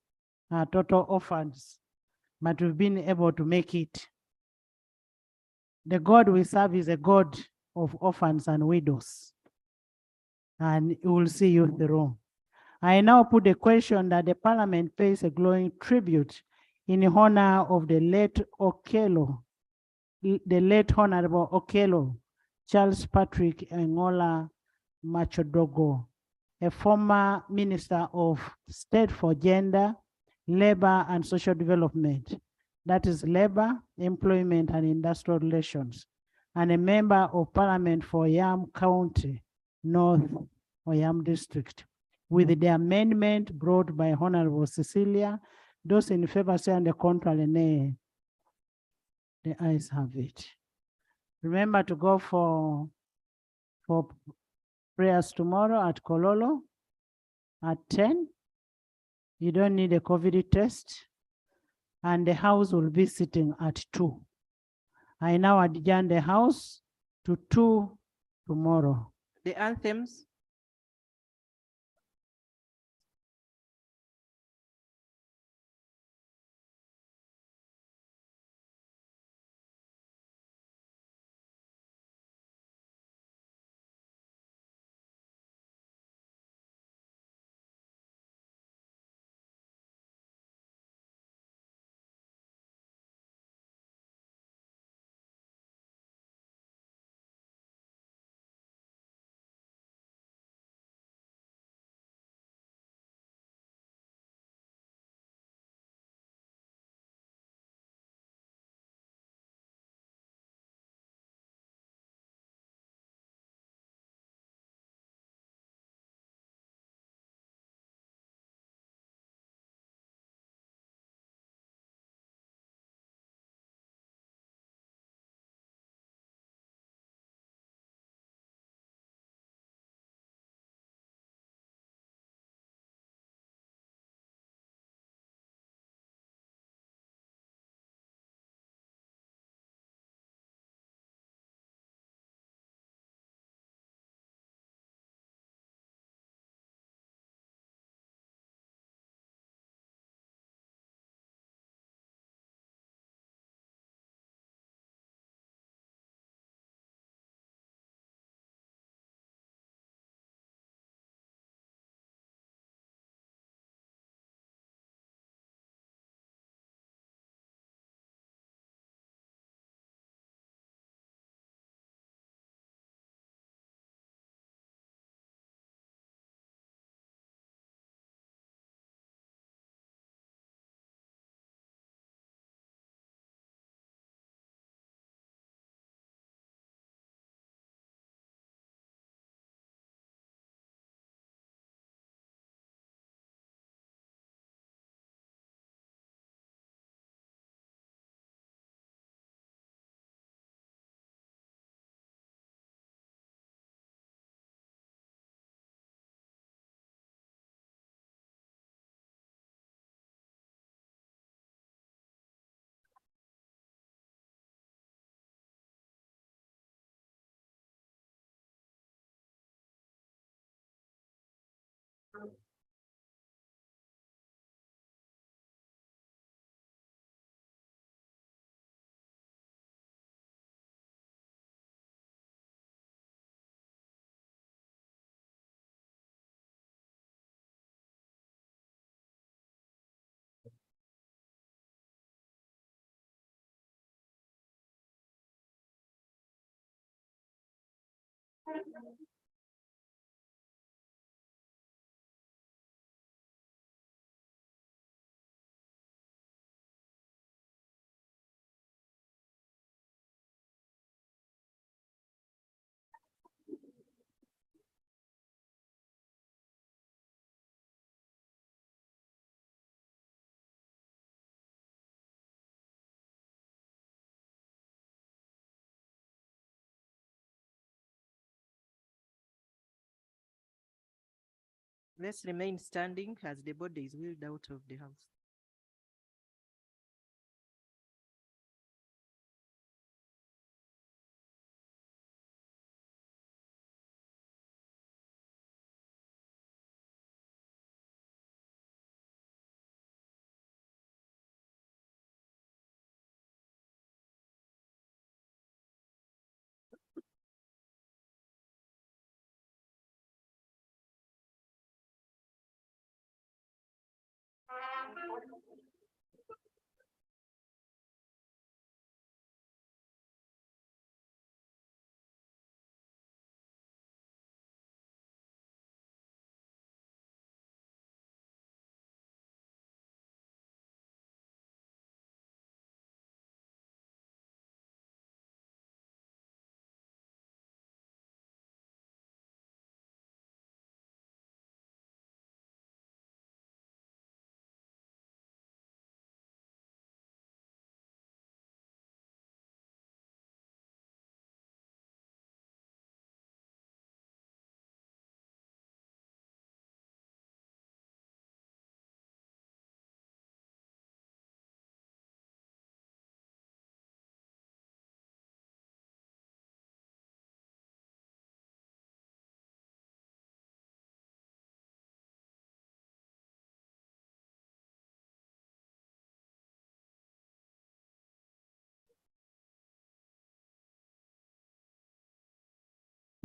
are total orphans, but we've been able to make it. The God we serve is a God of orphans and widows, and he will see you through. I now put the question that the parliament pays a glowing tribute in honor of the late Okello, the late Honorable Okello, Charles Patrick Engola Macodwogo, a former Minister of State for Gender, Labor and Social Development, that is Labor, Employment and Industrial Relations, and a member of Parliament for Yam County, North Oyam District. With the amendment brought by Honorable Cecilia, those in favor say and the contrary nay. The ayes have it. Remember to go for prayers tomorrow at Kololo at 10. You don't need a COVID test, and the house will be sitting at 2. I now adjourn the house to 2 tomorrow. The anthems. Let's remain standing as the body is wheeled out of the house.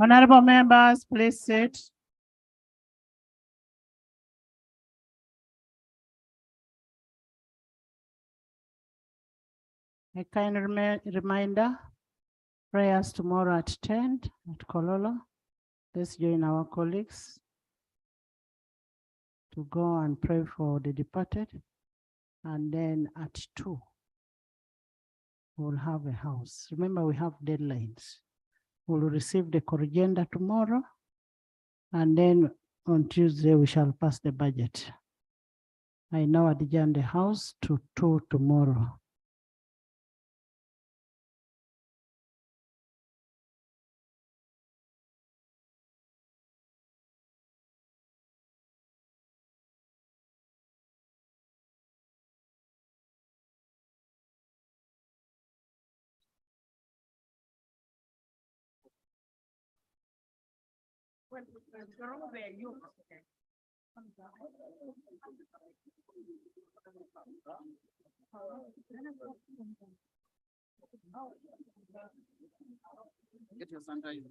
Honorable members, please sit. A kind reminder, prayers tomorrow at 10 at Kololo. Let's join our colleagues to go and pray for the departed. And then at 2, we'll have a house. Remember, we have deadlines. We'll receive the corrigenda tomorrow. And then on Tuesday, we shall pass the budget. I now adjourn the house to 2 tomorrow. Get your sanitizer.